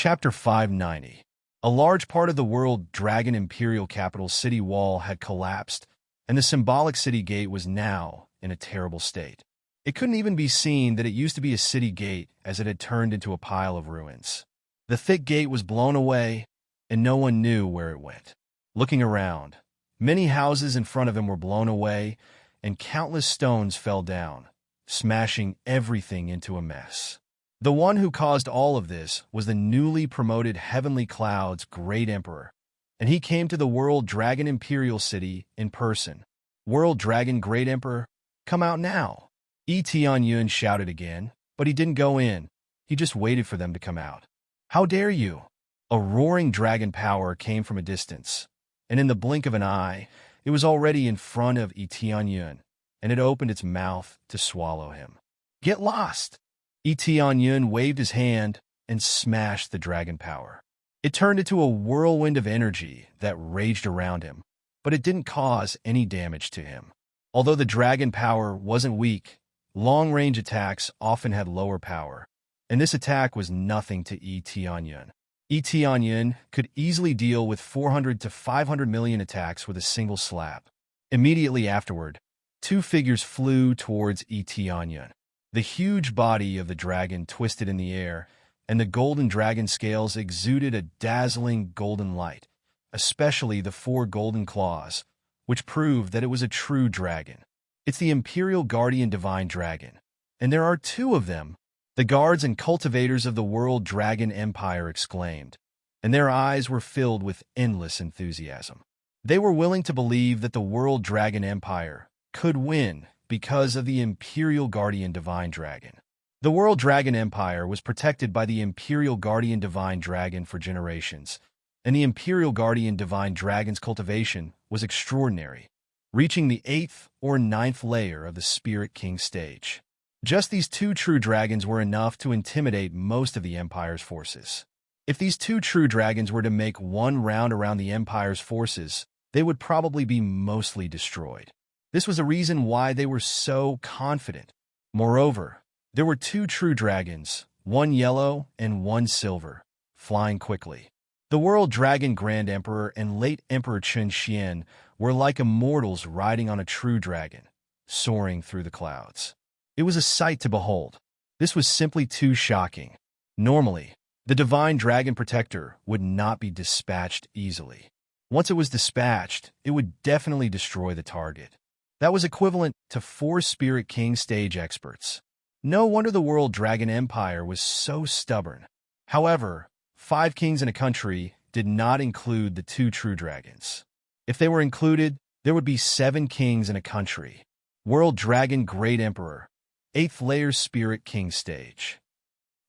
Chapter 590. A large part of the world dragon imperial capital city wall had collapsed, and the symbolic city gate was now in a terrible state. It couldn't even be seen that it used to be a city gate, as it had turned into a pile of ruins. The thick gate was blown away, and no one knew where it went. Looking around, many houses in front of him were blown away, and countless stones fell down, smashing everything into a mess. The one who caused all of this was the newly promoted Heavenly Cloud's Great Emperor, and he came to the World Dragon Imperial City in person. "World Dragon Great Emperor, come out now!" Tianyun shouted again, but he didn't go in. He just waited for them to come out. "How dare you!" A roaring dragon power came from a distance, and in the blink of an eye, it was already in front of Tianyun, and it opened its mouth to swallow him. "Get lost!" Tianyun waved his hand and smashed the dragon power. It turned into a whirlwind of energy that raged around him, but it didn't cause any damage to him. Although the dragon power wasn't weak, long-range attacks often had lower power, and this attack was nothing to Tianyun. Tianyun could easily deal with 400 to 500 million attacks with a single slap. Immediately afterward, two figures flew towards Tianyun. The huge body of the dragon twisted in the air, and the golden dragon scales exuded a dazzling golden light, especially the 4 golden claws, which proved that it was a true dragon. "It's the Imperial Guardian Divine Dragon, and there are 2 of them," the guards and cultivators of the World Dragon Empire exclaimed, and their eyes were filled with endless enthusiasm. They were willing to believe that the World Dragon Empire could win because of the Imperial Guardian Divine Dragon. The World Dragon Empire was protected by the Imperial Guardian Divine Dragon for generations, and the Imperial Guardian Divine Dragon's cultivation was extraordinary, reaching the 8th or 9th layer of the Spirit King stage. Just these 2 true dragons were enough to intimidate most of the Empire's forces. If these 2 true dragons were to make one round around the Empire's forces, they would probably be mostly destroyed. This was a reason why they were so confident. Moreover, there were 2 true dragons, one yellow and one silver, flying quickly. The World Dragon Grand Emperor and late Emperor Chun Xian were like immortals riding on a true dragon, soaring through the clouds. It was a sight to behold. This was simply too shocking. Normally, the Divine Dragon Protector would not be dispatched easily. Once it was dispatched, it would definitely destroy the target. That was equivalent to 4 Spirit King stage experts. No wonder the World Dragon Empire was so stubborn. However, 5 kings in a country did not include the 2 true dragons. If they were included, there would be 7 kings in a country. World Dragon Great Emperor, 8th layer Spirit King stage.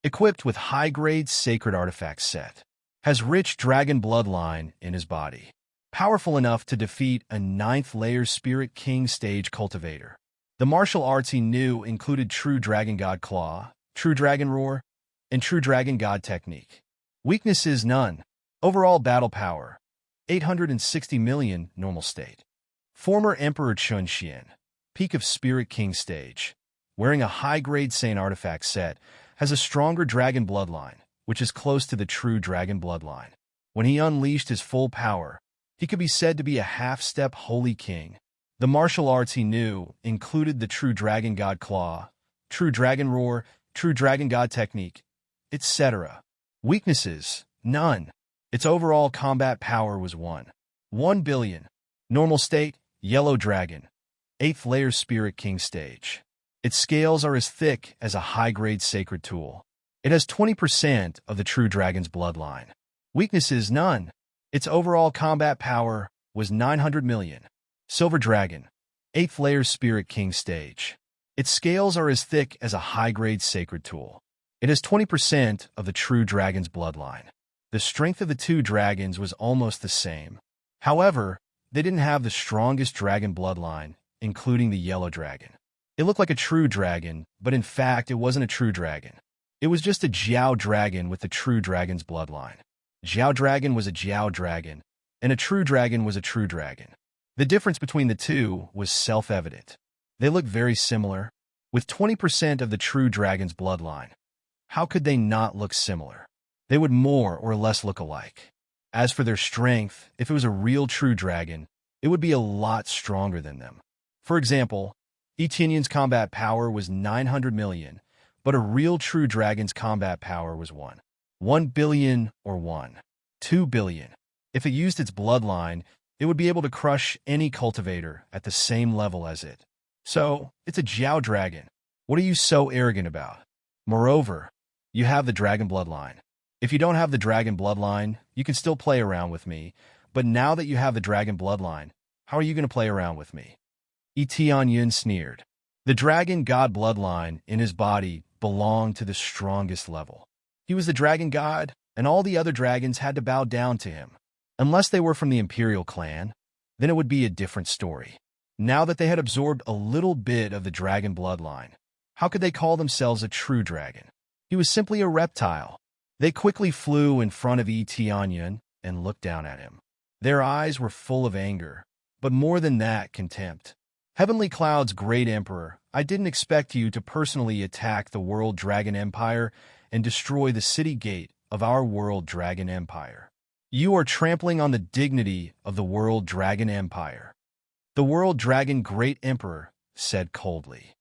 Equipped with high-grade sacred artifact set. Has rich dragon bloodline in his body. Powerful enough to defeat a 9th layer Spirit King stage cultivator. The martial arts he knew included True Dragon God Claw, True Dragon Roar, and True Dragon God Technique. Weaknesses none. Overall battle power 860 million normal state. Former Emperor Chun Xian, peak of Spirit King stage, wearing a high-grade Saint artifact set, has a stronger dragon bloodline, which is close to the True Dragon bloodline. When he unleashed his full power, he could be said to be a half-step Holy King. The martial arts he knew included the True Dragon God Claw, True Dragon Roar, True Dragon God Technique, etc. Weaknesses none. Its overall combat power was 1 billion. Normal state, Yellow Dragon, 8th layer Spirit King stage. Its scales are as thick as a high-grade sacred tool. It has 20% of the True Dragon's bloodline. Weaknesses none. Its overall combat power was 900 million. Silver Dragon, 8th layer Spirit King stage. Its scales are as thick as a high-grade sacred tool. It has 20% of the True Dragon's bloodline. The strength of the 2 dragons was almost the same. However, they didn't have the strongest dragon bloodline, including the Yellow Dragon. It looked like a true dragon, but in fact it wasn't a true dragon. It was just a Jiao Dragon with the True Dragon's bloodline. Jiao Dragon was a Jiao Dragon, and a True Dragon was a True Dragon. The difference between the 2 was self-evident. They looked very similar, with 20% of the True Dragon's bloodline. How could they not look similar? They would more or less look alike. As for their strength, if it was a real true dragon, it would be a lot stronger than them. For example, Etionion's combat power was 900 million, but a real true dragon's combat power was 1 billion or 2 billion. If it used its bloodline, it would be able to crush any cultivator at the same level as it. So, it's a Jiao dragon. What are you so arrogant about? Moreover, you have the dragon bloodline. If you don't have the dragon bloodline, you can still play around with me, but now that you have the dragon bloodline, how are you going to play around with me? Etion sneered. The dragon god bloodline in his body belonged to the strongest level. He was the dragon god, and all the other dragons had to bow down to him. Unless they were from the Imperial clan, then it would be a different story. Now that they had absorbed a little bit of the dragon bloodline, how could they call themselves a true dragon? He was simply a reptile. They quickly flew in front of Etion and looked down at him. Their eyes were full of anger, but more than that, contempt. Heavenly Cloud's great emperor, I didn't expect you to personally attack the World Dragon Empire and destroy the city gate of our World Dragon Empire. You are trampling on the dignity of the World Dragon Empire. The World Dragon Great Emperor said coldly.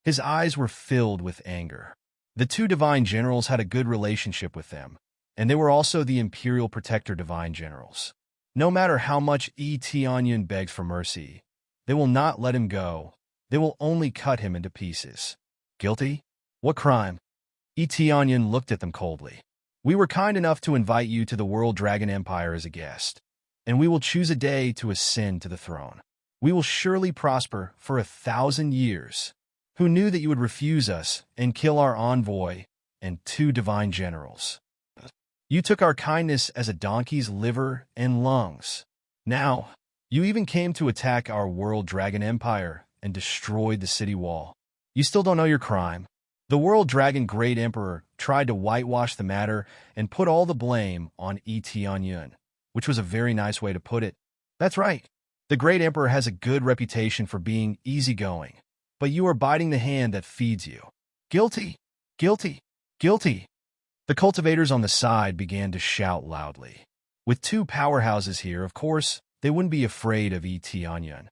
His eyes were filled with anger. The two divine generals had a good relationship with them, and they were also the Imperial Protector divine generals. No matter how much Etion begs for mercy, they will not let him go. They will only cut him into pieces. Guilty? What crime? Etion looked at them coldly. We were kind enough to invite you to the World Dragon Empire as a guest, and we will choose a day to ascend to the throne. We will surely prosper for 1,000 years. Who knew that you would refuse us and kill our envoy and two divine generals? You took our kindness as a donkey's liver and lungs. Now, you even came to attack our World Dragon Empire and destroyed the city wall. You still don't know your crime. The World Dragon Great Emperor tried to whitewash the matter and put all the blame on Etion, which was a very nice way to put it. That's right. The Great Emperor has a good reputation for being easygoing, but you are biting the hand that feeds you. Guilty! Guilty! Guilty! The cultivators on the side began to shout loudly. With two powerhouses here, of course, they wouldn't be afraid of Etion.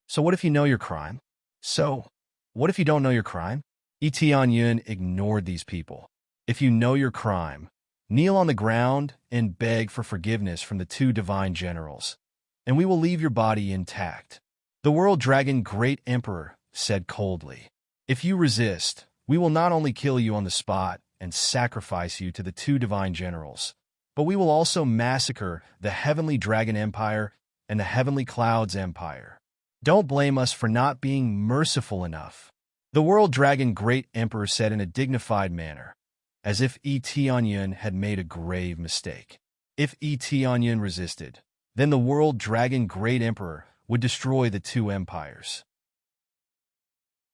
So what if you know your crime? So, what if you don't know your crime? Etion ignored these people. If you know your crime, kneel on the ground and beg for forgiveness from the two divine generals, and we will leave your body intact. The World Dragon Great Emperor said coldly. If you resist, we will not only kill you on the spot and sacrifice you to the two divine generals, but we will also massacre the Heavenly Dragon Empire and the Heavenly Clouds Empire. Don't blame us for not being merciful enough. The World Dragon Great Emperor said in a dignified manner, as if Etion had made a grave mistake. If Etion resisted, then the World Dragon Great Emperor would destroy the two empires.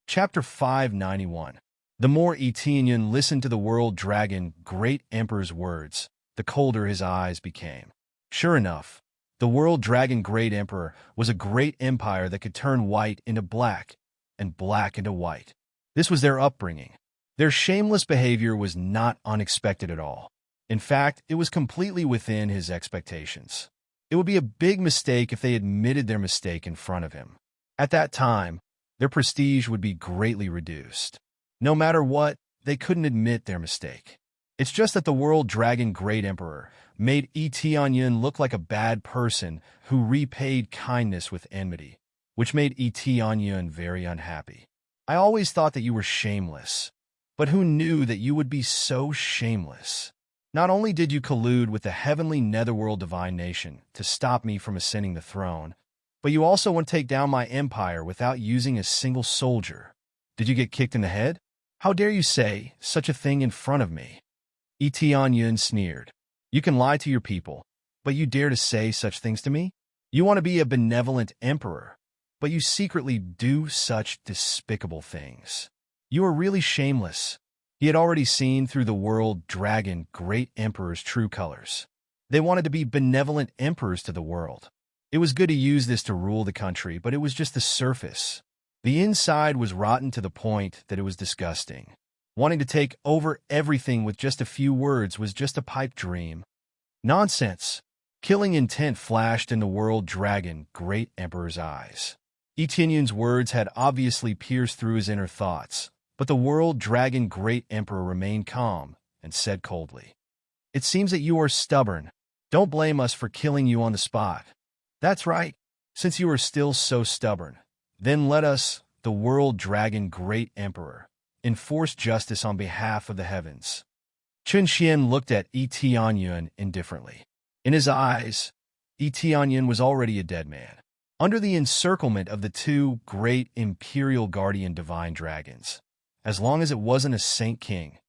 Chapter 591. The more Etion listened to the World Dragon Great Emperor's words, the colder his eyes became. Sure enough, the World Dragon Great Emperor was a great empire that could turn white into black and black into white. This was their upbringing. Their shameless behavior was not unexpected at all. In fact, it was completely within his expectations. It would be a big mistake if they admitted their mistake in front of him. At that time, their prestige would be greatly reduced. No matter what, they couldn't admit their mistake. It's just that the World Dragon Great Emperor made Etion look like a bad person who repaid kindness with enmity, which made Etion very unhappy. I always thought that you were shameless, but who knew that you would be so shameless? Not only did you collude with the heavenly netherworld divine nation to stop me from ascending the throne, but you also want to take down my empire without using a single soldier. Did you get kicked in the head? How dare you say such a thing in front of me? Etion sneered. You can lie to your people, but you dare to say such things to me? You want to be a benevolent emperor, but you secretly do such despicable things. You are really shameless. He had already seen through the World Dragon Great Emperor's true colors. They wanted to be benevolent emperors to the world. It was good to use this to rule the country, but it was just the surface. The inside was rotten to the point that it was disgusting. Wanting to take over everything with just a few words was just a pipe dream. Nonsense. Killing intent flashed in the world dragon great emperor's eyes. Etienne's words had obviously pierced through his inner thoughts, but the world dragon great emperor remained calm and said coldly, "It seems that you are stubborn. Don't blame us for killing you on the spot." "That's right. Since you are still so stubborn, then let us, the world dragon great emperor, enforce justice on behalf of the heavens." Chen Xian looked at Etienne indifferently. In his eyes, Etienne was already a dead man. Under the encirclement of the two great imperial guardian divine dragons, as long as it wasn't a saint king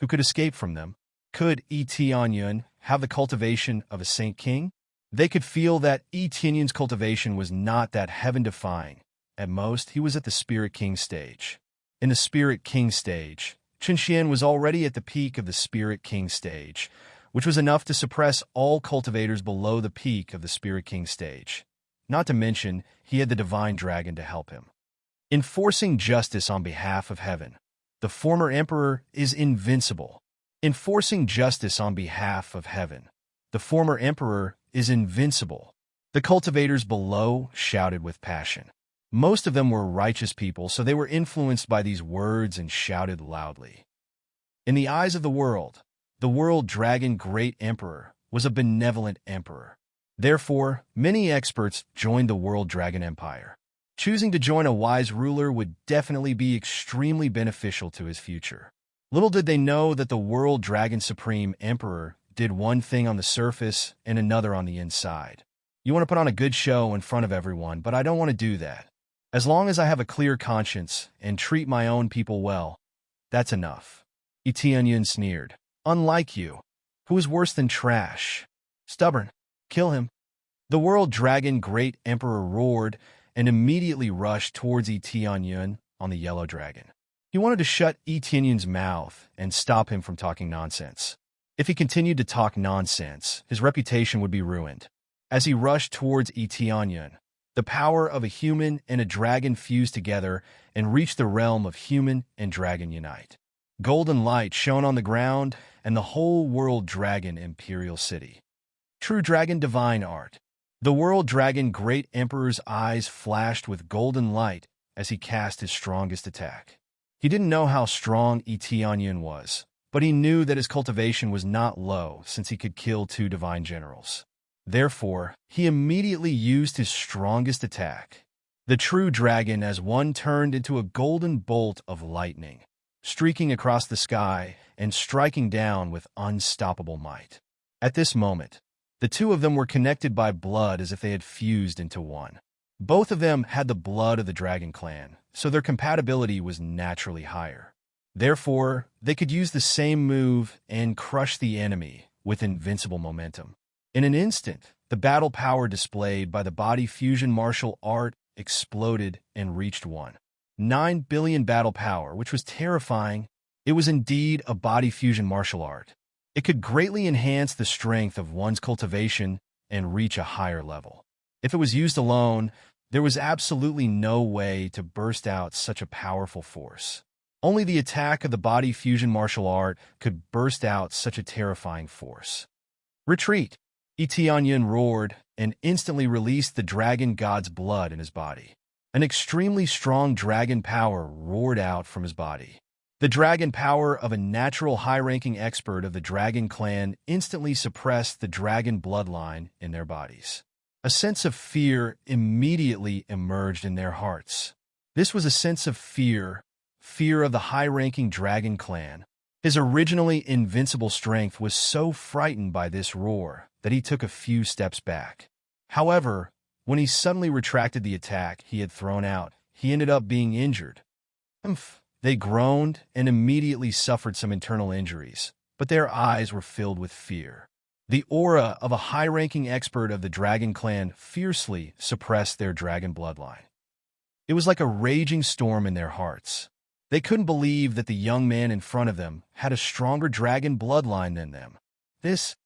who could escape from them, could Etienne have the cultivation of a saint king? They could feel that Etienne's cultivation was not that heaven-defying. At most, he was at the Spirit King stage. In the Spirit King stage, Chen Xian was already at the peak of the Spirit King stage, which was enough to suppress all cultivators below the peak of the Spirit King stage. Not to mention, he had the Divine Dragon to help him. Enforcing justice on behalf of heaven. The former emperor is invincible. Enforcing justice on behalf of heaven. The former emperor is invincible. The cultivators below shouted with passion. Most of them were righteous people, so they were influenced by these words and shouted loudly. In the eyes of the world dragon great emperor was a benevolent emperor. Therefore, many experts joined the world dragon empire. Choosing to join a wise ruler would definitely be extremely beneficial to his future. Little did they know that the world dragon supreme emperor did one thing on the surface and another on the inside. You want to put on a good show in front of everyone, but I don't want to do that. As long as I have a clear conscience and treat my own people well, that's enough. Etienne sneered. Unlike you, who is worse than trash. Stubborn. Kill him. The world dragon great emperor roared and immediately rushed towards Etienne on the yellow dragon. He wanted to shut Etienne's mouth and stop him from talking nonsense. If he continued to talk nonsense, his reputation would be ruined. As he rushed towards Etienne, the power of a human and a dragon fused together and reached the realm of human and dragon unite. Golden light shone on the ground and the whole world dragon imperial city. True dragon divine art. The world dragon great emperor's eyes flashed with golden light as he cast his strongest attack. He didn't know how strong Etienne was, but he knew that his cultivation was not low since he could kill two divine generals. Therefore, he immediately used his strongest attack. The true dragon as one turned into a golden bolt of lightning, streaking across the sky and striking down with unstoppable might. At this moment, the two of them were connected by blood as if they had fused into one. Both of them had the blood of the dragon clan, so their compatibility was naturally higher. Therefore, they could use the same move and crush the enemy with invincible momentum. In an instant, the battle power displayed by the body fusion martial art exploded and reached 1.9 billion battle power, which was terrifying. It was indeed a body fusion martial art. It could greatly enhance the strength of one's cultivation and reach a higher level. If it was used alone, there was absolutely no way to burst out such a powerful force. Only the attack of the body fusion martial art could burst out such a terrifying force. Retreat! Etienne roared and instantly released the dragon god's blood in his body. An extremely strong dragon power roared out from his body. The dragon power of a natural high-ranking expert of the dragon clan instantly suppressed the dragon bloodline in their bodies. A sense of fear immediately emerged in their hearts. This was a sense of fear of the high-ranking dragon clan. His originally invincible strength was so frightened by this roar that he took a few steps back. However, when he suddenly retracted the attack he had thrown out, he ended up being injured. They groaned and immediately suffered some internal injuries, but their eyes were filled with fear. The aura of a high-ranking expert of the dragon clan fiercely suppressed their dragon bloodline. It was like a raging storm in their hearts. They couldn't believe that the young man in front of them had a stronger dragon bloodline than them. This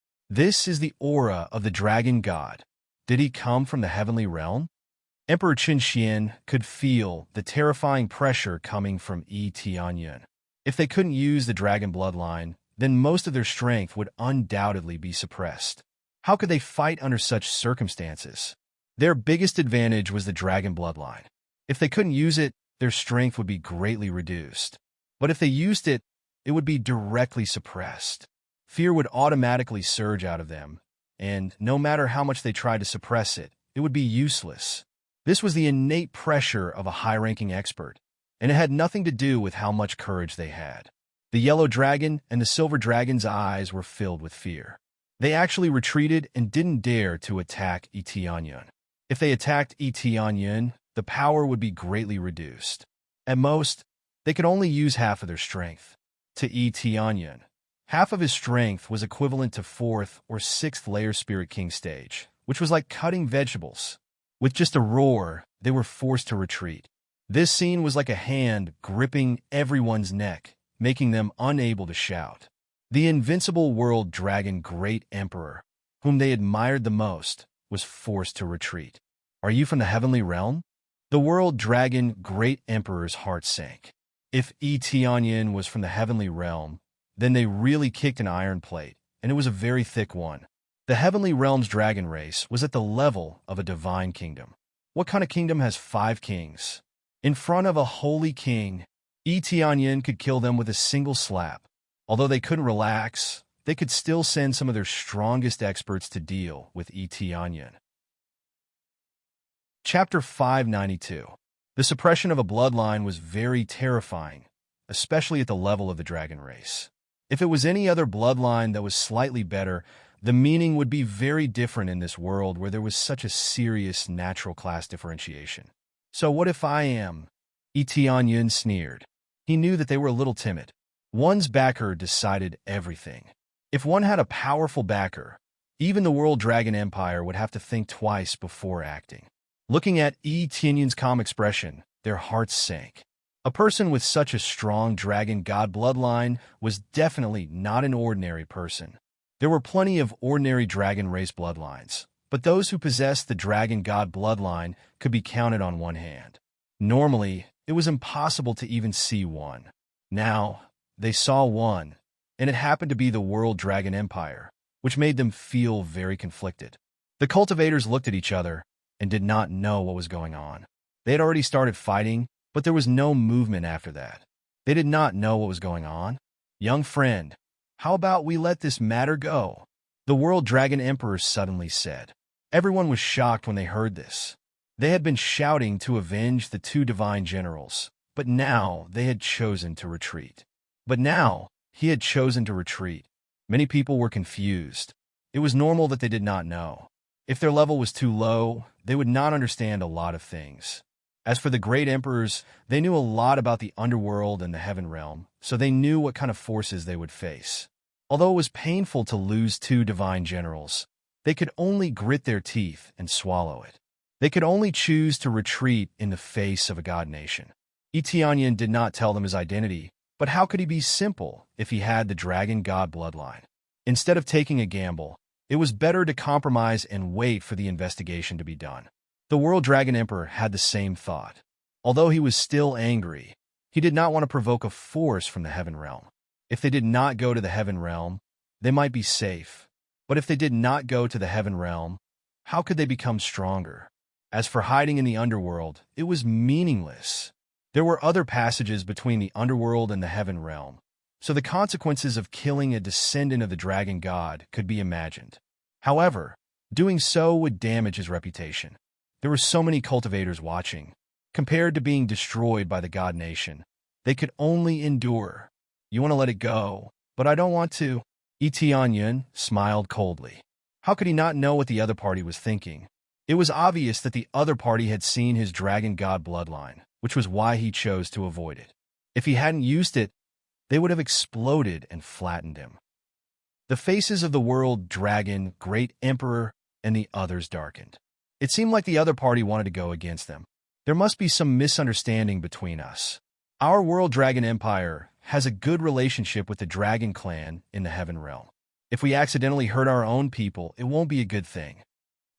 is the aura of the dragon god. Did he come from the heavenly realm? Emperor Chen Xian could feel the terrifying pressure coming from Etienne. If they couldn't use the dragon bloodline, then most of their strength would undoubtedly be suppressed. How could they fight under such circumstances? Their biggest advantage was the dragon bloodline. If they couldn't use it, their strength would be greatly reduced. But if they used it, it would be directly suppressed. Fear would automatically surge out of them, and no matter how much they tried to suppress it, it would be useless. This was the innate pressure of a high-ranking expert, and it had nothing to do with how much courage they had. The yellow dragon and the silver dragon's eyes were filled with fear. They actually retreated and didn't dare to attack Tianyun. If they attacked Tianyun, the power would be greatly reduced. At most, they could only use half of their strength. To Tianyun, half of his strength was equivalent to 4th or 6th layer Spirit King stage, which was like cutting vegetables. With just a roar, they were forced to retreat. This scene was like a hand gripping everyone's neck, making them unable to shout. The invincible world dragon Great Emperor, whom they admired the most, was forced to retreat. Are you from the heavenly realm? The world dragon Great Emperor's heart sank. If Tianyun was from the heavenly realm, then they really kicked an iron plate, and it was a very thick one. The heavenly realm's dragon race was at the level of a divine kingdom. What kind of kingdom has 5 kings? In front of a holy king, Tianyun could kill them with a single slap. Although they couldn't relax, they could still send some of their strongest experts to deal with Tianyun. Chapter 592. The suppression of a bloodline was very terrifying, especially at the level of the dragon race. If it was any other bloodline that was slightly better, the meaning would be very different in this world where there was such a serious natural class differentiation. So what if I am? Tianyun sneered. He knew that they were a little timid. One's backer decided everything. If one had a powerful backer, even the World Dragon Empire would have to think twice before acting. Looking at Tianyun's calm expression, their hearts sank. A person with such a strong dragon god bloodline was definitely not an ordinary person. There were plenty of ordinary dragon race bloodlines, but those who possessed the dragon god bloodline could be counted on one hand. Normally, it was impossible to even see one. Now, they saw one, and it happened to be the World Dragon Empire, which made them feel very conflicted. The cultivators looked at each other and did not know what was going on. They had already started fighting, but there was no movement after that. They did not know what was going on. Young friend, how about we let this matter go? The World Dragon Emperor suddenly said. Everyone was shocked when they heard this. They had been shouting to avenge the 2 divine generals, but now they had chosen to retreat. Many people were confused. It was normal that they did not know. If their level was too low, they would not understand a lot of things. As for the great emperors, they knew a lot about the underworld and the heaven realm, so they knew what kind of forces they would face. Although it was painful to lose 2 divine generals, they could only grit their teeth and swallow it. They could only choose to retreat in the face of a god nation. Tianyun did not tell them his identity, but how could he be simple if he had the dragon god bloodline? Instead of taking a gamble, it was better to compromise and wait for the investigation to be done. The World Dragon Emperor had the same thought. Although he was still angry, he did not want to provoke a force from the heaven realm. If they did not go to the heaven realm, they might be safe. But if they did not go to the heaven realm, how could they become stronger? As for hiding in the underworld, it was meaningless. There were other passages between the underworld and the heaven realm, so the consequences of killing a descendant of the dragon god could be imagined. However, doing so would damage his reputation. There were so many cultivators watching. Compared to being destroyed by the god nation, they could only endure. You want to let it go, but I don't want to. Tianyun smiled coldly. How could he not know what the other party was thinking? It was obvious that the other party had seen his dragon god bloodline, which was why he chose to avoid it. If he hadn't used it, they would have exploded and flattened him. The faces of the world dragon, great emperor, and the others darkened. It seemed like the other party wanted to go against them. There must be some misunderstanding between us. Our World Dragon Empire has a good relationship with the Dragon Clan in the Heaven Realm. If we accidentally hurt our own people, it won't be a good thing.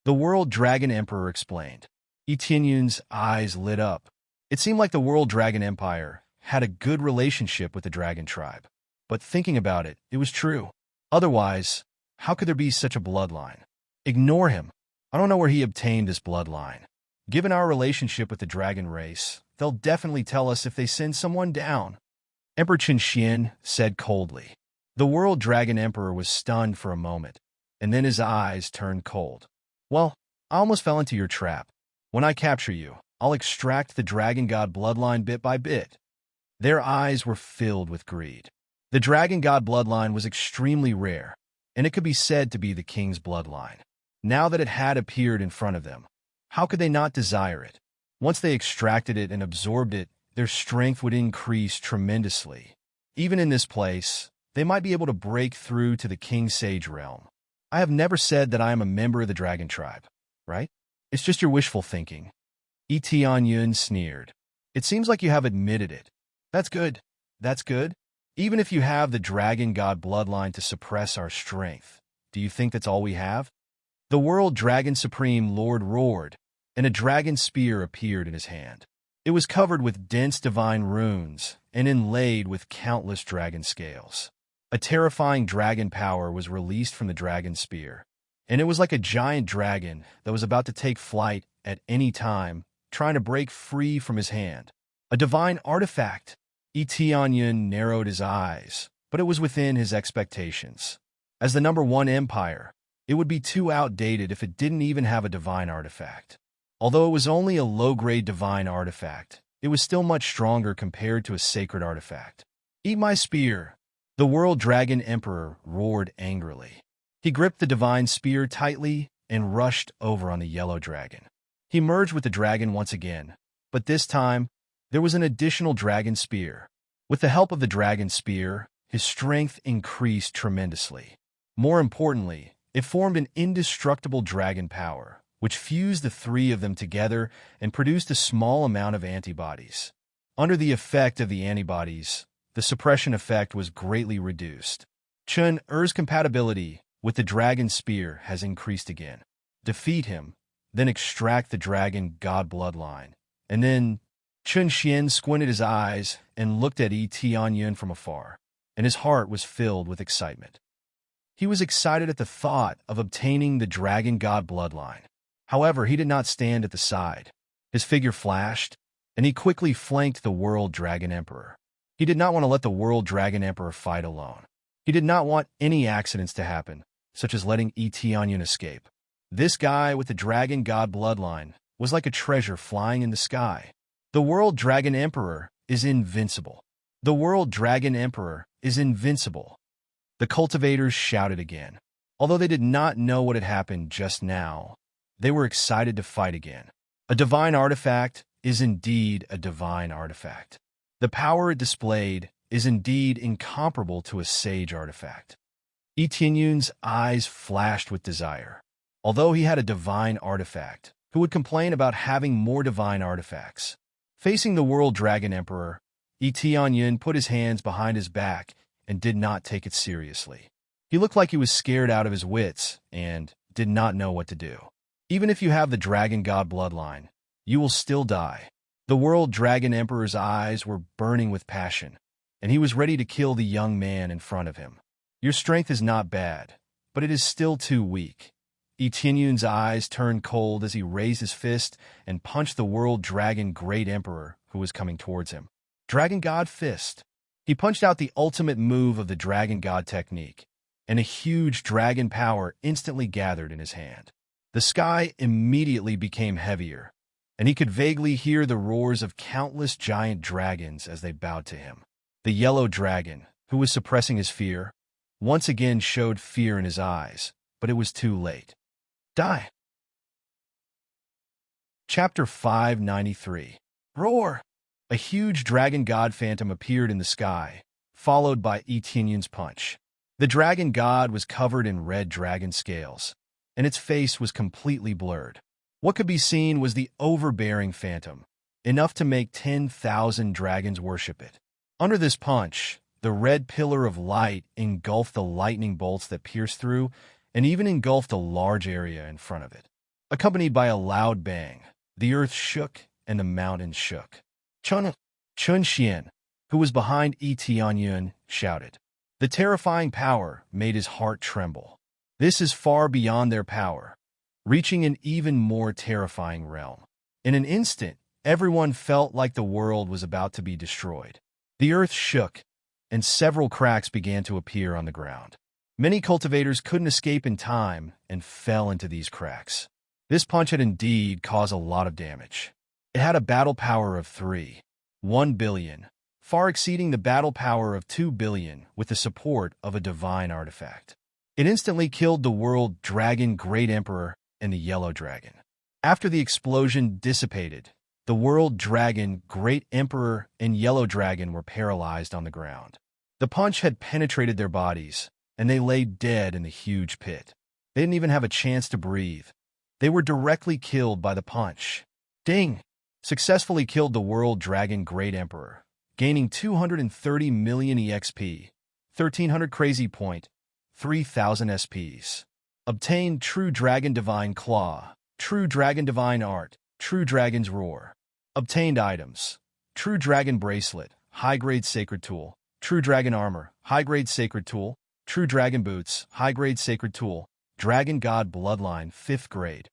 The World Dragon Emperor explained. Tianyun's eyes lit up. It seemed like the World Dragon Empire had a good relationship with the dragon tribe. But thinking about it, it was true. Otherwise, how could there be such a bloodline? Ignore him. I don't know where he obtained this bloodline. Given our relationship with the dragon race, they'll definitely tell us if they send someone down. Emperor Chen said coldly. The World Dragon Emperor was stunned for a moment, and then his eyes turned cold. Well, I almost fell into your trap. When I capture you, I'll extract the dragon god bloodline bit by bit. Their eyes were filled with greed. The dragon god bloodline was extremely rare, and it could be said to be the king's bloodline. Now that it had appeared in front of them, how could they not desire it? Once they extracted it and absorbed it, their strength would increase tremendously. Even in this place, they might be able to break through to the King Sage realm. I have never said that I am a member of the dragon tribe, right? It's just your wishful thinking. Yun sneered. It seems like you have admitted it. That's good. That's good. Even if you have the dragon god bloodline to suppress our strength, do you think that's all we have? The World Dragon Supreme Lord roared, and a dragon spear appeared in his hand. It was covered with dense divine runes and inlaid with countless dragon scales. A terrifying dragon power was released from the dragon spear, and it was like a giant dragon that was about to take flight at any time, trying to break free from his hand. A divine artifact. Yun narrowed his eyes, but it was within his expectations. As the #1 empire, it would be too outdated if it didn't even have a divine artifact. Although it was only a low-grade divine artifact, it was still much stronger compared to a sacred artifact. Eat my spear! The World Dragon Emperor roared angrily. He gripped the divine spear tightly and rushed over on the yellow dragon. He merged with the dragon once again, but this time, there was an additional dragon spear. With the help of the dragon spear, his strength increased tremendously. More importantly, it formed an indestructible dragon power, which fused the three of them together and produced a small amount of antibodies. Under the effect of the antibodies, the suppression effect was greatly reduced. Chen Er's compatibility with the dragon spear has increased again. Defeat him, then extract the dragon god bloodline. And then Chen Xian squinted his eyes and looked at Yun from afar, and his heart was filled with excitement. He was excited at the thought of obtaining the dragon god bloodline. However, he did not stand at the side. His figure flashed, and he quickly flanked the World Dragon Emperor. He did not want to let the World Dragon Emperor fight alone. He did not want any accidents to happen, such as letting Yun escape. This guy with the dragon god bloodline was like a treasure flying in the sky. The World Dragon Emperor is invincible. The World Dragon Emperor is invincible. The cultivators shouted again. Although they did not know what had happened just now, they were excited to fight again. A divine artifact is indeed a divine artifact. The power it displayed is indeed incomparable to a sage artifact. Yun's eyes flashed with desire. Although he had a divine artifact, who would complain about having more divine artifacts? Facing the World Dragon Emperor, Yun put his hands behind his back and did not take it seriously. He looked like he was scared out of his wits and did not know what to do. Even if you have the dragon god bloodline, you will still die. The World Dragon Emperor's eyes were burning with passion, and he was ready to kill the young man in front of him. Your strength is not bad, but it is still too weak. Yun's eyes turned cold as he raised his fist and punched the World Dragon Great Emperor who was coming towards him. Dragon God Fist. He punched out the ultimate move of the Dragon God technique, and a huge dragon power instantly gathered in his hand. The sky immediately became heavier, and he could vaguely hear the roars of countless giant dragons as they bowed to him. The yellow dragon, who was suppressing his fear, once again showed fear in his eyes, but it was too late. Die. Chapter 593. Roar! A huge dragon god phantom appeared in the sky, followed by Yun's punch. The dragon god was covered in red dragon scales, and its face was completely blurred. What could be seen was the overbearing phantom, enough to make 10,000 dragons worship it. Under this punch, the red pillar of light engulfed the lightning bolts that pierced through and even engulfed a large area in front of it. Accompanied by a loud bang, the earth shook and the mountains shook. Chun Xian, who was behind Tianyun, shouted. The terrifying power made his heart tremble. This is far beyond their power, reaching an even more terrifying realm. In an instant, everyone felt like the world was about to be destroyed. The earth shook, and several cracks began to appear on the ground. Many cultivators couldn't escape in time and fell into these cracks. This punch had indeed caused a lot of damage. It had a battle power of 1 billion, far exceeding the battle power of 2 billion with the support of a divine artifact. It instantly killed the world dragon Great Emperor and the yellow dragon. After the explosion dissipated, the world dragon Great Emperor and yellow dragon were paralyzed on the ground. The punch had penetrated their bodies, and they lay dead in the huge pit. They didn't even have a chance to breathe. They were directly killed by the punch. Ding! Successfully killed the world dragon Great Emperor, gaining 230 million EXP, 1300 crazy point, 3000 SPs. Obtained True Dragon Divine Claw, True Dragon Divine Art, True Dragon's Roar. Obtained items: True Dragon Bracelet, High-Grade Sacred Tool, True Dragon Armor, High-Grade Sacred Tool, True Dragon Boots, High-Grade Sacred Tool, Dragon God Bloodline, 5th grade.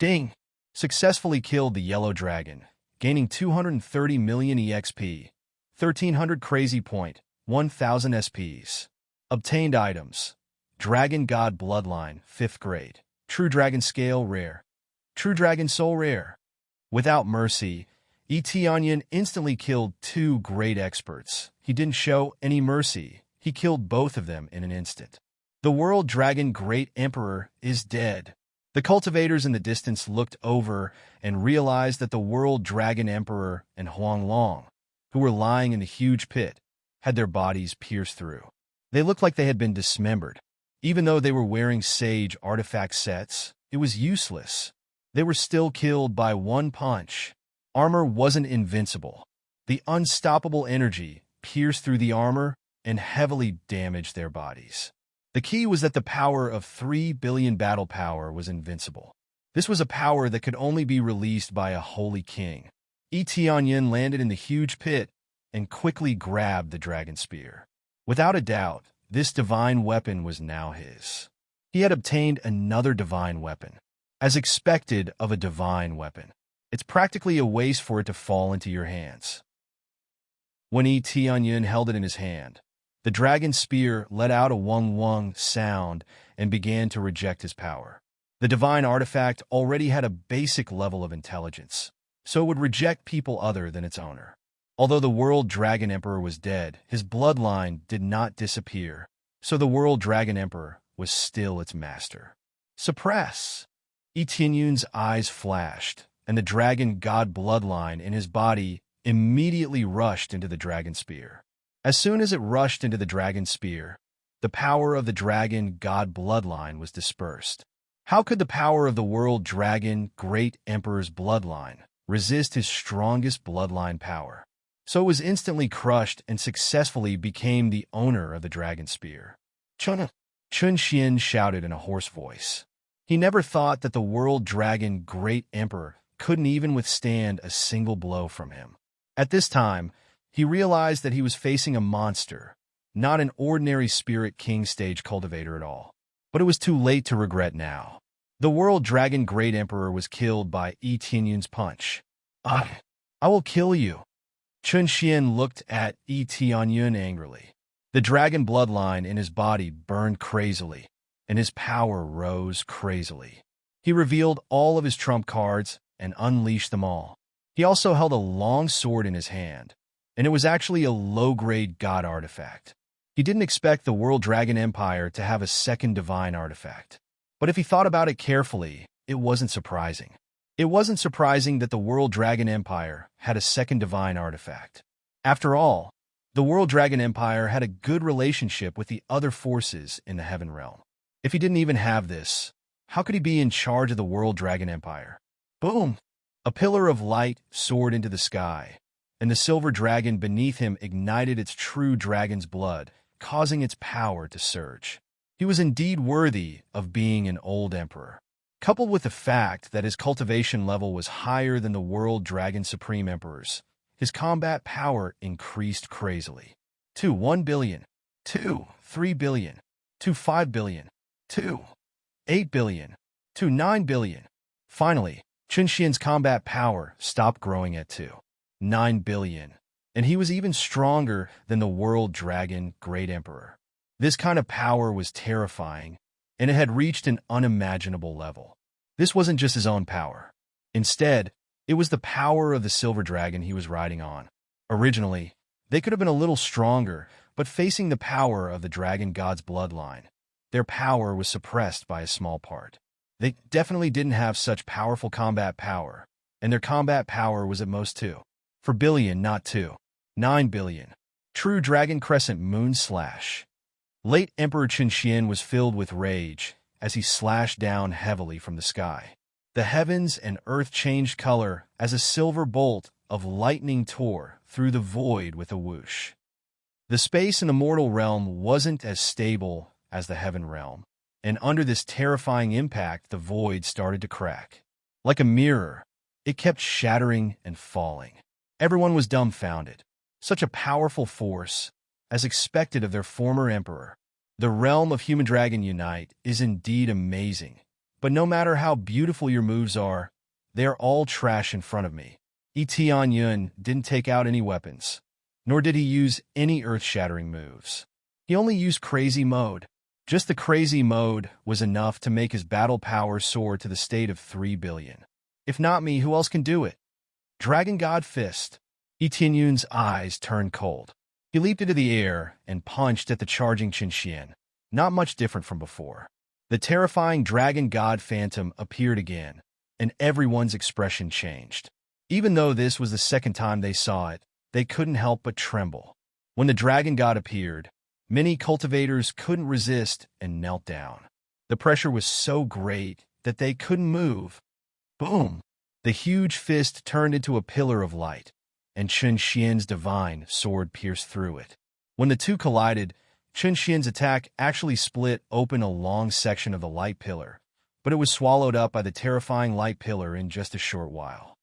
Ding! Successfully killed the yellow dragon, gaining 230 million EXP, 1300 crazy point, 1000 SPs. Obtained items: Dragon God Bloodline, 5th grade. True Dragon Scale Rare. True Dragon Soul Rare. Without mercy, Tianyun instantly killed 2 great experts. He didn't show any mercy. He killed both of them in an instant. The world dragon Great Emperor is dead. The cultivators in the distance looked over and realized that the world dragon Emperor and Huang Long, who were lying in the huge pit, had their bodies pierced through. They looked like they had been dismembered. Even though they were wearing sage artifact sets, it was useless. They were still killed by one punch. Armor wasn't invincible. The unstoppable energy pierced through the armor and heavily damaged their bodies. The key was that the power of 3 billion battle power was invincible. This was a power that could only be released by a holy king. Tianyun landed in the huge pit and quickly grabbed the dragon spear. Without a doubt, this divine weapon was now his. He had obtained another divine weapon. As expected of a divine weapon, it's practically a waste for it to fall into your hands. When Tianyun held it in his hand, the dragon spear let out a wung-wung sound and began to reject his power. The divine artifact already had a basic level of intelligence, so it would reject people other than its owner. Although the world dragon emperor was dead, his bloodline did not disappear, so the world dragon emperor was still its master. Suppress! Tianyun's eyes flashed, and the dragon god bloodline in his body immediately rushed into the dragon spear. As soon as it rushed into the dragon spear, the power of the dragon god bloodline was dispersed. How could the power of the world dragon Great Emperor's bloodline resist his strongest bloodline power? So it was instantly crushed and successfully became the owner of the dragon spear. Chun Xian shouted in a hoarse voice. He never thought that the world dragon Great Emperor couldn't even withstand a single blow from him. At this time, he realized that he was facing a monster, not an ordinary Spirit King stage cultivator at all. But it was too late to regret now. The world dragon Great Emperor was killed by Tianyun's punch. I will kill you. Chun Xian looked at Tianyun angrily. The dragon bloodline in his body burned crazily, and his power rose crazily. He revealed all of his trump cards and unleashed them all. He also held a long sword in his hand, and it was actually a low-grade god artifact. He didn't expect the World Dragon Empire to have a second divine artifact. But if he thought about it carefully, it wasn't surprising. It wasn't surprising that the World Dragon Empire had a second divine artifact. After all, the World Dragon Empire had a good relationship with the other forces in the Heaven Realm. If he didn't even have this, how could he be in charge of the World Dragon Empire? Boom! A pillar of light soared into the sky, and the silver dragon beneath him ignited its true dragon's blood, causing its power to surge. He was indeed worthy of being an old emperor. Coupled with the fact that his cultivation level was higher than the World Dragon Supreme Emperor's, his combat power increased crazily. To 1 billion, to 3 billion, to 5 billion, to 8 billion, to 9 billion. Finally, Chen Xian's combat power stopped growing at 9 billion, and he was even stronger than the World Dragon Great Emperor. This kind of power was terrifying, and it had reached an unimaginable level. This wasn't just his own power. Instead, it was the power of the silver dragon he was riding on. Originally, they could have been a little stronger, but facing the power of the dragon god's bloodline, their power was suppressed by a small part. They definitely didn't have such powerful combat power, and their combat power was at most 4 billion, not 9 billion. True Dragon Crescent Moon Slash. Late Emperor Chen Xian was filled with rage as he slashed down heavily from the sky. The heavens and earth changed color as a silver bolt of lightning tore through the void with a whoosh. The space in the mortal realm wasn't as stable as the heaven realm, and under this terrifying impact, the void started to crack. Like a mirror, it kept shattering and falling. Everyone was dumbfounded. Such a powerful force, as expected of their former emperor. The realm of Human Dragon Unite is indeed amazing, but no matter how beautiful your moves are, they are all trash in front of me. Tianyun didn't take out any weapons, nor did he use any earth-shattering moves. He only used crazy mode. Just the crazy mode was enough to make his battle power soar to the state of 3 billion. If not me, who else can do it? Dragon God Fist. Tianyun's eyes turned cold. He leaped into the air and punched at the charging Chen Xian, not much different from before. The terrifying Dragon God Phantom appeared again, and everyone's expression changed. Even though this was the second time they saw it, they couldn't help but tremble. When the Dragon God appeared, many cultivators couldn't resist and knelt down. The pressure was so great that they couldn't move. Boom! The huge fist turned into a pillar of light, and Chen Xian's divine sword pierced through it. When the two collided, Chen Xian's attack actually split open a long section of the light pillar, but it was swallowed up by the terrifying light pillar in just a short while.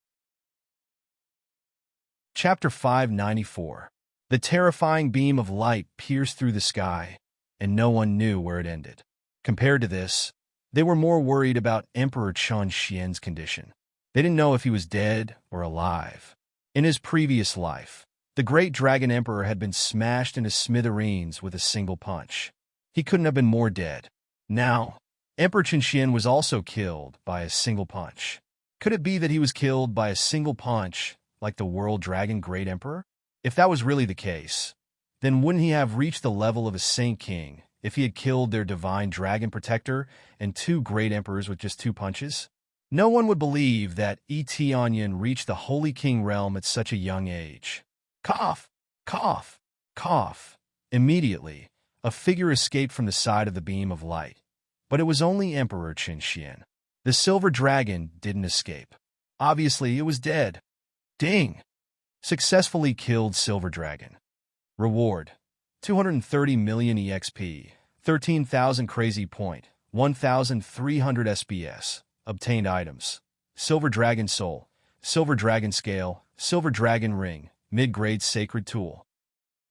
Chapter 594. The terrifying beam of light pierced through the sky, and no one knew where it ended. Compared to this, they were more worried about Emperor Chen Xian's condition. They didn't know if he was dead or alive. In his previous life, the great Dragon Emperor had been smashed into smithereens with a single punch. He couldn't have been more dead. Now, Emperor Chen Xian was also killed by a single punch. Could it be that he was killed by a single punch like the World Dragon Great Emperor? If that was really the case, then wouldn't he have reached the level of a Saint King if he had killed their divine Dragon Protector and 2 Great Emperors with just 2 punches? No one would believe that Tianyun reached the Holy King realm at such a young age. Cough! Cough! Cough! Immediately, a figure escaped from the side of the beam of light. But it was only Emperor Chen Xian. The silver dragon didn't escape. Obviously, it was dead. Ding! Successfully killed Silver Dragon. Reward: 230 million EXP, 13,000 crazy point, 1,300 SBS. Obtained items: Silver Dragon Soul, Silver Dragon Scale, Silver Dragon Ring, mid-grade Sacred Tool.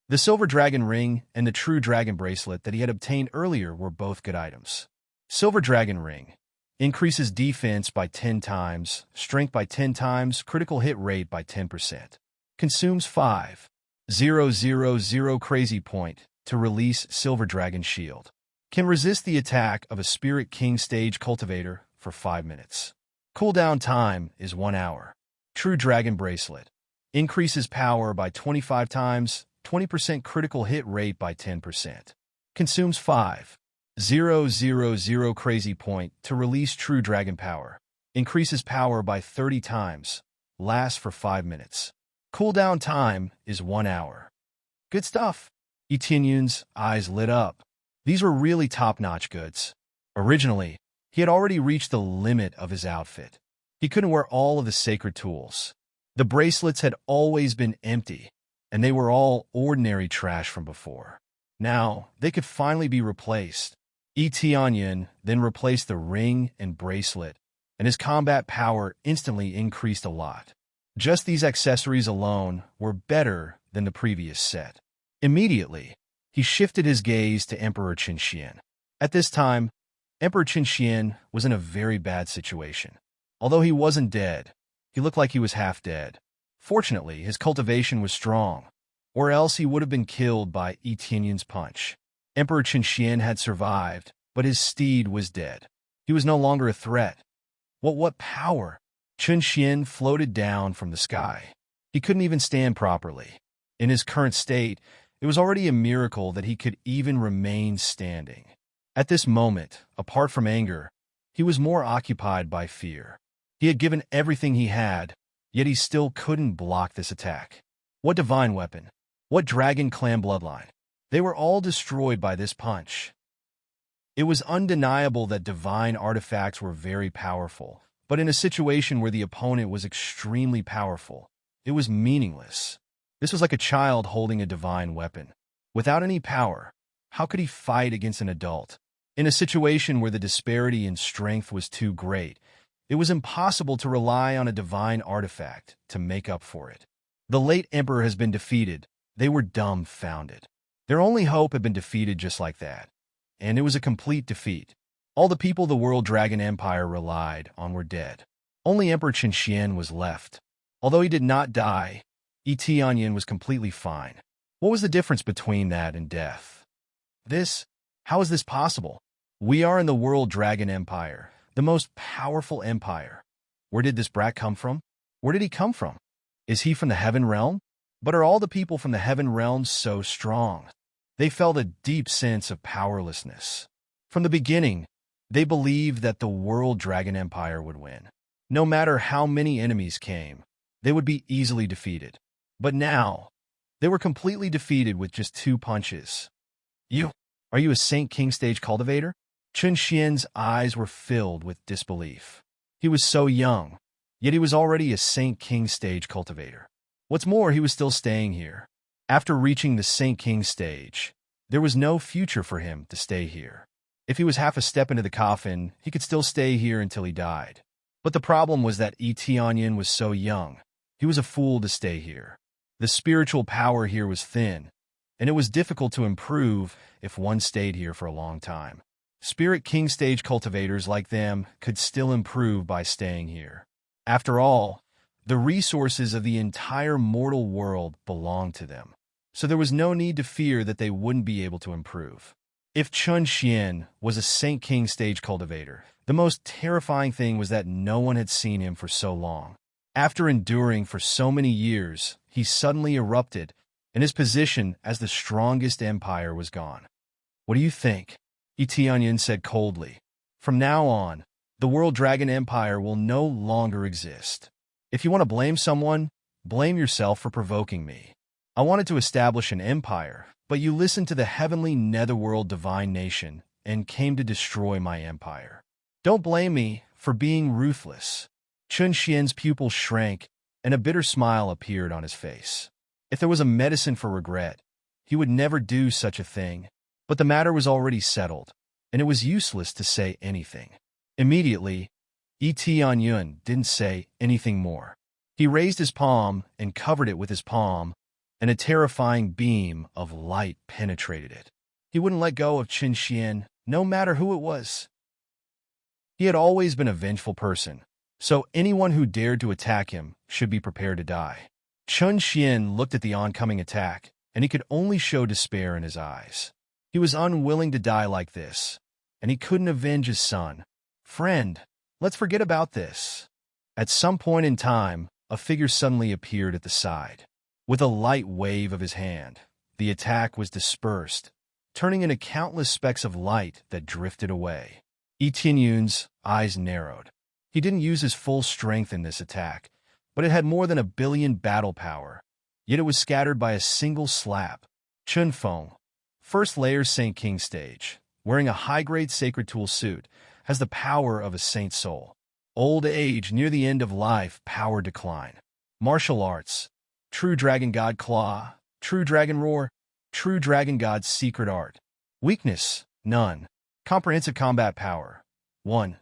The Silver Dragon Ring and the True Dragon Bracelet that he had obtained earlier were both good items. Silver Dragon Ring increases defense by 10 times, strength by 10 times, critical hit rate by 10%. Consumes 5,000 crazy point to release Silver Dragon Shield. Can resist the attack of a Spirit King stage cultivator for 5 minutes. Cooldown time is 1 hour. True Dragon Bracelet increases power by 25 times, 20% critical hit rate by 10%. Consumes 5,000 crazy point to release True Dragon Power. Increases power by 30 times. Lasts for 5 minutes. Cooldown time is 1 hour. Good stuff. Tianyun's eyes lit up. These were really top-notch goods. Originally, he had already reached the limit of his outfit. He couldn't wear all of the sacred tools. The bracelets had always been empty, and they were all ordinary trash from before. Now, they could finally be replaced. Tianyun then replaced the ring and bracelet, and his combat power instantly increased a lot. Just these accessories alone were better than the previous set. Immediately, he shifted his gaze to Emperor Qinxian. At this time, Emperor Qinxian was in a very bad situation. Although he wasn't dead, he looked like he was half dead. Fortunately, his cultivation was strong, or else he would have been killed by Yi Tianyun's punch. Emperor Qinxian had survived, but his steed was dead. He was no longer a threat. What power! Qinxian floated down from the sky. He couldn't even stand properly. In his current state, it was already a miracle that he could even remain standing. At this moment, apart from anger, he was more occupied by fear. He had given everything he had, yet he still couldn't block this attack. What divine weapon? What dragon clan bloodline? They were all destroyed by this punch. It was undeniable that divine artifacts were very powerful, but in a situation where the opponent was extremely powerful, it was meaningless. This was like a child holding a divine weapon. Without any power, how could he fight against an adult? In a situation where the disparity in strength was too great, it was impossible to rely on a divine artifact to make up for it. The late emperor has been defeated. They were dumbfounded. Their only hope had been defeated just like that. And it was a complete defeat. All the people the World Dragon Empire relied on were dead. Only Emperor Qinxian was left. Although he did not die, Yi Tianyun was completely fine. What was the difference between that and death? How is this possible? We are in the World Dragon Empire, the most powerful empire. Where did this brat come from? Where did he come from? Is he from the Heaven Realm? But are all the people from the Heaven Realm so strong? They felt a deep sense of powerlessness. From the beginning, they believed that the World Dragon Empire would win. No matter how many enemies came, they would be easily defeated. But now, they were completely defeated with just 2 punches. Are you a Saint King stage cultivator? Qinxian's eyes were filled with disbelief. He was so young, yet he was already a Saint King stage cultivator. What's more, he was still staying here. After reaching the Saint King stage, there was no future for him to stay here. If he was half a step into the coffin, he could still stay here until he died. But the problem was that Yi Tianyun was so young. He was a fool to stay here. The spiritual power here was thin, and it was difficult to improve if one stayed here for a long time. Spirit King stage cultivators like them could still improve by staying here. After all, the resources of the entire mortal world belonged to them, so there was no need to fear that they wouldn't be able to improve. If Qinxian was a Saint King stage cultivator, the most terrifying thing was that no one had seen him for so long. After enduring for so many years, he suddenly erupted, and his position as the strongest empire was gone. What do you think? Yi Tianyun said coldly. From now on, the World Dragon Empire will no longer exist. If you want to blame someone, blame yourself for provoking me. I wanted to establish an empire, but you listened to the heavenly netherworld divine nation and came to destroy my empire. Don't blame me for being ruthless. Qinxian's pupils shrank, and a bitter smile appeared on his face. If there was a medicine for regret, he would never do such a thing. But the matter was already settled, and it was useless to say anything. Immediately, Yi Tianyun didn't say anything more. He raised his palm and covered it with his palm, and a terrifying beam of light penetrated it. He wouldn't let go of Qinxian, no matter who it was. He had always been a vengeful person, so anyone who dared to attack him should be prepared to die. Qinxian looked at the oncoming attack, and he could only show despair in his eyes. He was unwilling to die like this, and he couldn't avenge his son. Friend, let's forget about this. At some point in time, a figure suddenly appeared at the side. With a light wave of his hand, the attack was dispersed, turning into countless specks of light that drifted away. Yi Tianyun's eyes narrowed. He didn't use his full strength in this attack, but it had more than 1 billion battle power, yet it was scattered by a single slap. Chunfeng, First Layer Saint King stage, wearing a high-grade sacred tool suit, has the power of a saint's soul. Old age, near the end of life, power decline. Martial arts, True Dragon God Claw, True Dragon Roar, True Dragon God's secret art. Weakness, none. Comprehensive combat power, 1.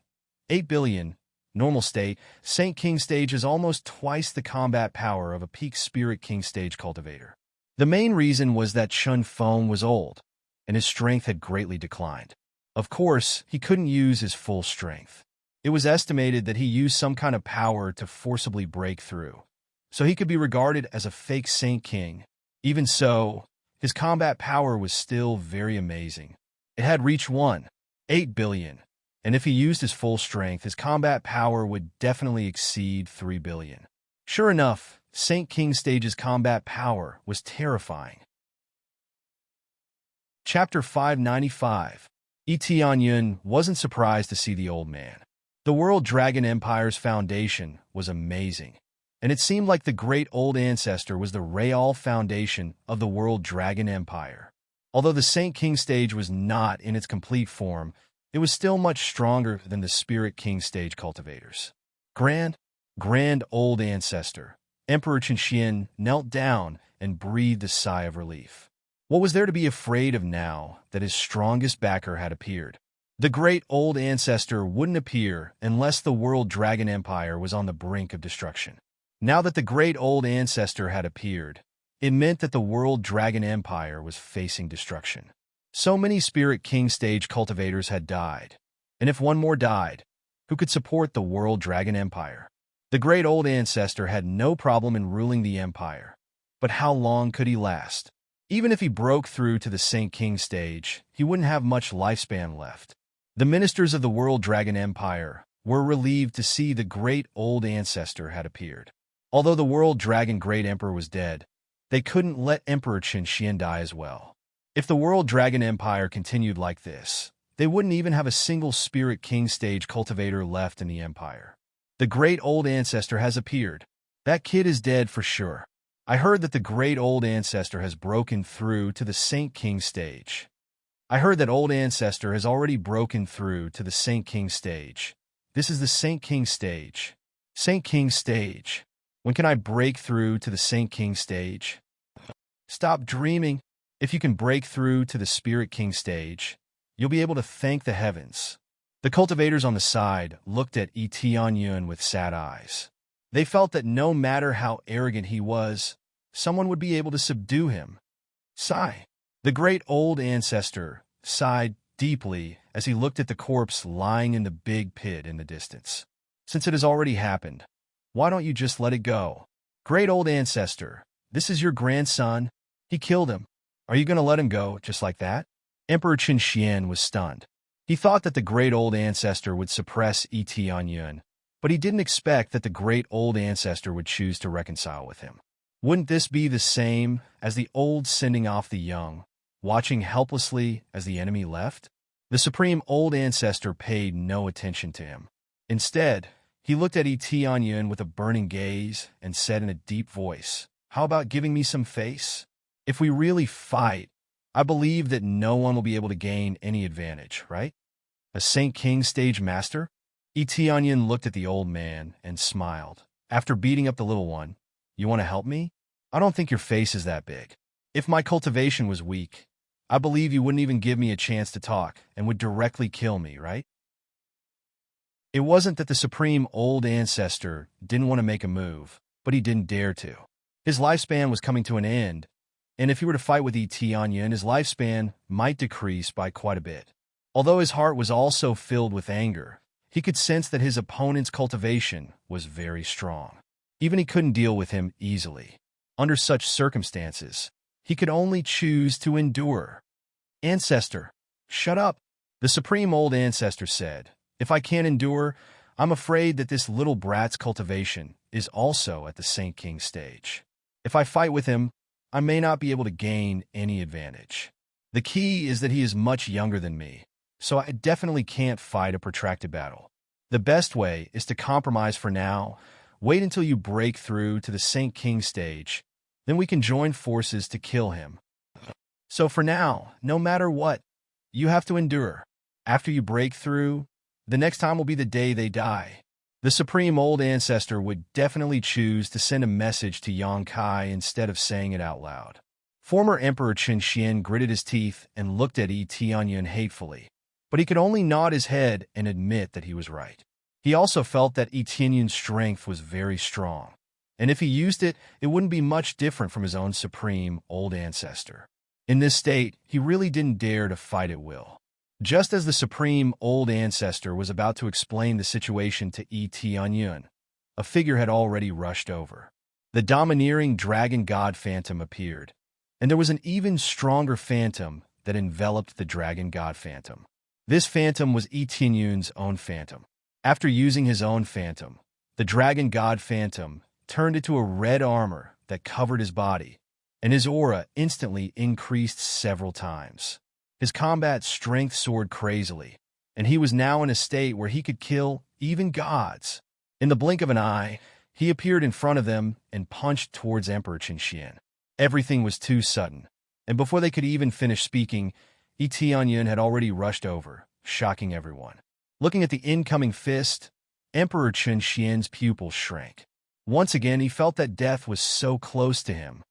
8 billion, Normal state, Saint King stage is almost twice the combat power of a peak Spirit King stage cultivator. The main reason was that Chun Feng was old, and his strength had greatly declined. Of course, he couldn't use his full strength. It was estimated that he used some kind of power to forcibly break through, so he could be regarded as a fake Saint King. Even so, his combat power was still very amazing. It had reached 1.8 billion, and if he used his full strength, his combat power would definitely exceed 3 billion. Sure enough, Saint King Stage's combat power was terrifying. Chapter 595. Tianyun wasn't surprised to see the old man. The World Dragon Empire's foundation was amazing, and it seemed like the great old ancestor was the real foundation of the World Dragon Empire. Although the Saint King stage was not in its complete form, it was still much stronger than the Spirit King stage cultivators. Grand old ancestor, Emperor Qianxian knelt down and breathed a sigh of relief. What was there to be afraid of now that his strongest backer had appeared? The great old ancestor wouldn't appear unless the World Dragon Empire was on the brink of destruction. Now that the great old ancestor had appeared, it meant that the World Dragon Empire was facing destruction. So many Spirit King stage cultivators had died, and if one more died, who could support the World Dragon Empire? The great old ancestor had no problem in ruling the empire, but how long could he last? Even if he broke through to the Saint King stage, he wouldn't have much lifespan left. The ministers of the World Dragon Empire were relieved to see the great old ancestor had appeared. Although the World Dragon Great Emperor was dead, they couldn't let Emperor Qianxian die as well. If the World Dragon Empire continued like this, they wouldn't even have a single Spirit King stage cultivator left in the empire. The great old ancestor has appeared. That kid is dead for sure. I heard that the great old ancestor has broken through to the Saint King stage. I heard that old ancestor has already broken through to the Saint King stage. This is the Saint King stage. Saint King stage. When can I break through to the Saint King stage? Stop dreaming. If you can break through to the Spirit King stage, you'll be able to thank the heavens. The cultivators on the side looked at Tianyun with sad eyes. They felt that no matter how arrogant he was, someone would be able to subdue him. Sigh. The great old ancestor sighed deeply as he looked at the corpse lying in the big pit in the distance. Since it has already happened, why don't you just let it go? Great old ancestor, this is your grandson. He killed him. Are you going to let him go just like that? Emperor Qianxian was stunned. He thought that the great old ancestor would suppress Tianyun, but he didn't expect that the great old ancestor would choose to reconcile with him. Wouldn't this be the same as the old sending off the young, watching helplessly as the enemy left? The supreme old ancestor paid no attention to him. Instead, he looked at Tianyun with a burning gaze and said in a deep voice, "How about giving me some face? If we really fight, I believe that no one will be able to gain any advantage, right? A Saint King stage master?" Tianyun looked at the old man and smiled. After beating up the little one, "You want to help me? I don't think your face is that big. If my cultivation was weak, I believe you wouldn't even give me a chance to talk and would directly kill me, right?" It wasn't that the supreme old ancestor didn't want to make a move, but he didn't dare to. His lifespan was coming to an end, and if he were to fight with Tianyun, his lifespan might decrease by quite a bit. Although his heart was also filled with anger, he could sense that his opponent's cultivation was very strong. Even he couldn't deal with him easily. Under such circumstances, he could only choose to endure. "Ancestor, shut up," the supreme old ancestor said. "If I can't endure, I'm afraid that this little brat's cultivation is also at the Saint King stage. If I fight with him, I may not be able to gain any advantage. The key is that he is much younger than me, so I definitely can't fight a protracted battle. The best way is to compromise for now, wait until you break through to the Saint King stage, then we can join forces to kill him. So for now, no matter what, you have to endure. After you break through, the next time will be the day they die." The supreme old ancestor would definitely choose to send a message to Yang Kai instead of saying it out loud. Former Emperor Qianxian gritted his teeth and looked at Tianyun hatefully, but he could only nod his head and admit that he was right. He also felt that Etienne's strength was very strong, and if he used it, it wouldn't be much different from his own supreme old ancestor. In this state, he really didn't dare to fight at will. Just as the supreme old ancestor was about to explain the situation to Etienne, a figure had already rushed over. The domineering dragon god phantom appeared, and there was an even stronger phantom that enveloped the dragon god phantom. This phantom was Etienne's own phantom. After using his own phantom, the dragon god phantom turned into a red armor that covered his body, and his aura instantly increased several times. His combat strength soared crazily, and he was now in a state where he could kill even gods. In the blink of an eye, he appeared in front of them and punched towards Emperor Qinshian. Everything was too sudden, and before they could even finish speaking, Etienne had already rushed over, shocking everyone. Looking at the incoming fist, Emperor Qinshian's pupils shrank. Once again, he felt that death was so close to him.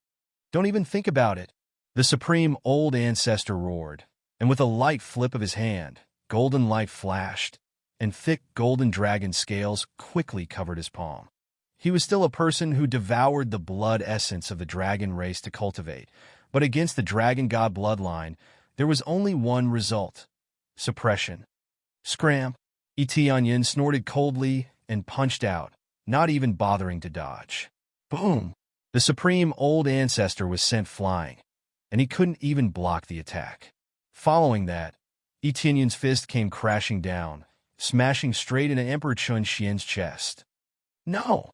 "Don't even think about it," the supreme old ancestor roared, and with a light flip of his hand, golden light flashed, and thick golden dragon scales quickly covered his palm. He was still a person who devoured the blood essence of the dragon race to cultivate, but against the dragon god bloodline, there was only one result: suppression. Scram! Etienne snorted coldly and punched out, not even bothering to dodge. Boom! The supreme old ancestor was sent flying, and he couldn't even block the attack. Following that, Etienne's fist came crashing down, smashing straight into Emperor Qinshian's chest. No!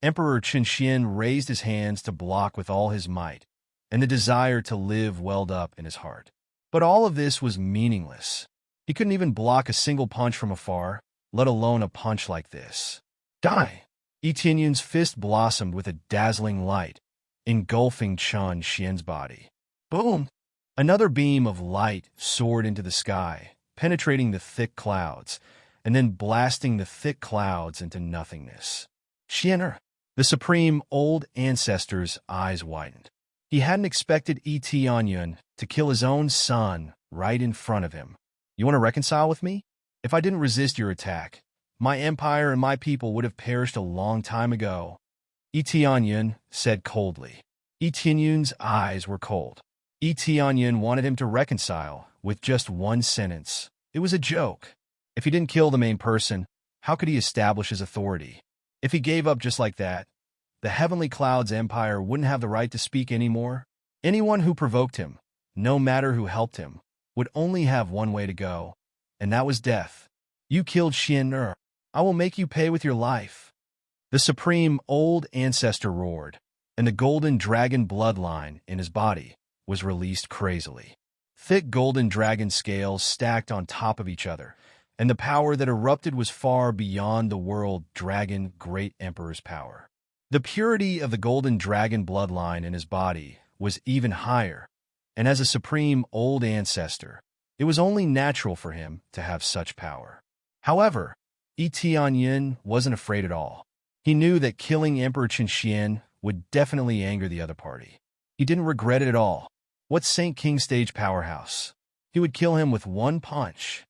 Emperor Qinshian raised his hands to block with all his might, and the desire to live welled up in his heart. But all of this was meaningless. He couldn't even block a single punch from afar, let alone a punch like this. Die! Etienne's fist blossomed with a dazzling light, engulfing Qinshian's body. Boom! Another beam of light soared into the sky, penetrating the thick clouds, and then blasting the thick clouds into nothingness. Qianer! The supreme old ancestor's eyes widened. He hadn't expected Etienne to kill his own son right in front of him. "You want to reconcile with me? If I didn't resist your attack, my empire and my people would have perished a long time ago," Etienne said coldly. Etienne's eyes were cold. Etienne wanted him to reconcile with just one sentence. It was a joke. If he didn't kill the main person, how could he establish his authority? If he gave up just like that, the Heavenly Cloud's empire wouldn't have the right to speak anymore. Anyone who provoked him, no matter who helped him, would only have one way to go, and that was death. "You killed Qianer. I will make you pay with your life." The supreme old ancestor roared, and the golden dragon bloodline in his body was released crazily. Thick golden dragon scales stacked on top of each other, and the power that erupted was far beyond the world dragon great emperor's power. The purity of the golden dragon bloodline in his body was even higher, and as a supreme old ancestor, it was only natural for him to have such power. However, Etienne wasn't afraid at all. He knew that killing Emperor Qinshian would definitely anger the other party. He didn't regret it at all. What Saint King stage powerhouse? He would kill him with one punch.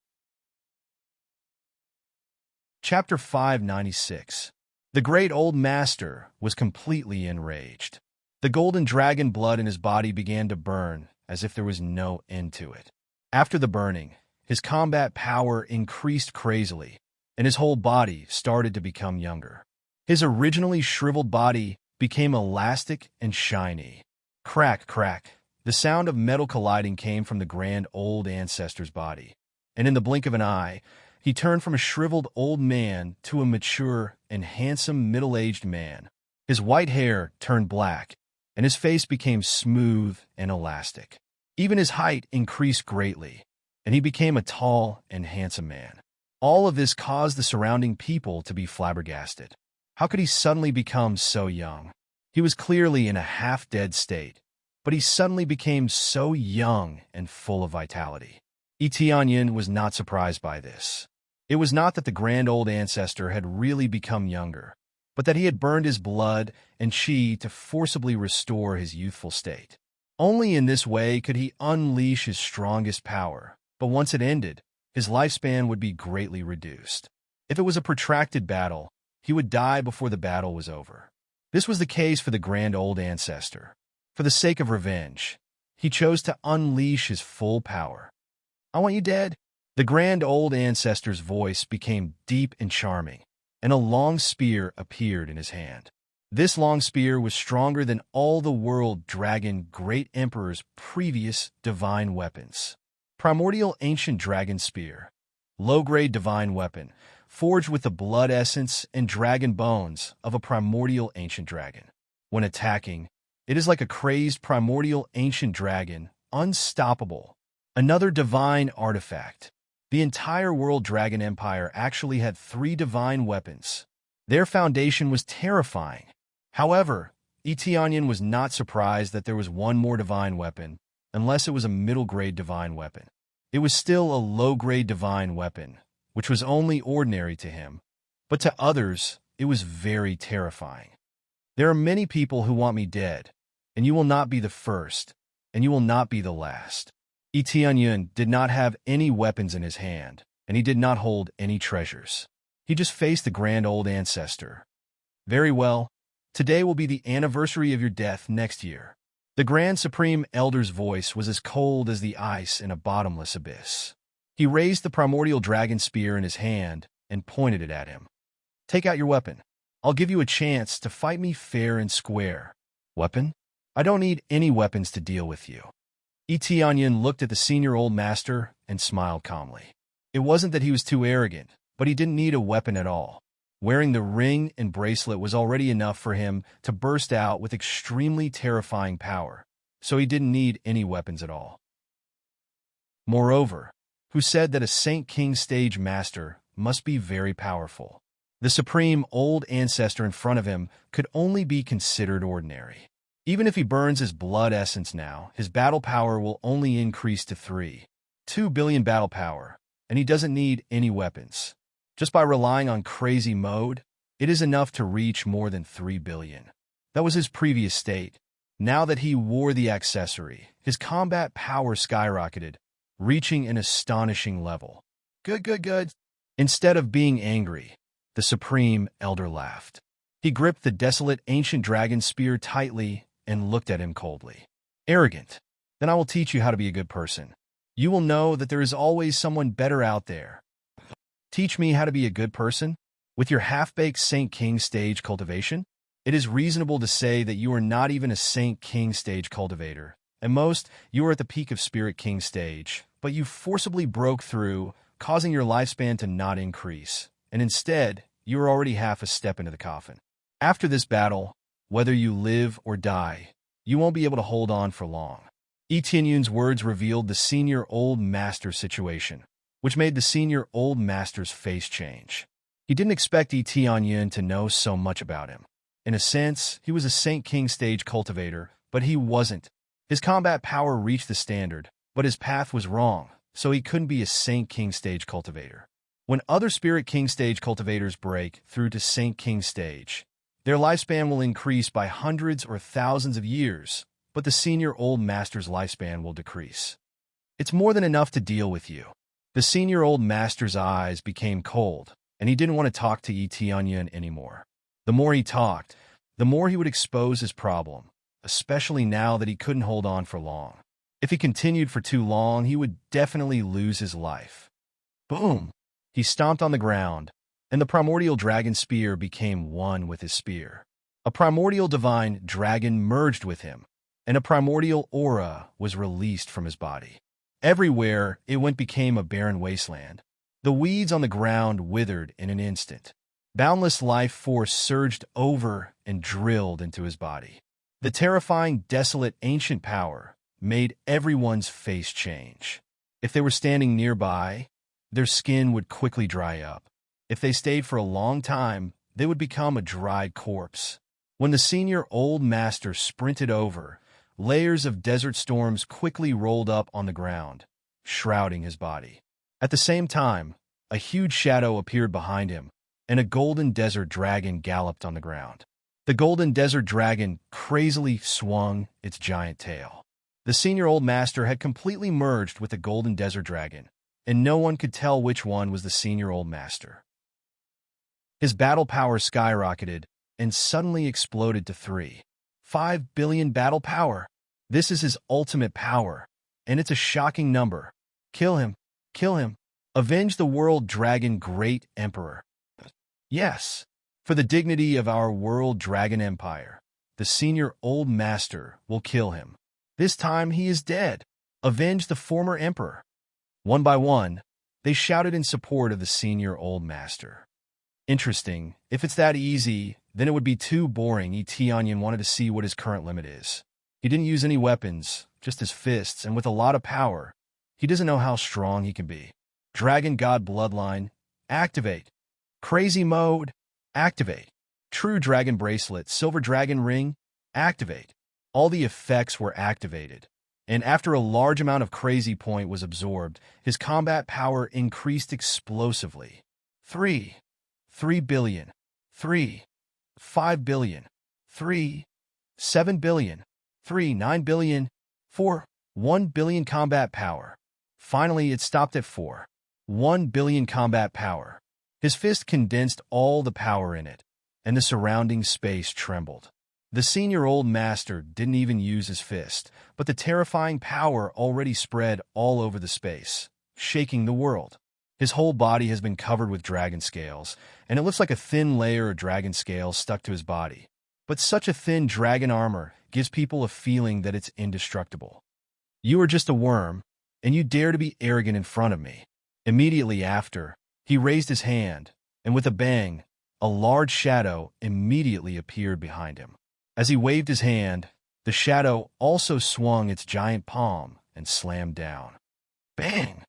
Chapter 596. The great old master was completely enraged. The golden dragon blood in his body began to burn as if there was no end to it. After the burning, his combat power increased crazily, and his whole body started to become younger. His originally shriveled body became elastic and shiny. Crack, crack. The sound of metal colliding came from the grand old ancestor's body, and in the blink of an eye, he turned from a shriveled old man to a mature and handsome middle-aged man. His white hair turned black, and his face became smooth and elastic. Even his height increased greatly, and he became a tall and handsome man. All of this caused the surrounding people to be flabbergasted. How could he suddenly become so young? He was clearly in a half-dead state, but he suddenly became so young and full of vitality. Etienne was not surprised by this. It was not that the grand old ancestor had really become younger, but that he had burned his blood and chi to forcibly restore his youthful state. Only in this way could he unleash his strongest power, but once it ended, his lifespan would be greatly reduced. If it was a protracted battle, he would die before the battle was over. This was the case for the grand old ancestor. For the sake of revenge, he chose to unleash his full power. "I want you dead." The grand old ancestor's voice became deep and charming, and a long spear appeared in his hand. This long spear was stronger than all the world dragon great emperor's previous divine weapons. Primordial ancient dragon spear, low-grade divine weapon, forged with the blood essence and dragon bones of a primordial ancient dragon. When attacking, it is like a crazed primordial ancient dragon, unstoppable. Another divine artifact. The entire world dragon empire actually had 3 divine weapons. Their foundation was terrifying. However, Eteonian was not surprised that there was one more divine weapon, unless it was a middle-grade divine weapon. It was still a low-grade divine weapon, which was only ordinary to him, but to others, it was very terrifying. "There are many people who want me dead, and you will not be the first, and you will not be the last." Eteonian did not have any weapons in his hand, and he did not hold any treasures. He just faced the grand old ancestor. "Very well. Today will be the anniversary of your death next year." The Grand Supreme Elder's voice was as cold as the ice in a bottomless abyss. He raised the primordial dragon spear in his hand and pointed it at him. "Take out your weapon. I'll give you a chance to fight me fair and square." "Weapon? I don't need any weapons to deal with you." Eteonian looked at the senior old master and smiled calmly. It wasn't that he was too arrogant, but he didn't need a weapon at all. Wearing the ring and bracelet was already enough for him to burst out with extremely terrifying power, so he didn't need any weapons at all. Moreover, who said that a Saint King stage master must be very powerful? The supreme old ancestor in front of him could only be considered ordinary. Even if he burns his blood essence now, his battle power will only increase to 2 billion battle power, and he doesn't need any weapons. Just by relying on crazy mode, it is enough to reach more than 3 billion. That was his previous state. Now that he wore the accessory, his combat power skyrocketed, reaching an astonishing level. Good. Instead of being angry, the Supreme Elder laughed. He gripped the desolate ancient dragon spear tightly and looked at him coldly. "Arrogant. Then I will teach you how to be a good person. You will know that there is always someone better out there." "Teach me how to be a good person? With your half-baked Saint King stage cultivation? It is reasonable to say that you are not even a Saint King stage cultivator. At most, you are at the peak of Spirit King stage, but you forcibly broke through, causing your lifespan to not increase, and instead, you are already half a step into the coffin. After this battle, whether you live or die, you won't be able to hold on for long." Eteonian's words revealed the senior old master's situation, which made the senior old master's face change. He didn't expect Eteonian to know so much about him. In a sense, he was a Saint King stage cultivator, but he wasn't. His combat power reached the standard, but his path was wrong, so he couldn't be a Saint King stage cultivator. When other Spirit King stage cultivators break through to Saint King stage, their lifespan will increase by hundreds or thousands of years, but the senior old master's lifespan will decrease. "It's more than enough to deal with you." The senior old master's eyes became cold, and he didn't want to talk to Eteonian anymore. The more he talked, the more he would expose his problem, especially now that he couldn't hold on for long. If he continued for too long, he would definitely lose his life. Boom! He stomped on the ground, and the primordial dragon spear became one with his spear. A primordial divine dragon merged with him, and a primordial aura was released from his body. Everywhere it went became a barren wasteland. The weeds on the ground withered in an instant. Boundless life force surged over and drilled into his body. The terrifying, desolate, ancient power made everyone's face change. If they were standing nearby, their skin would quickly dry up. If they stayed for a long time, they would become a dried corpse. When the senior old master sprinted over, layers of desert storms quickly rolled up on the ground, shrouding his body. At the same time, a huge shadow appeared behind him, and a golden desert dragon galloped on the ground. The golden desert dragon crazily swung its giant tail. The senior old master had completely merged with the golden desert dragon, and no one could tell which one was the senior old master. His battle power skyrocketed and suddenly exploded to 5 billion battle power. This is his ultimate power, and it's a shocking number. Kill him. Kill him. Avenge the world dragon great emperor. Yes, for the dignity of our world dragon empire, the senior old master will kill him. This time he is dead. Avenge the former emperor. One by one, they shouted in support of the senior old master. Interesting. If it's that easy, then it would be too boring. Onion wanted to see what his current limit is. He didn't use any weapons, just his fists, and with a lot of power. He doesn't know how strong he can be. Dragon God Bloodline, activate. Crazy Mode, activate. True Dragon Bracelet, Silver Dragon Ring, activate. All the effects were activated, and after a large amount of Crazy Point was absorbed, his combat power increased explosively. 3 billion, 5 billion, 7 billion, 9 billion, 1 billion combat power. Finally, it stopped at 1 billion combat power. His fist condensed all the power in it, and the surrounding space trembled. The senior old master didn't even use his fist, but the terrifying power already spread all over the space, shaking the world. His whole body has been covered with dragon scales, and it looks like a thin layer of dragon scales stuck to his body. But such a thin dragon armor gives people a feeling that it's indestructible. You are just a worm, and you dare to be arrogant in front of me. Immediately after, he raised his hand, and with a bang, a large shadow immediately appeared behind him. As he waved his hand, the shadow also swung its giant palm and slammed down. Bang!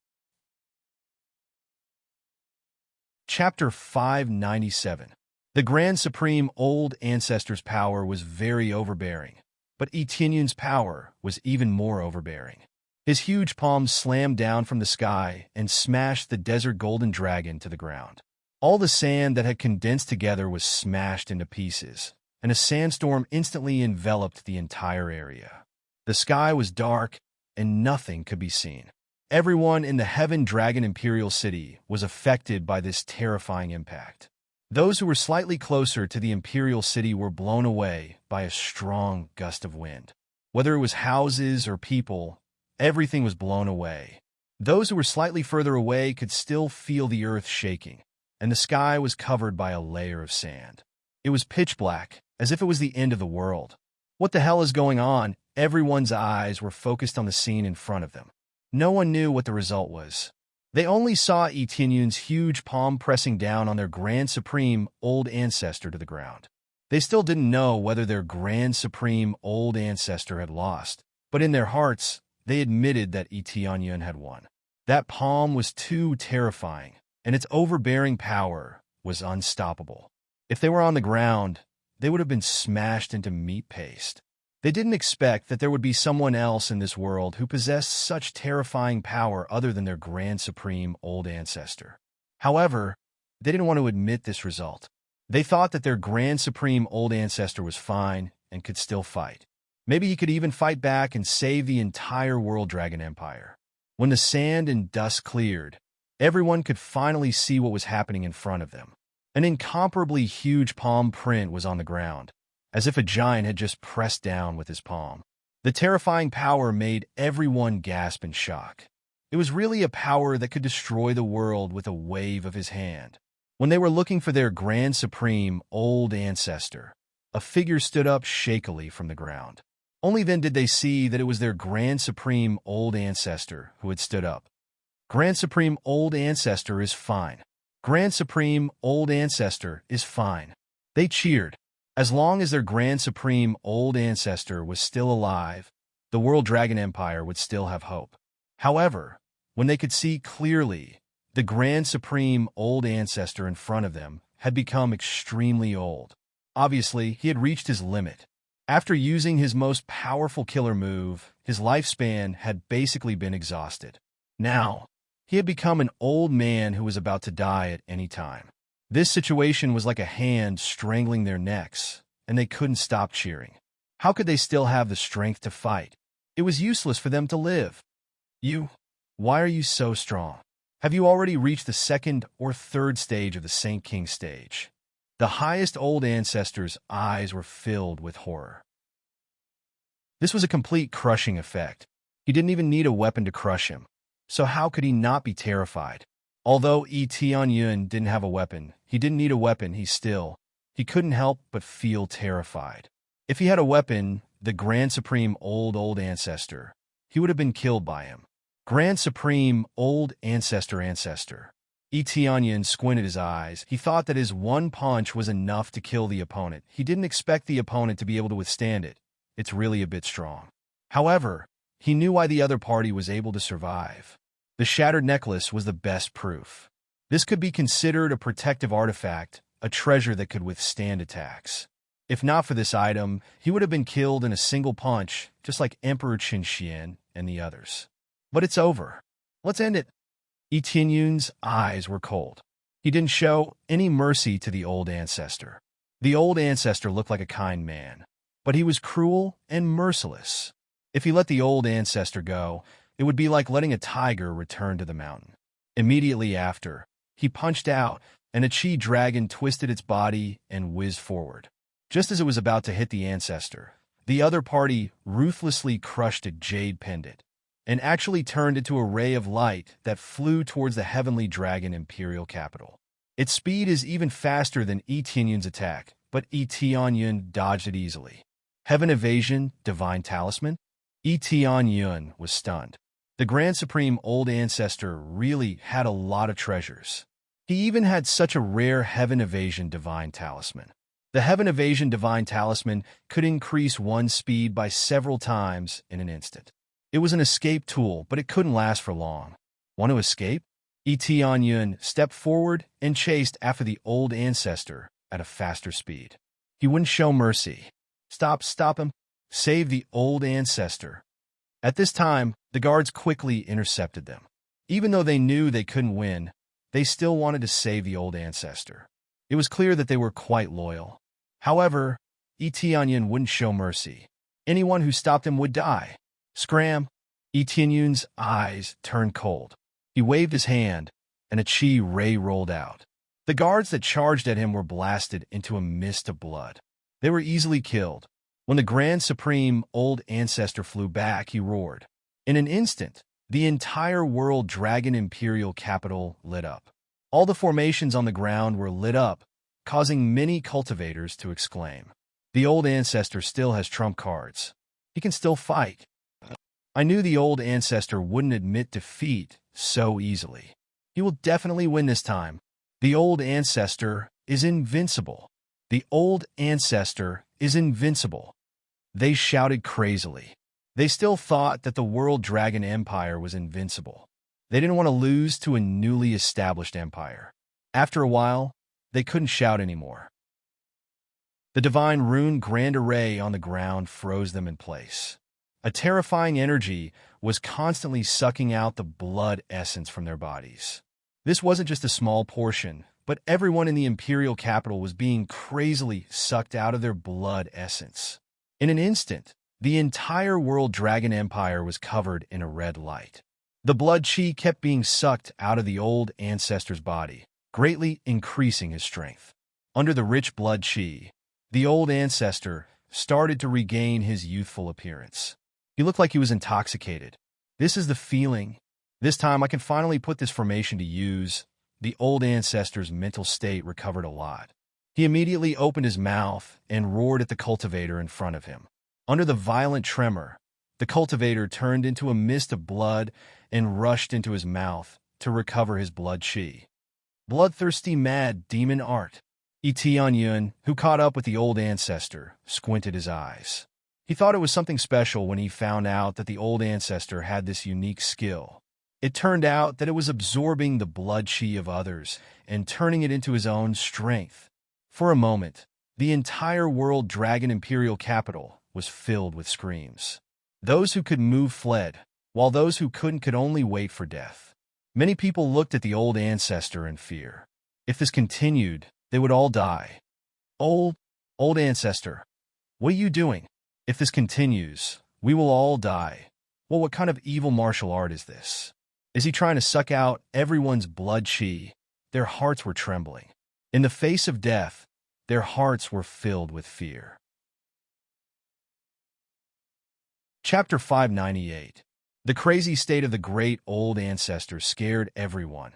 Chapter 597. The Grand Supreme Old Ancestor's power was very overbearing, but Etienne's power was even more overbearing. His huge palms slammed down from the sky and smashed the desert golden dragon to the ground. All the sand that had condensed together was smashed into pieces, and a sandstorm instantly enveloped the entire area. The sky was dark, and nothing could be seen. Everyone in the Heaven Dragon Imperial City was affected by this terrifying impact. Those who were slightly closer to the Imperial City were blown away by a strong gust of wind. Whether it was houses or people, everything was blown away. Those who were slightly further away could still feel the earth shaking, and the sky was covered by a layer of sand. It was pitch black, as if it was the end of the world. What the hell is going on? Everyone's eyes were focused on the scene in front of them. No one knew what the result was. They only saw Etienne's huge palm pressing down on their Grand Supreme Old Ancestor to the ground. They still didn't know whether their Grand Supreme Old Ancestor had lost, but in their hearts, they admitted that Etienne had won. That palm was too terrifying, and its overbearing power was unstoppable. If they were on the ground, they would have been smashed into meat paste. They didn't expect that there would be someone else in this world who possessed such terrifying power other than their Grand Supreme Old Ancestor. However, they didn't want to admit this result. They thought that their Grand Supreme Old Ancestor was fine and could still fight. Maybe he could even fight back and save the entire World Dragon Empire. When the sand and dust cleared, everyone could finally see what was happening in front of them. An incomparably huge palm print was on the ground, as if a giant had just pressed down with his palm. The terrifying power made everyone gasp in shock. It was really a power that could destroy the world with a wave of his hand. When they were looking for their Grand Supreme Old Ancestor, a figure stood up shakily from the ground. Only then did they see that it was their Grand Supreme Old Ancestor who had stood up. Grand Supreme Old Ancestor is fine. Grand Supreme Old Ancestor is fine. They cheered. As long as their Grand Supreme Old Ancestor was still alive, the World Dragon Empire would still have hope. However, when they could see clearly, the Grand Supreme Old Ancestor in front of them had become extremely old. Obviously, he had reached his limit. After using his most powerful killer move, his lifespan had basically been exhausted. Now, he had become an old man who was about to die at any time. This situation was like a hand strangling their necks, and they couldn't stop cheering. How could they still have the strength to fight? It was useless for them to live. Why are you so strong? Have you already reached the second or third stage of the Saint King stage? The highest old ancestor's eyes were filled with horror. This was a complete crushing effect. He didn't even need a weapon to crush him. So how could he not be terrified? Although Tianyun didn't have a weapon, he didn't need a weapon, he couldn't help but feel terrified. If he had a weapon, the Grand Supreme old ancestor, he would have been killed by him. Grand Supreme old ancestor. Tianyun squinted his eyes. He thought that his one punch was enough to kill the opponent. He didn't expect the opponent to be able to withstand it. It's really a bit strong. However, he knew why the other party was able to survive. The shattered necklace was the best proof. This could be considered a protective artifact, a treasure that could withstand attacks. If not for this item, he would have been killed in a single punch, just like Emperor Qinxian and the others. But it's over. Let's end it. Tianyun's eyes were cold. He didn't show any mercy to the old ancestor. The old ancestor looked like a kind man, but he was cruel and merciless. If he let the old ancestor go, it would be like letting a tiger return to the mountain. Immediately after, he punched out, and a chi dragon twisted its body and whizzed forward. Just as it was about to hit the ancestor, the other party ruthlessly crushed a jade pendant and actually turned into a ray of light that flew towards the heavenly dragon imperial capital. Its speed is even faster than Tianyun's attack, but Tianyun dodged it easily. Heaven evasion, divine talisman? Tianyun was stunned. The Grand Supreme old ancestor really had a lot of treasures. He even had such a rare heaven evasion divine talisman. The heaven evasion divine talisman could increase one's speed by several times in an instant. It was an escape tool, but it couldn't last for long. Want to escape? Tianyun stepped forward and chased after the old ancestor at a faster speed. He wouldn't show mercy. Stop him. Save the old ancestor. At this time, the guards quickly intercepted them. Even though they knew they couldn't win, they still wanted to save the old ancestor. It was clear that they were quite loyal. However, Tianyun wouldn't show mercy. Anyone who stopped him would die. Scram! Tianyun's eyes turned cold. He waved his hand, and a chi ray rolled out. The guards that charged at him were blasted into a mist of blood. They were easily killed. When the Grand Supreme old ancestor flew back, he roared. In an instant, the entire world dragon imperial capital lit up. All the formations on the ground were lit up, causing many cultivators to exclaim. The old ancestor still has trump cards. He can still fight. I knew the old ancestor wouldn't admit defeat so easily. He will definitely win this time. The old ancestor is invincible. The old ancestor is invincible. They shouted crazily. They still thought that the World Dragon Empire was invincible. They didn't want to lose to a newly established empire. After a while, they couldn't shout anymore. The divine rune grand array on the ground froze them in place. A terrifying energy was constantly sucking out the blood essence from their bodies. This wasn't just a small portion, but everyone in the imperial capital was being crazily sucked out of their blood essence. In an instant, the entire World Dragon Empire was covered in a red light. The blood chi kept being sucked out of the old ancestor's body, greatly increasing his strength. Under the rich blood chi, the old ancestor started to regain his youthful appearance. He looked like he was intoxicated. This is the feeling. This time I can finally put this formation to use. The old ancestor's mental state recovered a lot. He immediately opened his mouth and roared at the cultivator in front of him. Under the violent tremor, the cultivator turned into a mist of blood and rushed into his mouth to recover his blood chi. Bloodthirsty mad demon art. Tianyun, who caught up with the old ancestor, squinted his eyes. He thought it was something special when he found out that the old ancestor had this unique skill. It turned out that it was absorbing the blood chi of others and turning it into his own strength. For a moment, the entire World Dragon Imperial capital was filled with screams. Those who could move fled, while those who couldn't could only wait for death. Many people looked at the old ancestor in fear. If this continued, they would all die. Old ancestor, what are you doing? If this continues, we will all die. Well, what kind of evil martial art is this? Is he trying to suck out everyone's blood chi? Their hearts were trembling. In the face of death, Their hearts were filled with fear. Chapter 598. The crazy state of the great old ancestor scared everyone,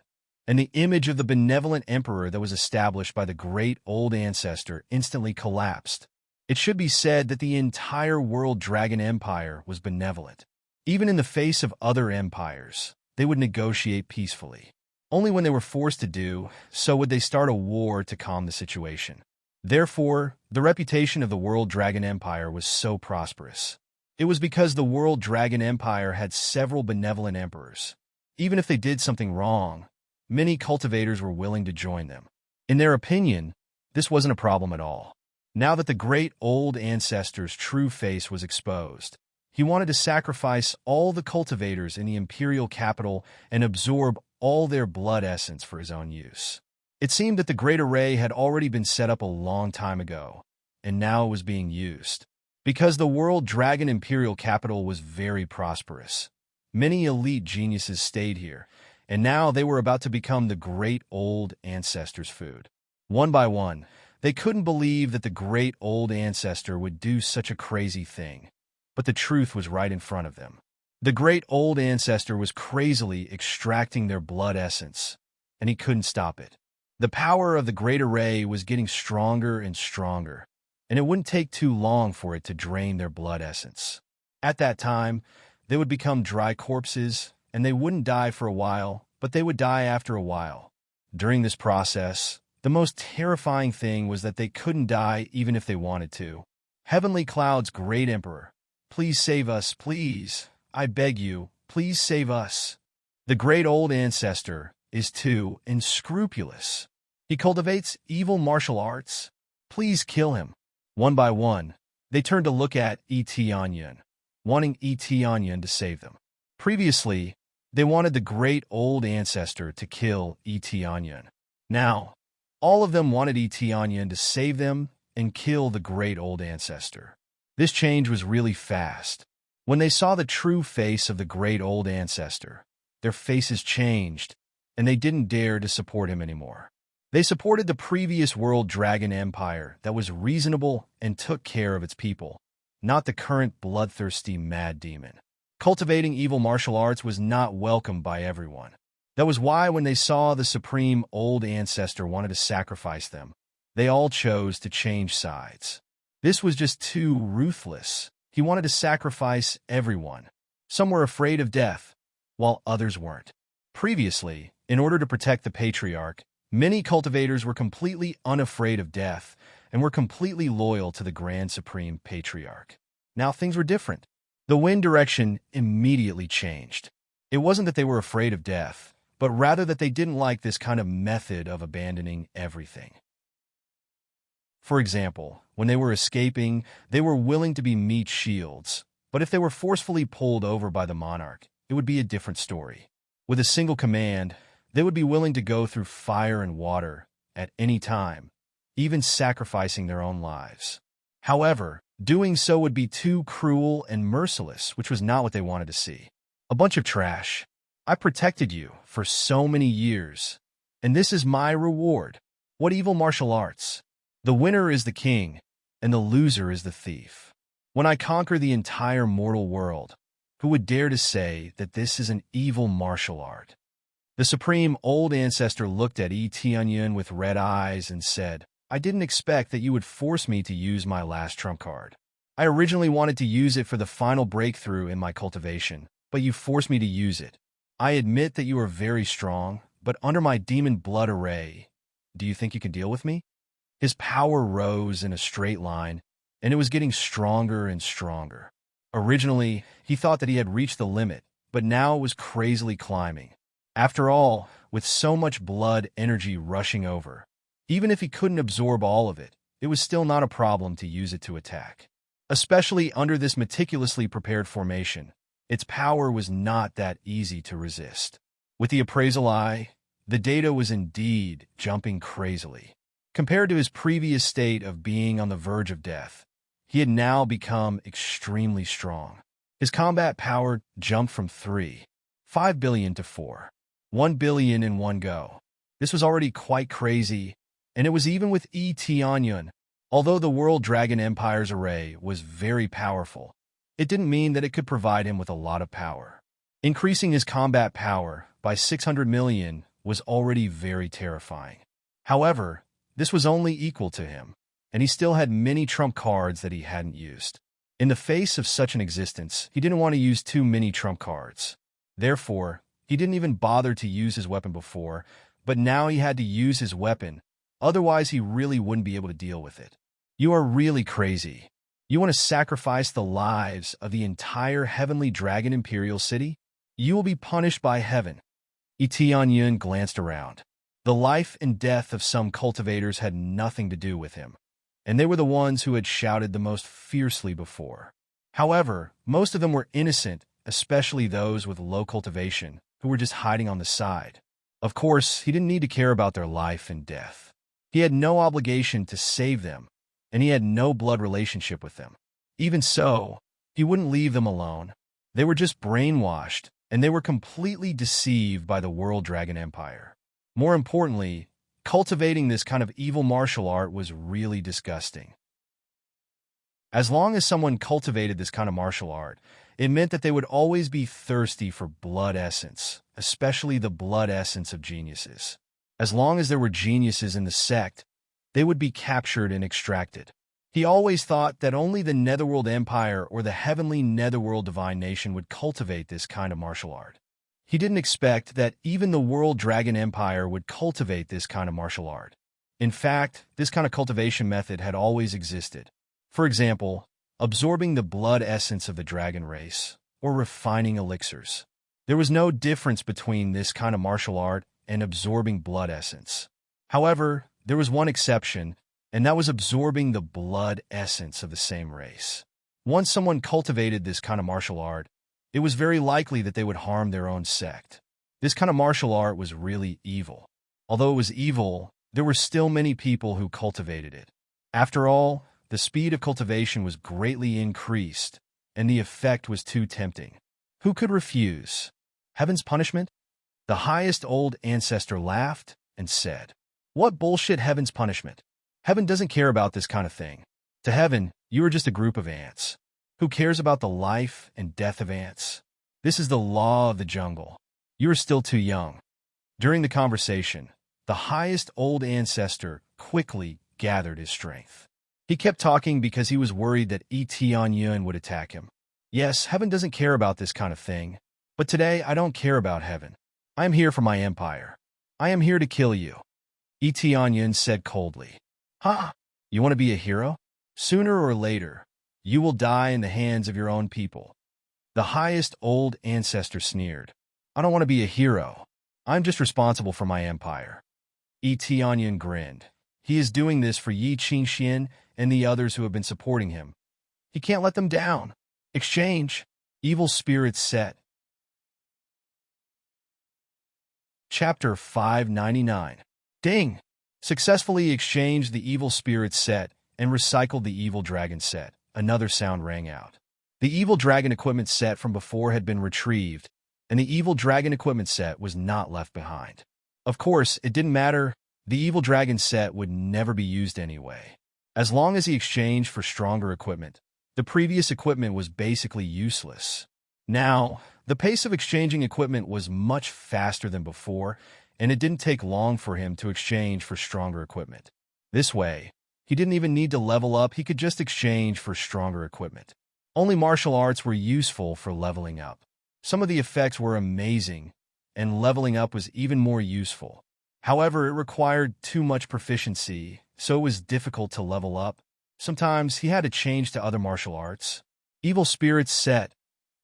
and the image of the benevolent emperor that was established by the great old ancestor instantly collapsed. It should be said that the entire world dragon empire was benevolent. Even in the face of other empires, they would negotiate peacefully. Only when they were forced to do so would they start a war to calm the situation. Therefore, the reputation of the world dragon empire was so prosperous. It was because the world dragon empire had several benevolent emperors. Even if they did something wrong, many cultivators were willing to join them. In their opinion, this wasn't a problem at all. Now that the great old ancestor's true face was exposed, he wanted to sacrifice all the cultivators in the imperial capital and absorb all their blood essence for his own use. It seemed that the great array had already been set up a long time ago, and now it was being used. Because the world dragon imperial capital was very prosperous, many elite geniuses stayed here, and now they were about to become the great old ancestor's food. One by one, they couldn't believe that the great old ancestor would do such a crazy thing, but the truth was right in front of them. The great old ancestor was crazily extracting their blood essence, and he couldn't stop it. The power of the great array was getting stronger and stronger, and it wouldn't take too long for it to drain their blood essence. At that time, they would become dry corpses, and they wouldn't die for a while, but they would die after a while. During this process, the most terrifying thing was that they couldn't die even if they wanted to. Heavenly Cloud's great emperor, please save us, please. I beg you, please save us. The great old ancestor is too unscrupulous. He cultivates evil martial arts. Please kill him. One by one, they turned to look at Etianyan, wanting Etianyan to save them. Previously, they wanted the great old ancestor to kill Etianyan. Now, all of them wanted Etianyan to save them and kill the great old ancestor. This change was really fast. When they saw the true face of the great old ancestor, their faces changed, and they didn't dare to support him anymore. They supported the previous world dragon empire that was reasonable and took care of its people, not the current bloodthirsty mad demon. Cultivating evil martial arts was not welcomed by everyone. That was why when they saw the supreme old ancestor wanted to sacrifice them, they all chose to change sides. This was just too ruthless. He wanted to sacrifice everyone. Some were afraid of death, while others weren't. Previously, in order to protect the patriarch, many cultivators were completely unafraid of death and were completely loyal to the Grand Supreme Patriarch. Now things were different. The wind direction immediately changed. It wasn't that they were afraid of death, but rather that they didn't like this kind of method of abandoning everything. For example, when they were escaping, they were willing to be meat shields, but if they were forcefully pulled over by the monarch, it would be a different story. With a single command, they would be willing to go through fire and water at any time, even sacrificing their own lives. However, doing so would be too cruel and merciless, which was not what they wanted to see. A bunch of trash. I protected you for so many years, and this is my reward. What evil martial arts? The winner is the king, and the loser is the thief. When I conquer the entire mortal world, who would dare to say that this is an evil martial art? The supreme old ancestor looked at Etianyan with red eyes and said, I didn't expect that you would force me to use my last trump card. I originally wanted to use it for the final breakthrough in my cultivation, but you forced me to use it. I admit that you are very strong, but under my demon blood array, do you think you can deal with me? His power rose in a straight line, and it was getting stronger and stronger. Originally, he thought that he had reached the limit, but now it was crazily climbing. After all, with so much blood energy rushing over, even if he couldn't absorb all of it, it was still not a problem to use it to attack. Especially under this meticulously prepared formation, its power was not that easy to resist. With the appraisal eye, the data was indeed jumping crazily. Compared to his previous state of being on the verge of death, he had now become extremely strong. His combat power jumped from 3.5 billion to 4.1 billion in one go. This was already quite crazy, And it was even with Tianyun. Although the World Dragon Empire's array was very powerful, it didn't mean that it could provide him with a lot of power. Increasing his combat power by 600 million was already very terrifying. However, this was only equal to him, and he still had many trump cards that he hadn't used. In the face of such an existence, he didn't want to use too many trump cards. Therefore, he didn't even bother to use his weapon before, but now he had to use his weapon, otherwise he really wouldn't be able to deal with it. You are really crazy. You want to sacrifice the lives of the entire Heavenly Dragon Imperial City? You will be punished by heaven. Tianyun glanced around. The life and death of some cultivators had nothing to do with him, and they were the ones who had shouted the most fiercely before. However, most of them were innocent, especially those with low cultivation, who were just hiding on the side. Of course, he didn't need to care about their life and death. He had no obligation to save them, and he had no blood relationship with them. Even so, he wouldn't leave them alone. They were just brainwashed, and they were completely deceived by the World Dragon Empire. More importantly, cultivating this kind of evil martial art was really disgusting. As long as someone cultivated this kind of martial art, it meant that they would always be thirsty for blood essence, especially the blood essence of geniuses. As long as there were geniuses in the sect, they would be captured and extracted. He always thought that only the Netherworld Empire or the Heavenly Netherworld Divine Nation would cultivate this kind of martial art. He didn't expect that even the World Dragon Empire would cultivate this kind of martial art. In fact, this kind of cultivation method had always existed. For example, absorbing the blood essence of the dragon race, or refining elixirs. There was no difference between this kind of martial art and absorbing blood essence. However, there was one exception, and that was absorbing the blood essence of the same race. Once someone cultivated this kind of martial art, it was very likely that they would harm their own sect. This kind of martial art was really evil. Although it was evil, there were still many people who cultivated it. After all, the speed of cultivation was greatly increased, and the effect was too tempting. Who could refuse? Heaven's punishment? The highest old ancestor laughed and said, "What bullshit heaven's punishment? Heaven doesn't care about this kind of thing. To heaven, you are just a group of ants. Who cares about the life and death of ants? This is the law of the jungle. You are still too young." During the conversation, the highest old ancestor quickly gathered his strength. He kept talking because he was worried that Tianyun would attack him. Yes, heaven doesn't care about this kind of thing, but today I don't care about heaven. I am here for my empire. I am here to kill you. Tianyun said coldly. "Huh? You want to be a hero? Sooner or later, you will die in the hands of your own people." The highest old ancestor sneered. "I don't want to be a hero. I'm just responsible for my empire." Tianyun grinned. He is doing this for Yi Qingxian and the others who have been supporting him. He can't let them down. Exchange. Evil spirits set. Chapter 599. Ding! Successfully exchanged the evil spirit set and recycled the evil dragon set. Another sound rang out. The evil dragon equipment set from before had been retrieved, and the evil dragon equipment set was not left behind. Of course, it didn't matter. The evil dragon set would never be used anyway. As long as he exchanged for stronger equipment, the previous equipment was basically useless. Now, the pace of exchanging equipment was much faster than before, and it didn't take long for him to exchange for stronger equipment. This way, he didn't even need to level up, he could just exchange for stronger equipment. Only martial arts were useful for leveling up. Some of the effects were amazing, and leveling up was even more useful. However, it required too much proficiency, so it was difficult to level up. Sometimes he had to change to other martial arts. Evil Spirits Set,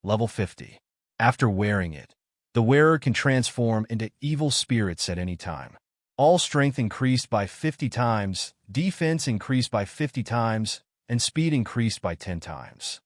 level 50. After wearing it, the wearer can transform into evil spirits at any time. All strength increased by 50 times, defense increased by 50 times, and speed increased by 10 times.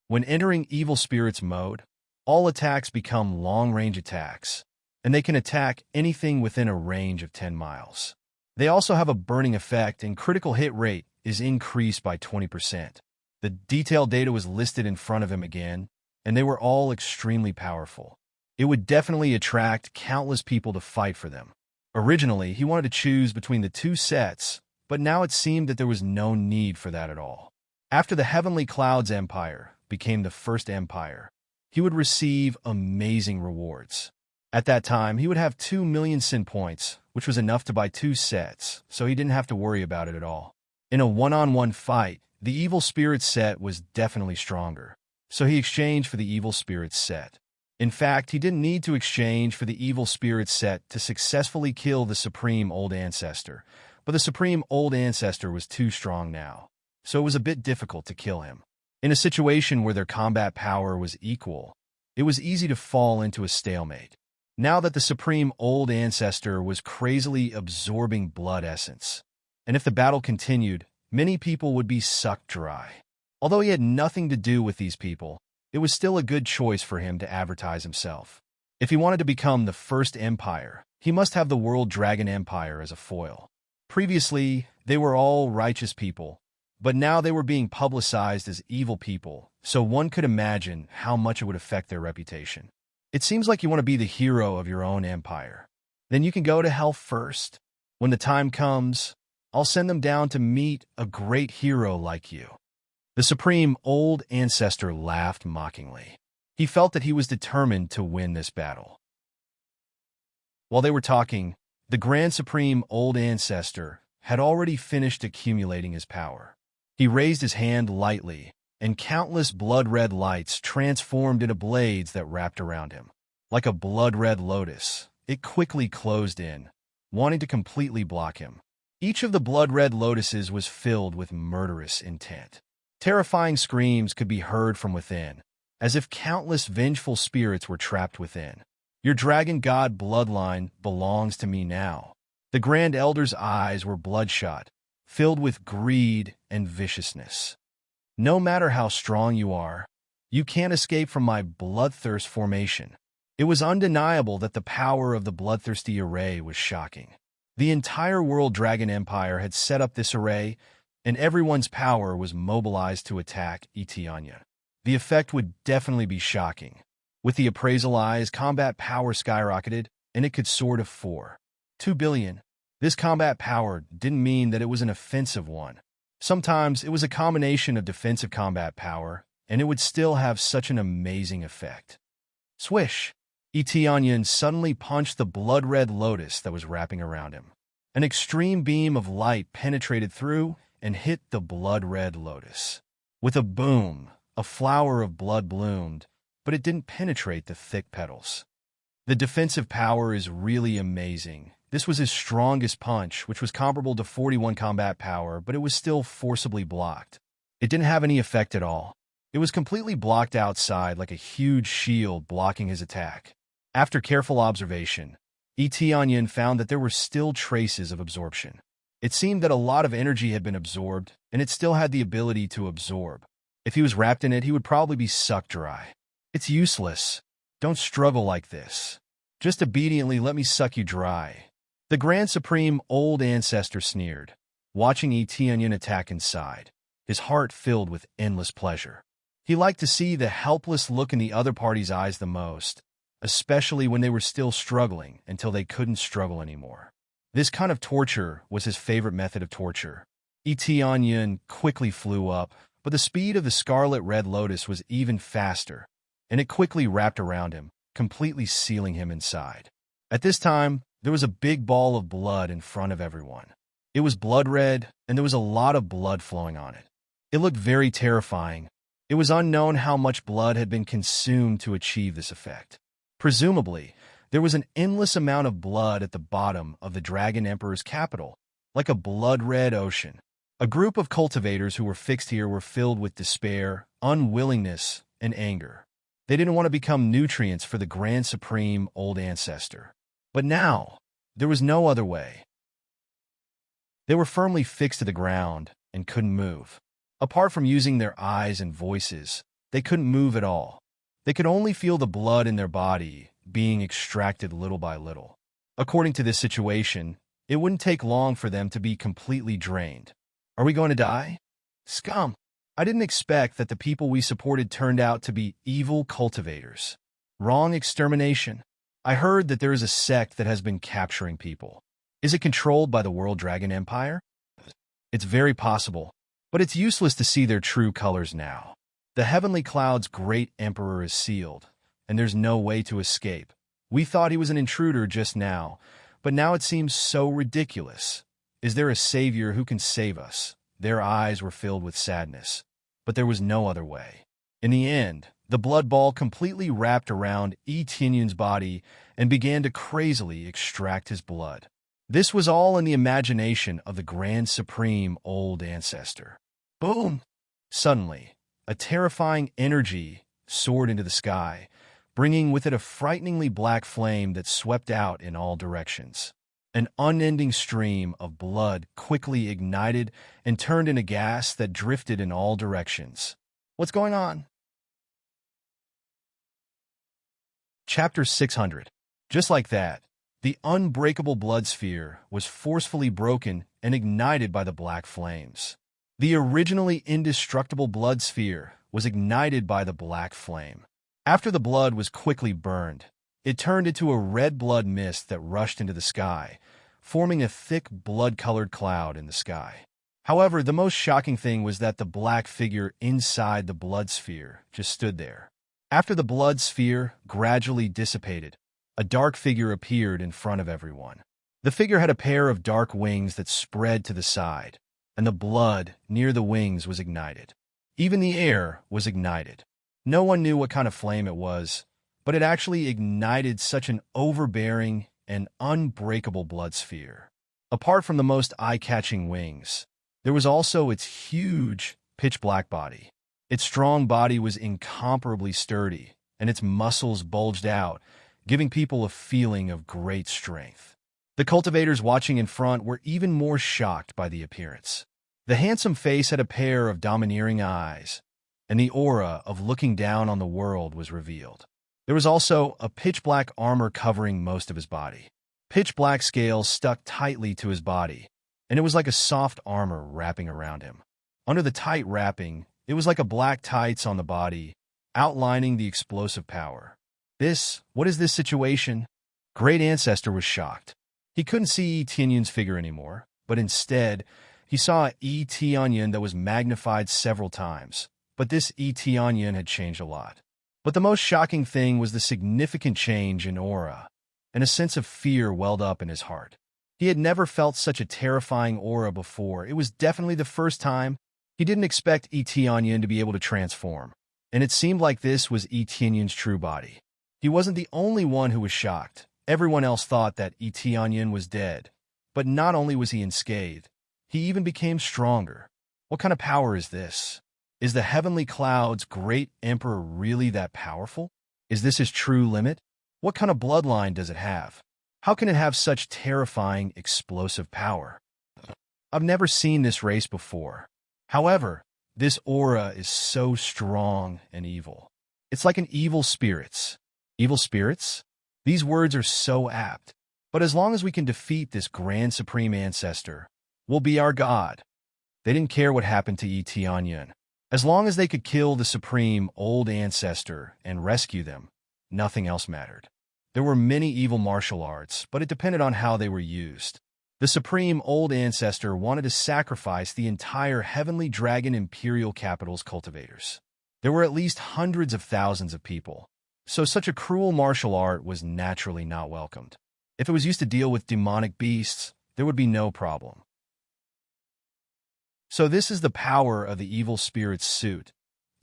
When entering evil spirits mode, all attacks become long-range attacks, and they can attack anything within a range of 10 miles. They also have a burning effect, and critical hit rate is increased by 20%. The detailed data was listed in front of him again, and they were all extremely powerful. It would definitely attract countless people to fight for them. Originally, he wanted to choose between the two sets, but now it seemed that there was no need for that at all. After the Heavenly Clouds Empire became the first empire, he would receive amazing rewards. At that time, he would have 2 million sin points, which was enough to buy 2 sets, so he didn't have to worry about it at all. In a one-on-one fight, the Evil Spirits set was definitely stronger, so he exchanged for the Evil Spirits set. In fact, he didn't need to exchange for the Evil Spirits set to successfully kill the Supreme Old Ancestor, but the Supreme Old Ancestor was too strong now, so it was a bit difficult to kill him. In a situation where their combat power was equal, it was easy to fall into a stalemate. Now that the Supreme Old Ancestor was crazily absorbing blood essence, and if the battle continued, many people would be sucked dry. Although he had nothing to do with these people, it was still a good choice for him to advertise himself. If he wanted to become the first empire, he must have the World Dragon Empire as a foil. Previously, they were all righteous people, but now they were being publicized as evil people, so one could imagine how much it would affect their reputation. It seems like you want to be the hero of your own empire. Then you can go to hell first. When the time comes, I'll send them down to meet a great hero like you. The Supreme Old Ancestor laughed mockingly. He felt that he was determined to win this battle. While they were talking, the Grand Supreme Old Ancestor had already finished accumulating his power. He raised his hand lightly, and countless blood-red lights transformed into blades that wrapped around him. Like a blood-red lotus, it quickly closed in, wanting to completely block him. Each of the blood-red lotuses was filled with murderous intent. Terrifying screams could be heard from within, as if countless vengeful spirits were trapped within. Your dragon god bloodline belongs to me now. The Grand Elder's eyes were bloodshot, filled with greed and viciousness. No matter how strong you are, you can't escape from my bloodthirst formation. It was undeniable that the power of the bloodthirsty array was shocking. The entire World Dragon Empire had set up this array, and everyone's power was mobilized to attack Eteanya. The effect would definitely be shocking. With the appraisal eyes, combat power skyrocketed, and it could soar to 2 billion. This combat power didn't mean that it was an offensive one. Sometimes it was a combination of defensive combat power, and it would still have such an amazing effect. Swish! Eteanya suddenly punched the blood-red lotus that was wrapping around him. An extreme beam of light penetrated through and hit the blood-red lotus. With a boom, a flower of blood bloomed, but it didn't penetrate the thick petals. The defensive power is really amazing. This was his strongest punch, which was comparable to 41 combat power, but it was still forcibly blocked. It didn't have any effect at all. It was completely blocked outside like a huge shield blocking his attack. After careful observation, Eteanya found that there were still traces of absorption. It seemed that a lot of energy had been absorbed, and it still had the ability to absorb. If he was wrapped in it, he would probably be sucked dry. It's useless. Don't struggle like this. Just obediently let me suck you dry. The Grand Supreme Old Ancestor sneered, watching Eteanya attack inside, his heart filled with endless pleasure. He liked to see the helpless look in the other party's eyes the most, especially when they were still struggling until they couldn't struggle anymore. This kind of torture was his favorite method of torture. Eteanya quickly flew up, but the speed of the scarlet red lotus was even faster, and it quickly wrapped around him, completely sealing him inside. At this time, there was a big ball of blood in front of everyone. It was blood red, and there was a lot of blood flowing on it. It looked very terrifying. It was unknown how much blood had been consumed to achieve this effect. Presumably, there was an endless amount of blood at the bottom of the Dragon Emperor's capital, like a blood-red ocean. A group of cultivators who were fixed here were filled with despair, unwillingness, and anger. They didn't want to become nutrients for the Grand Supreme Old Ancestor. But now, there was no other way. They were firmly fixed to the ground and couldn't move. Apart from using their eyes and voices, they couldn't move at all. They could only feel the blood in their body being extracted little by little. According to this situation, it wouldn't take long for them to be completely drained. Are we going to die? Scum! I didn't expect that the people we supported turned out to be evil cultivators. Wrong extermination. I heard that there is a sect that has been capturing people. Is it controlled by the World Dragon Empire? It's very possible, but it's useless to see their true colors now. The Heavenly Cloud's great emperor is sealed, and there's no way to escape. We thought he was an intruder just now, but now it seems so ridiculous. Is there a savior who can save us? Their eyes were filled with sadness, but there was no other way. In the end, the blood ball completely wrapped around Tianyun's body and began to crazily extract his blood. This was all in the imagination of the Grand Supreme Old Ancestor. Boom! Suddenly, a terrifying energy soared into the sky, bringing with it a frighteningly black flame that swept out in all directions. An unending stream of blood quickly ignited and turned into gas that drifted in all directions. What's going on? Chapter 600. Just like that, the unbreakable blood sphere was forcefully broken and ignited by the black flames. The originally indestructible blood sphere was ignited by the black flame. After the blood was quickly burned, it turned into a red blood mist that rushed into the sky, forming a thick blood-colored cloud in the sky. However, the most shocking thing was that the black figure inside the blood sphere just stood there. After the blood sphere gradually dissipated, a dark figure appeared in front of everyone. The figure had a pair of dark wings that spread to the side, and the blood near the wings was ignited. Even the air was ignited. No one knew what kind of flame it was, but it actually ignited such an overbearing and unbreakable blood sphere. Apart from the most eye-catching wings, there was also its huge, pitch-black body. Its strong body was incomparably sturdy, and its muscles bulged out, giving people a feeling of great strength. The cultivators watching in front were even more shocked by the appearance. The handsome face had a pair of domineering eyes, and the aura of looking down on the world was revealed. There was also a pitch-black armor covering most of his body. Pitch-black scales stuck tightly to his body, and it was like a soft armor wrapping around him. Under the tight wrapping, it was like a black tights on the body, outlining the explosive power. What is this situation? Great Ancestor was shocked. He couldn't see Tianyun's figure anymore, but instead, he saw Tianyun that was magnified several times. But this Tianyun had changed a lot. But the most shocking thing was the significant change in aura, and a sense of fear welled up in his heart. He had never felt such a terrifying aura before. It was definitely the first time. He didn't expect Tianyun to be able to transform, and it seemed like this was Tianyun's true body. He wasn't the only one who was shocked. Everyone else thought that Tianyun was dead. But not only was he unscathed, he even became stronger. What kind of power is this? Is the Heavenly Cloud's great emperor really that powerful? Is this his true limit? What kind of bloodline does it have? How can it have such terrifying, explosive power? I've never seen this race before. However, this aura is so strong and evil. It's like an evil spirits. Evil spirits? These words are so apt. But as long as we can defeat this Grand Supreme Ancestor, we'll be our God. They didn't care what happened to Tianyun. As long as they could kill the Supreme Old Ancestor and rescue them, nothing else mattered. There were many evil martial arts, but it depended on how they were used. The Supreme Old Ancestor wanted to sacrifice the entire Heavenly Dragon Imperial Capital's cultivators. There were at least hundreds of thousands of people, so such a cruel martial art was naturally not welcomed. If it was used to deal with demonic beasts, there would be no problem. So this is the power of the evil spirit's suit.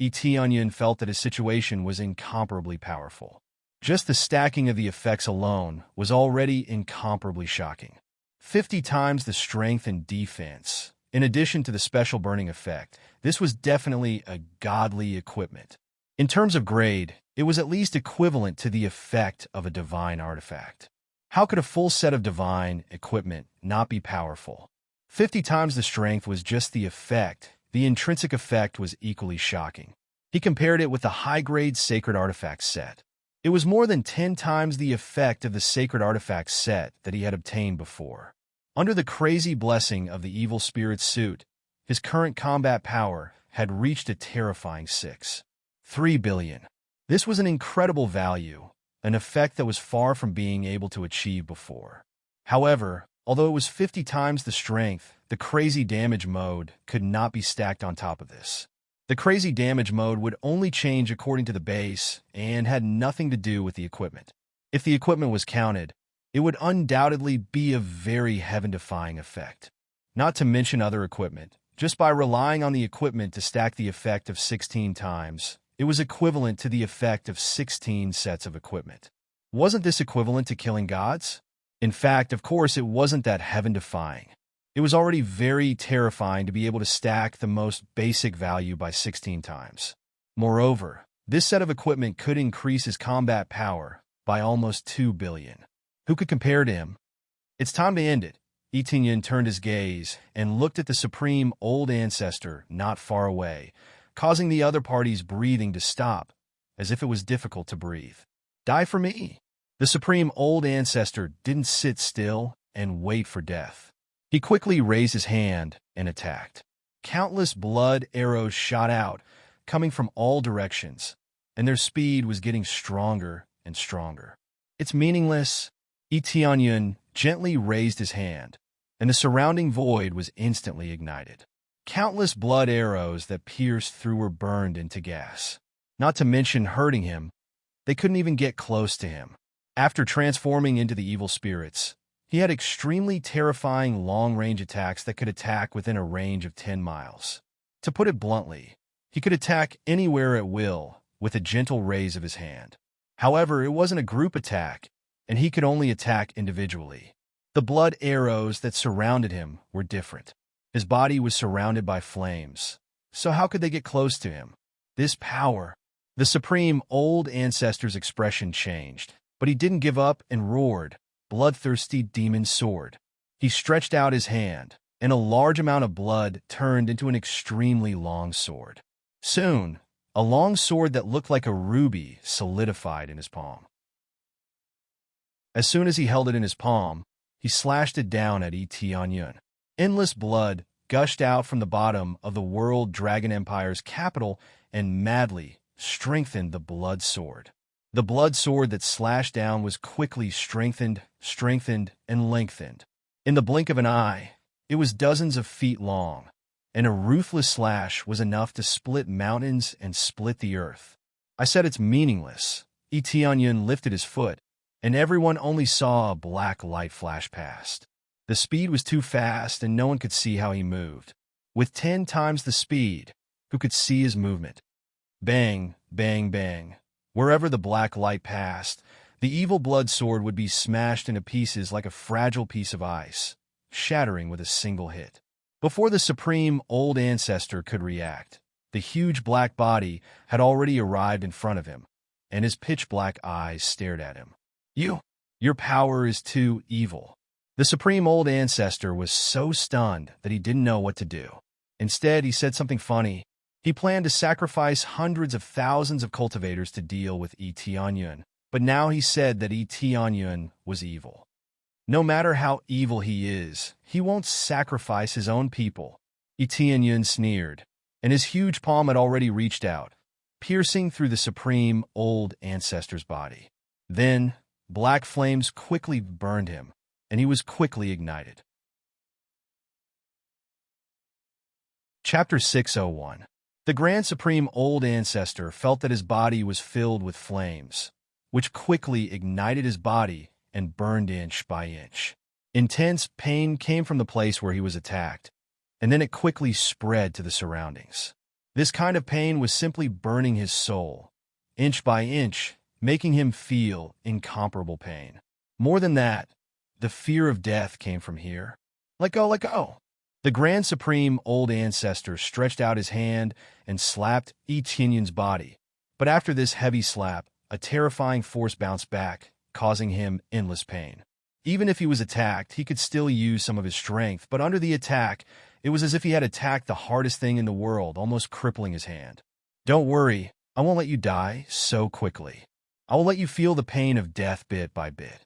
Tianyun felt that his situation was incomparably powerful. Just the stacking of the effects alone was already incomparably shocking. 50 times the strength and defense. In addition to the special burning effect, this was definitely a godly equipment. In terms of grade, it was at least equivalent to the effect of a divine artifact. How could a full set of divine equipment not be powerful? 50 times the strength was just the effect. The intrinsic effect was equally shocking. He compared it with the high-grade Sacred Artifacts set. It was more than 10 times the effect of the Sacred Artifacts set that he had obtained before. Under the crazy blessing of the evil spirit's suit, his current combat power had reached a terrifying 3 billion. This was an incredible value, an effect that was far from being able to achieve before. However, although it was 50 times the strength, the crazy damage mode could not be stacked on top of this. The crazy damage mode would only change according to the base and had nothing to do with the equipment. If the equipment was counted, it would undoubtedly be a very heaven-defying effect. Not to mention other equipment. Just by relying on the equipment to stack the effect of 16 times, it was equivalent to the effect of 16 sets of equipment. Wasn't this equivalent to killing gods? In fact, of course, it wasn't that heaven-defying. It was already very terrifying to be able to stack the most basic value by 16 times. Moreover, this set of equipment could increase his combat power by almost 2 billion. Who could compare to him? It's time to end it. Etienne turned his gaze and looked at the supreme old ancestor not far away, causing the other party's breathing to stop, as if it was difficult to breathe. Die for me. The supreme old ancestor didn't sit still and wait for death. He quickly raised his hand and attacked. Countless blood arrows shot out, coming from all directions, and their speed was getting stronger and stronger. It's meaningless. Etienne gently raised his hand, and the surrounding void was instantly ignited. Countless blood arrows that pierced through were burned into gas. Not to mention hurting him, they couldn't even get close to him. After transforming into the evil spirits, he had extremely terrifying long-range attacks that could attack within a range of 10 miles. To put it bluntly, he could attack anywhere at will with a gentle raise of his hand. However, it wasn't a group attack, and he could only attack individually. The blood arrows that surrounded him were different. His body was surrounded by flames, so how could they get close to him? This power. The supreme old ancestor's expression changed, but he didn't give up and roared, bloodthirsty demon sword. He stretched out his hand, and a large amount of blood turned into an extremely long sword. Soon, a long sword that looked like a ruby solidified in his palm. As soon as he held it in his palm, he slashed it down at Etienne. Endless blood gushed out from the bottom of the World Dragon Empire's capital and madly strengthened the blood sword. The blood sword that slashed down was quickly strengthened, and lengthened. In the blink of an eye, it was dozens of feet long, and a ruthless slash was enough to split mountains and split the earth. I said it's meaningless. Etienne lifted his foot, and everyone only saw a black light flash past. The speed was too fast, and no one could see how he moved. With 10 times the speed, who could see his movement? Bang, bang, bang. Wherever the black light passed, the evil blood sword would be smashed into pieces like a fragile piece of ice, shattering with a single hit. Before the supreme old ancestor could react, the huge black body had already arrived in front of him, and his pitch-black eyes stared at him. Your power is too evil. The supreme old ancestor was so stunned that he didn't know what to do. Instead, he said something funny. He planned to sacrifice hundreds of thousands of cultivators to deal with Etienne, but now he said that Etienne was evil. No matter how evil he is, he won't sacrifice his own people. Etienne sneered, and his huge palm had already reached out, piercing through the supreme old ancestor's body. Then, black flames quickly burned him, and he was quickly ignited. Chapter 601. The Grand Supreme Old Ancestor felt that his body was filled with flames, which quickly ignited his body and burned inch by inch. Intense pain came from the place where he was attacked, and then it quickly spread to the surroundings. This kind of pain was simply burning his soul, inch by inch, making him feel incomparable pain. More than that, the fear of death came from here. Let go, let go. The Grand Supreme Old Ancestor stretched out his hand and slapped Etienne's body. But after this heavy slap, a terrifying force bounced back, causing him endless pain. Even if he was attacked, he could still use some of his strength, but under the attack, it was as if he had attacked the hardest thing in the world, almost crippling his hand. Don't worry, I won't let you die so quickly. I will let you feel the pain of death bit by bit.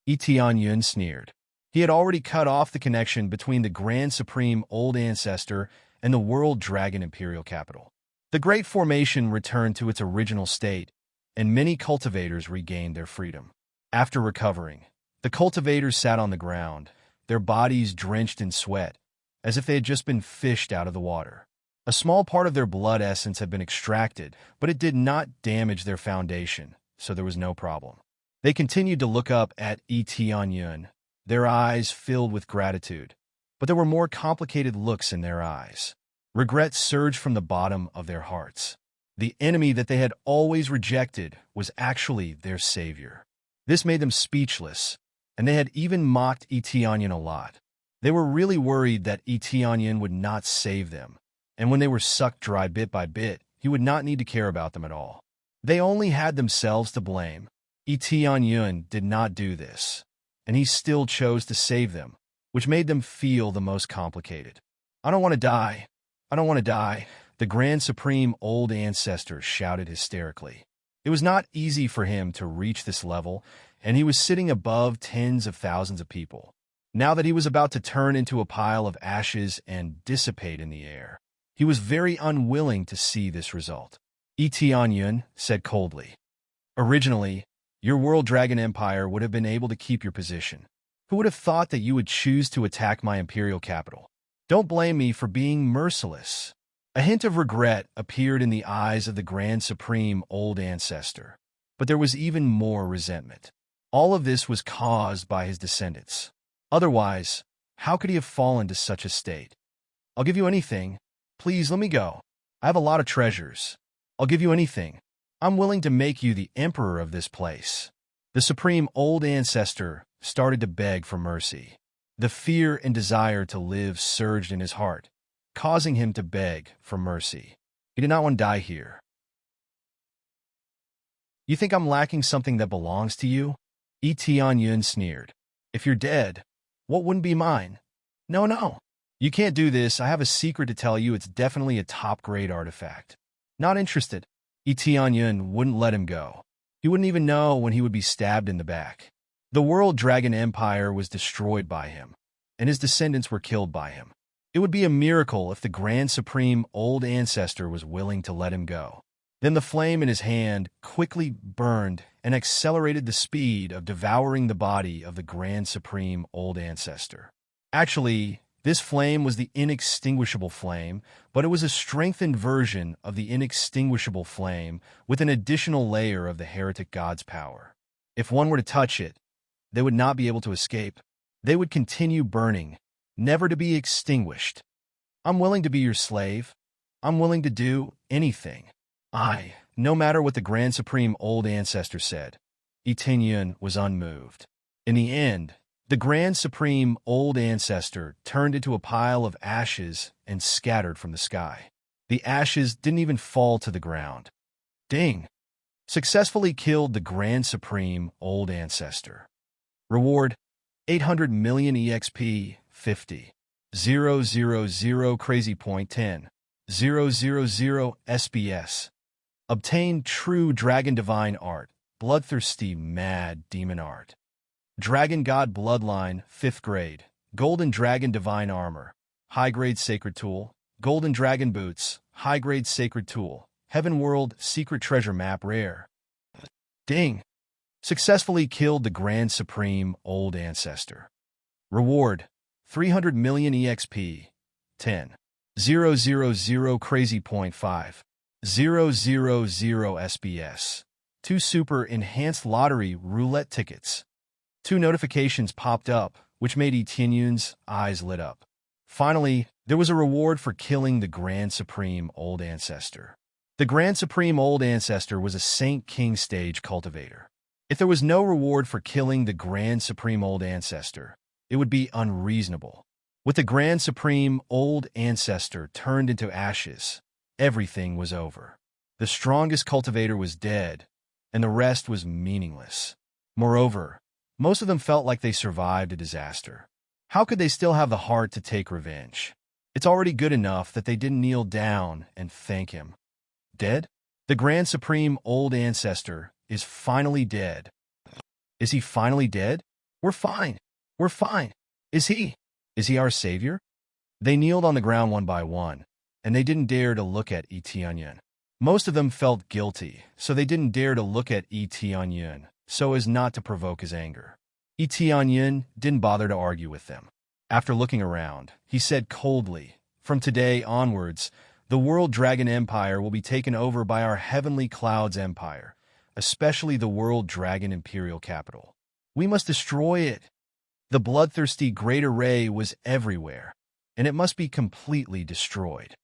Etienne sneered. He had already cut off the connection between the Grand Supreme Old Ancestor and the World Dragon Imperial Capital. The Great Formation returned to its original state, and many cultivators regained their freedom. After recovering, the cultivators sat on the ground, their bodies drenched in sweat, as if they had just been fished out of the water. A small part of their blood essence had been extracted, but it did not damage their foundation, so there was no problem. They continued to look up at Yun, their eyes filled with gratitude, but there were more complicated looks in their eyes. Regret surged from the bottom of their hearts. The enemy that they had always rejected was actually their savior. This made them speechless, and they had even mocked Yun a lot. They were really worried that Yun would not save them, and when they were sucked dry bit by bit, he would not need to care about them at all. They only had themselves to blame. Yun did not do this, and he still chose to save them, which made them feel the most complicated. "I don't want to die. I don't want to die," the Grand Supreme Old Ancestor shouted hysterically. It was not easy for him to reach this level, and he was sitting above tens of thousands of people. Now that he was about to turn into a pile of ashes and dissipate in the air, he was very unwilling to see this result. Yun said coldly, "Originally, your World Dragon Empire would have been able to keep your position. Who would have thought that you would choose to attack my imperial capital? Don't blame me for being merciless." A hint of regret appeared in the eyes of the Grand Supreme Old Ancestor, but there was even more resentment. All of this was caused by his descendants. Otherwise, how could he have fallen to such a state? "I'll give you anything. Please let me go. I have a lot of treasures. I'll give you anything. I'm willing to make you the emperor of this place." The Supreme Old Ancestor started to beg for mercy. The fear and desire to live surged in his heart, causing him to beg for mercy. He did not want to die here. "You think I'm lacking something that belongs to you?" Yun sneered. "If you're dead, what wouldn't be mine? No. You can't do this. I have a secret to tell you. It's definitely a top-grade artifact." "Not interested." Yun wouldn't let him go. He wouldn't even know when he would be stabbed in the back. The World Dragon Empire was destroyed by him, and his descendants were killed by him. It would be a miracle if the Grand Supreme Old Ancestor was willing to let him go. Then the flame in his hand quickly burned and accelerated the speed of devouring the body of the Grand Supreme Old Ancestor. Actually, this flame was the inextinguishable flame, but it was a strengthened version of the inextinguishable flame with an additional layer of the heretic god's power. If one were to touch it, they would not be able to escape. They would continue burning, never to be extinguished. "I'm willing to be your slave. I'm willing to do anything." No matter what the Grand Supreme Old Ancestor said, Yun was unmoved. In the end, the Grand Supreme Old Ancestor turned into a pile of ashes and scattered from the sky. The ashes didn't even fall to the ground. Ding! Successfully killed the Grand Supreme Old Ancestor. Reward: 800 million EXP, 50. 000 crazy point 10. 000 SBS. Obtain true Dragon Divine Art, bloodthirsty mad demon art. Dragon God Bloodline, 5th grade. Golden Dragon Divine Armor, high-grade Sacred Tool. Golden Dragon Boots, high-grade Sacred Tool. Heaven World Secret Treasure Map rare. Ding! Successfully killed the Grand Supreme Old Ancestor. Reward: 300 million EXP, 10. 000 crazy point 5. 000 SBS. 2 super enhanced lottery roulette tickets. 2 notifications popped up, which made Yun's eyes lit up. Finally, there was a reward for killing the Grand Supreme Old Ancestor. The Grand Supreme Old Ancestor was a Saint King stage cultivator. If there was no reward for killing the Grand Supreme Old Ancestor, it would be unreasonable. With the Grand Supreme Old Ancestor turned into ashes, everything was over. The strongest cultivator was dead, and the rest was meaningless. Moreover, most of them felt like they survived a disaster. How could they still have the heart to take revenge? It's already good enough that they didn't kneel down and thank him. Dead? The Grand Supreme Old Ancestor is finally dead. Is he finally dead? We're fine. We're fine. Is he? Is he our savior? They kneeled on the ground one by one, and they didn't dare to look at Yun. Most of them felt guilty, so they didn't dare to look at Yi Tianyun so as not to provoke his anger. Yi Tianyun didn't bother to argue with them. After looking around, he said coldly, "From today onwards, the World Dragon Empire will be taken over by our Heavenly Clouds Empire, especially the World Dragon Imperial Capital. We must destroy it." The bloodthirsty Great Array was everywhere, and it must be completely destroyed.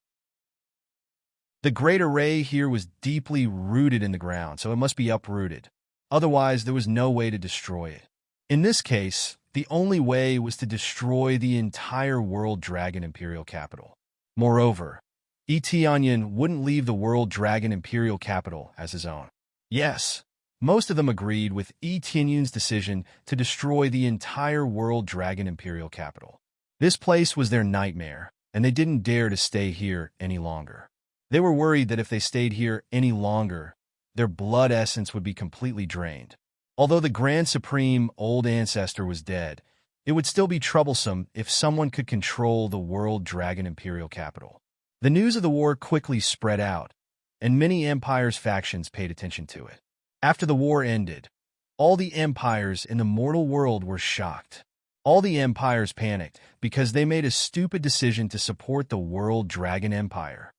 The Great Array here was deeply rooted in the ground, so it must be uprooted. Otherwise, there was no way to destroy it. In this case, the only way was to destroy the entire World Dragon Imperial Capital. Moreover, Yi Tianyun wouldn't leave the World Dragon Imperial Capital as his own. Yes, most of them agreed with Yi Tianyun's decision to destroy the entire World Dragon Imperial Capital. This place was their nightmare, and they didn't dare to stay here any longer. They were worried that if they stayed here any longer, their blood essence would be completely drained. Although the Grand Supreme Old Ancestor was dead, it would still be troublesome if someone could control the World Dragon Imperial Capital. The news of the war quickly spread out, and many empires' factions paid attention to it. After the war ended, all the empires in the mortal world were shocked. All the empires panicked because they made a stupid decision to support the World Dragon Empire.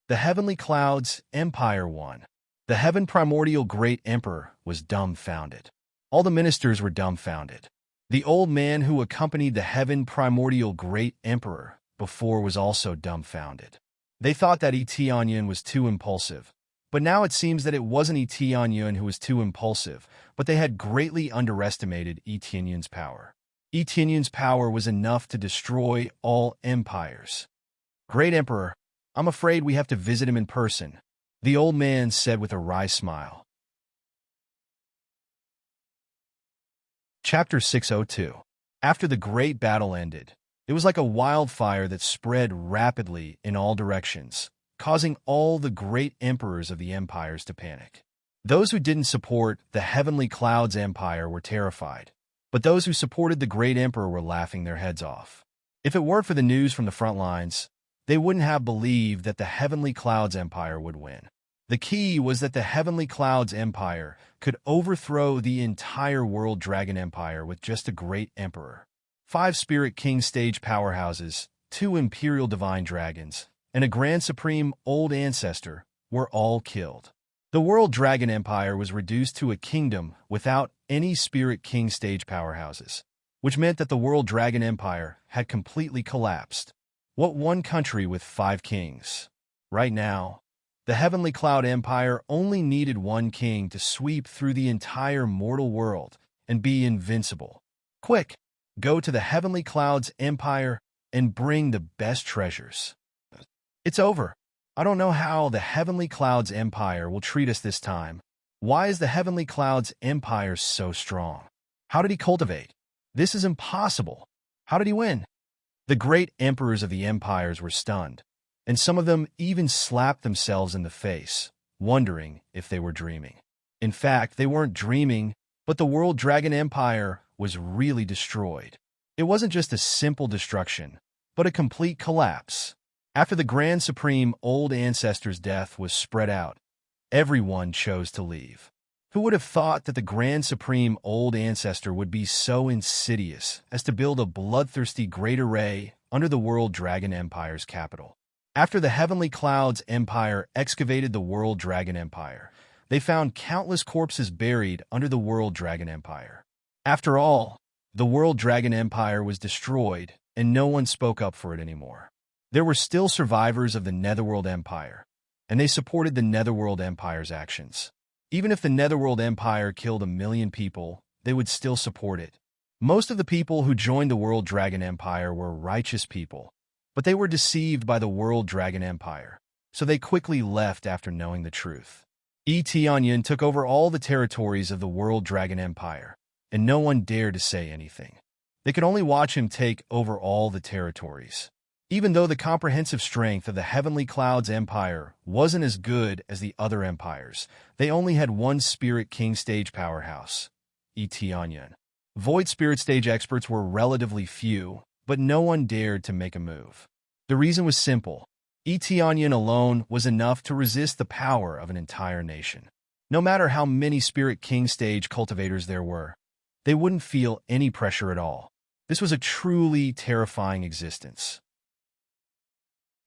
The Heavenly Clouds Empire won. The Heaven Primordial Great Emperor was dumbfounded. All the ministers were dumbfounded. The old man who accompanied the Heaven Primordial Great Emperor before was also dumbfounded. They thought that Yi Tianyun was too impulsive, but now it seems that it wasn't Yi Tianyun who was too impulsive, but they had greatly underestimated Yi Tianyun's power. Yi Tianyun's power was enough to destroy all empires. "Great Emperor, I'm afraid we have to visit him in person," the old man said with a wry smile. Chapter 602. After the great battle ended, it was like a wildfire that spread rapidly in all directions, causing all the great emperors of the empires to panic. Those who didn't support the Heavenly Clouds Empire were terrified, but those who supported the great emperor were laughing their heads off. If it weren't for the news from the front lines, they wouldn't have believed that the Heavenly Clouds Empire would win. The key was that the Heavenly Clouds Empire could overthrow the entire World Dragon Empire with just a great emperor. 5 Spirit King stage powerhouses, 2 Imperial Divine Dragons, and a Grand Supreme Old Ancestor were all killed. The World Dragon Empire was reduced to a kingdom without any Spirit King stage powerhouses, which meant that the World Dragon Empire had completely collapsed. What one country with 5 kings? Right now, the Heavenly Cloud Empire only needed one king to sweep through the entire mortal world and be invincible. Quick, go to the Heavenly Clouds Empire and bring the best treasures. It's over. I don't know how the Heavenly Clouds Empire will treat us this time. Why is the Heavenly Clouds Empire so strong? How did he cultivate? This is impossible. How did he win? The great emperors of the empires were stunned, and some of them even slapped themselves in the face, wondering if they were dreaming. In fact, they weren't dreaming, but the World Dragon Empire was really destroyed. It wasn't just a simple destruction, but a complete collapse. After the Grand Supreme Old Ancestor's death was spread out, everyone chose to leave. Who would have thought that the Grand Supreme Old Ancestor would be so insidious as to build a bloodthirsty Great Array under the World Dragon Empire's capital? After the Heavenly Clouds Empire excavated the World Dragon Empire, they found countless corpses buried under the World Dragon Empire. After all, the World Dragon Empire was destroyed, and no one spoke up for it anymore. There were still survivors of the Netherworld Empire, and they supported the Netherworld Empire's actions. Even if the Netherworld Empire killed 1 million people, they would still support it. Most of the people who joined the World Dragon Empire were righteous people, but they were deceived by the World Dragon Empire, so they quickly left after knowing the truth. Yi Tianyun took over all the territories of the World Dragon Empire, and no one dared to say anything. They could only watch him take over all the territories. Even though the comprehensive strength of the Heavenly Clouds Empire wasn't as good as the other empires, they only had one Spirit King stage powerhouse, Yi Tianyun. Void Spirit stage experts were relatively few, but no one dared to make a move. The reason was simple. Eteonian alone was enough to resist the power of an entire nation. No matter how many Spirit King stage cultivators there were, they wouldn't feel any pressure at all. This was a truly terrifying existence.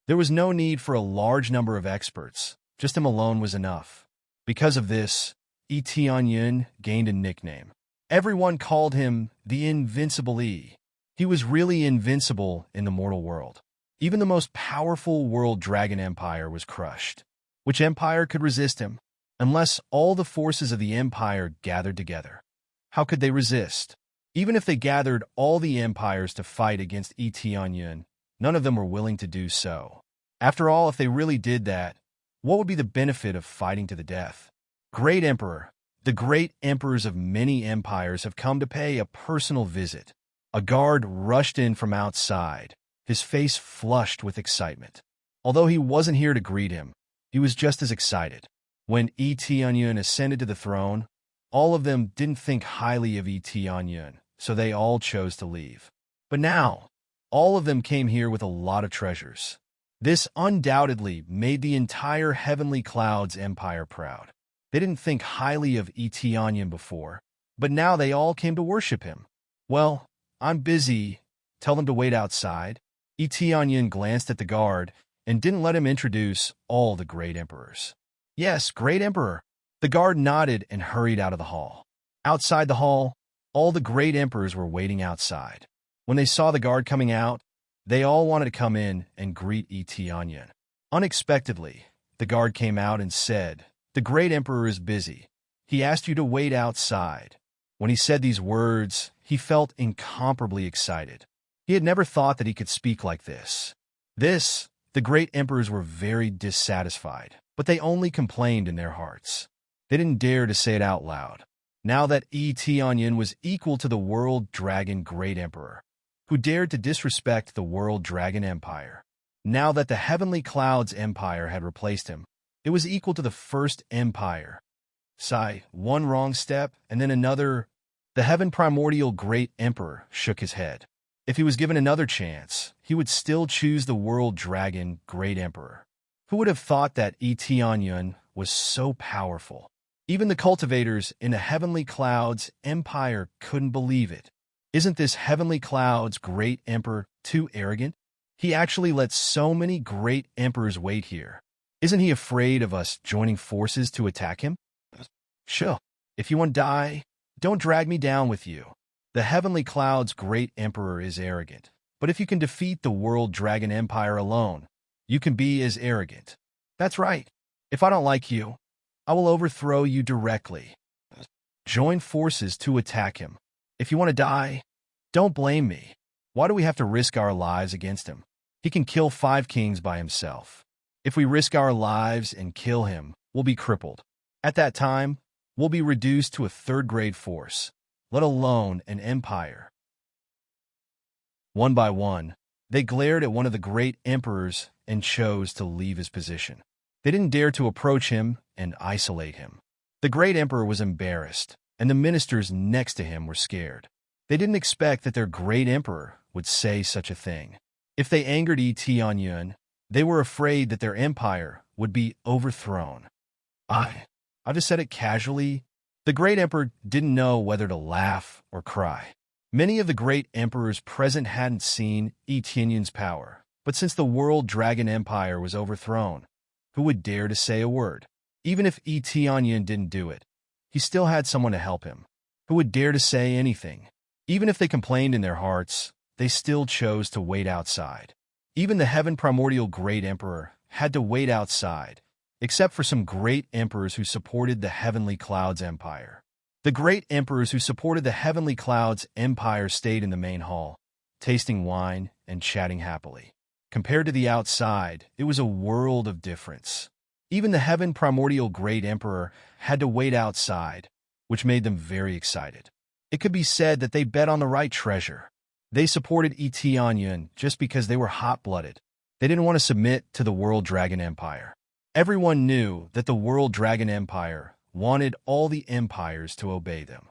There was no need for a large number of experts. Just him alone was enough. Because of this, Eteonian gained a nickname. Everyone called him the Invincible E. He was really invincible in the mortal world. Even the most powerful world dragon empire was crushed. Which empire could resist him? Unless all the forces of the empire gathered together. How could they resist? Even if they gathered all the empires to fight against Eteonian, none of them were willing to do so. After all, if they really did that, what would be the benefit of fighting to the death? Great Emperor. The great emperors of many empires have come to pay a personal visit. A guard rushed in from outside, his face flushed with excitement. Although he wasn't here to greet him, he was just as excited. When Eteonian ascended to the throne, all of them didn't think highly of Eteonian, so they all chose to leave. But now, all of them came here with a lot of treasures. This undoubtedly made the entire Heavenly Clouds Empire proud. They didn't think highly of Eteonian before, but now they all came to worship him. Well, I'm busy. Tell them to wait outside. Eteonian glanced at the guard and didn't let him introduce all the great emperors. Yes, great emperor. The guard nodded and hurried out of the hall. Outside the hall, all the great emperors were waiting outside. When they saw the guard coming out, they all wanted to come in and greet Eteonian. Unexpectedly, the guard came out and said, "The great emperor is busy. He asked you to wait outside." When he said these words, he felt incomparably excited. He had never thought that he could speak like this. The great emperors were very dissatisfied, but they only complained in their hearts. They didn't dare to say it out loud. Now that Eteonian was equal to the World Dragon Great Emperor, who dared to disrespect the World Dragon Empire. Now that the Heavenly Clouds Empire had replaced him, it was equal to the First Empire. One wrong step, and then another. The Heaven Primordial Great Emperor shook his head. If he was given another chance, he would still choose the World Dragon Great Emperor. Who would have thought that Eteonian was so powerful? Even the cultivators in the Heavenly Clouds Empire couldn't believe it. Isn't this Heavenly Clouds Great Emperor too arrogant? He actually let so many great emperors wait here. Isn't he afraid of us joining forces to attack him? Sure. If you want to die, don't drag me down with you. The Heavenly Clouds Great Emperor is arrogant. But if you can defeat the World Dragon Empire alone, you can be as arrogant. That's right. If I don't like you, I will overthrow you directly. Join forces to attack him. If you want to die, don't blame me. Why do we have to risk our lives against him? He can kill 5 kings by himself. If we risk our lives and kill him, we'll be crippled. At that time, we'll be reduced to a 3rd-grade force, let alone an empire. One by one, they glared at one of the great emperors and chose to leave his position. They didn't dare to approach him and isolate him. The great emperor was embarrassed, and the ministers next to him were scared. They didn't expect that their great emperor would say such a thing. If they angered Eteonian, they were afraid that their empire would be overthrown. I just said it casually. The great emperor didn't know whether to laugh or cry. Many of the great emperors present hadn't seen Eteonian's power, but since the World Dragon Empire was overthrown, who would dare to say a word? Even if Eteonian didn't do it, he still had someone to help him. Who would dare to say anything? Even if they complained in their hearts, they still chose to wait outside. Even the Heaven Primordial Great Emperor had to wait outside, except for some great emperors who supported the Heavenly Clouds Empire. The great emperors who supported the Heavenly Clouds Empire stayed in the main hall, tasting wine and chatting happily. Compared to the outside, it was a world of difference. Even the Heaven Primordial Great Emperor had to wait outside, which made them very excited. It could be said that they bet on the right treasure. They supported Eteonian just because they were hot-blooded. They didn't want to submit to the World Dragon Empire. Everyone knew that the World Dragon Empire wanted all the empires to obey them.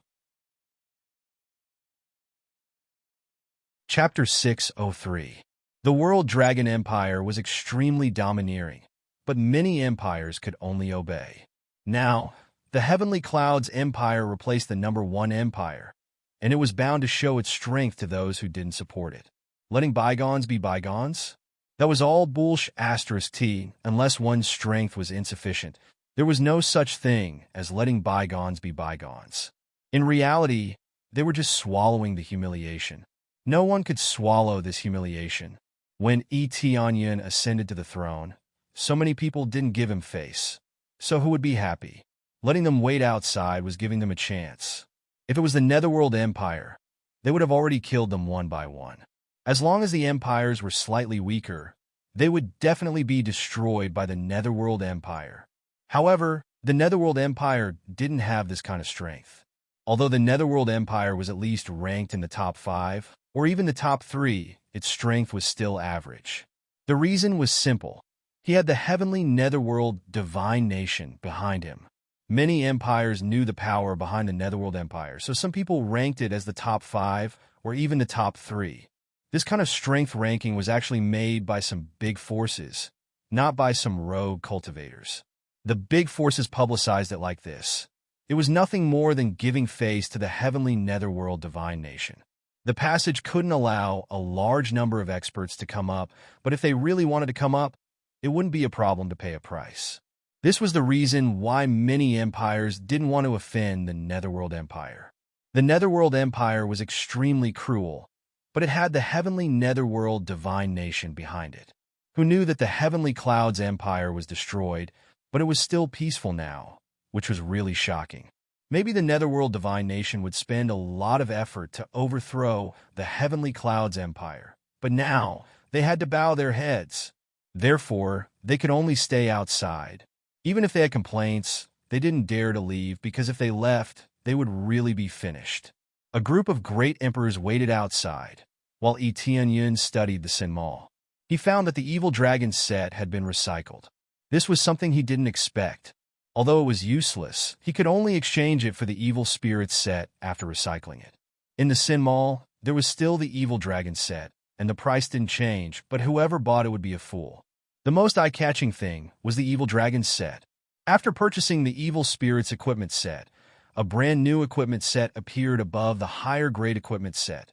Chapter 603. The World Dragon Empire was extremely domineering, but many empires could only obey. Now, the Heavenly Clouds Empire replaced the #1 empire, and it was bound to show its strength to those who didn't support it. Letting bygones be bygones? That was all *T, unless one's strength was insufficient. There was no such thing as letting bygones be bygones. In reality, they were just swallowing the humiliation. No one could swallow this humiliation. When Etianyan ascended to the throne, so many people didn't give him face. So who would be happy? Letting them wait outside was giving them a chance. If it was the Netherworld Empire, they would have already killed them one by one. As long as the empires were slightly weaker, they would definitely be destroyed by the Netherworld Empire. However, the Netherworld Empire didn't have this kind of strength. Although the Netherworld Empire was at least ranked in the top 5, or even the top 3, its strength was still average. The reason was simple. He had the heavenly Netherworld divine nation behind him. Many empires knew the power behind the Netherworld Empire, so some people ranked it as the top 5, or even the top 3. This kind of strength ranking was actually made by some big forces, not by some rogue cultivators. The big forces publicized it like this. It was nothing more than giving face to the heavenly Netherworld divine nation. The passage couldn't allow a large number of experts to come up, but if they really wanted to come up, it wouldn't be a problem to pay a price. This was the reason why many empires didn't want to offend the Netherworld Empire. The Netherworld Empire was extremely cruel, but it had the heavenly Netherworld divine nation behind it, who knew that the Heavenly Clouds Empire was destroyed, but it was still peaceful now, which was really shocking. Maybe the Netherworld divine nation would spend a lot of effort to overthrow the Heavenly Clouds Empire, but now they had to bow their heads. Therefore, they could only stay outside. Even if they had complaints, they didn't dare to leave because if they left, they would really be finished. A group of great emperors waited outside, while Etianyan studied the Sin Mall. He found that the evil dragon set had been recycled. This was something he didn't expect. Although it was useless, he could only exchange it for the evil spirit set after recycling it. In the Sin Mall, there was still the evil dragon set, and the price didn't change, but whoever bought it would be a fool. The most eye-catching thing was the evil dragon set. After purchasing the evil spirits equipment set, a brand new equipment set appeared above the higher grade equipment set.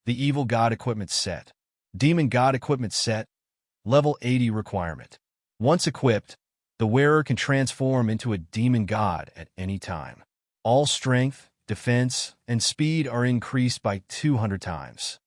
The evil god equipment set. Demon god equipment set. Level 80 requirement. Once equipped, the wearer can transform into a demon god at any time. All strength, defense, and speed are increased by 200 times.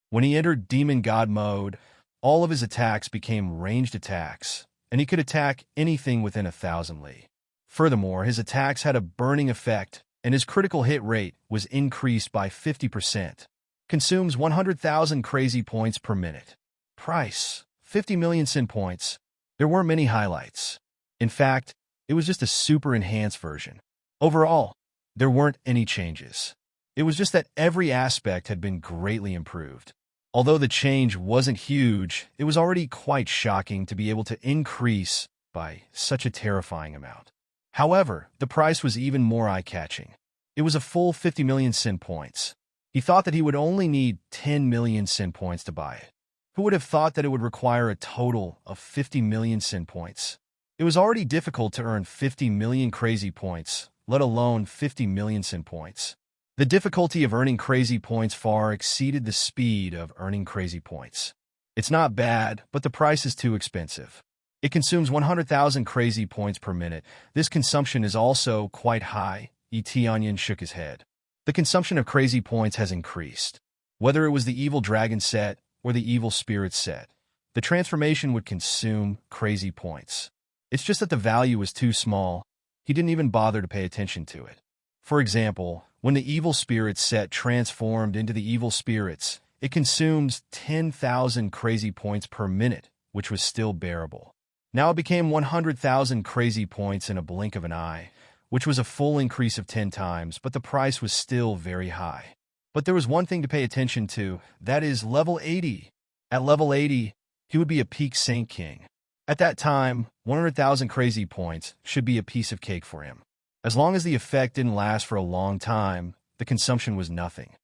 When he entered demon god mode, all of his attacks became ranged attacks, and he could attack anything within 1,000 li. Furthermore, his attacks had a burning effect, and his critical hit rate was increased by 50%. Consumes 100,000 crazy points per minute. Price: 50 million sin points. There weren't many highlights. In fact, it was just a super enhanced version. Overall, there weren't any changes. It was just that every aspect had been greatly improved. Although the change wasn't huge, it was already quite shocking to be able to increase by such a terrifying amount. However, the price was even more eye-catching. It was a full 50 million sin points. He thought that he would only need 10 million sin points to buy it. Who would have thought that it would require a total of 50 million sin points? It was already difficult to earn 50 million crazy points, let alone 50 million sin points. The difficulty of earning crazy points far exceeded the speed of earning crazy points. It's not bad, but the price is too expensive. It consumes 100,000 crazy points per minute. This consumption is also quite high. Etianyan shook his head. The consumption of crazy points has increased. Whether it was the evil dragon set or the evil spirit set, the transformation would consume crazy points. It's just that the value was too small. He didn't even bother to pay attention to it. For example, when the evil spirit set transformed into the evil spirits, it consumes 10,000 crazy points per minute, which was still bearable. Now it became 100,000 crazy points in a blink of an eye, which was a full increase of 10 times, but the price was still very high. But there was one thing to pay attention to, that is level 80. At level 80, he would be a peak Saint King. At that time, 100,000 crazy points should be a piece of cake for him. As long as the effect didn't last for a long time, the consumption was nothing.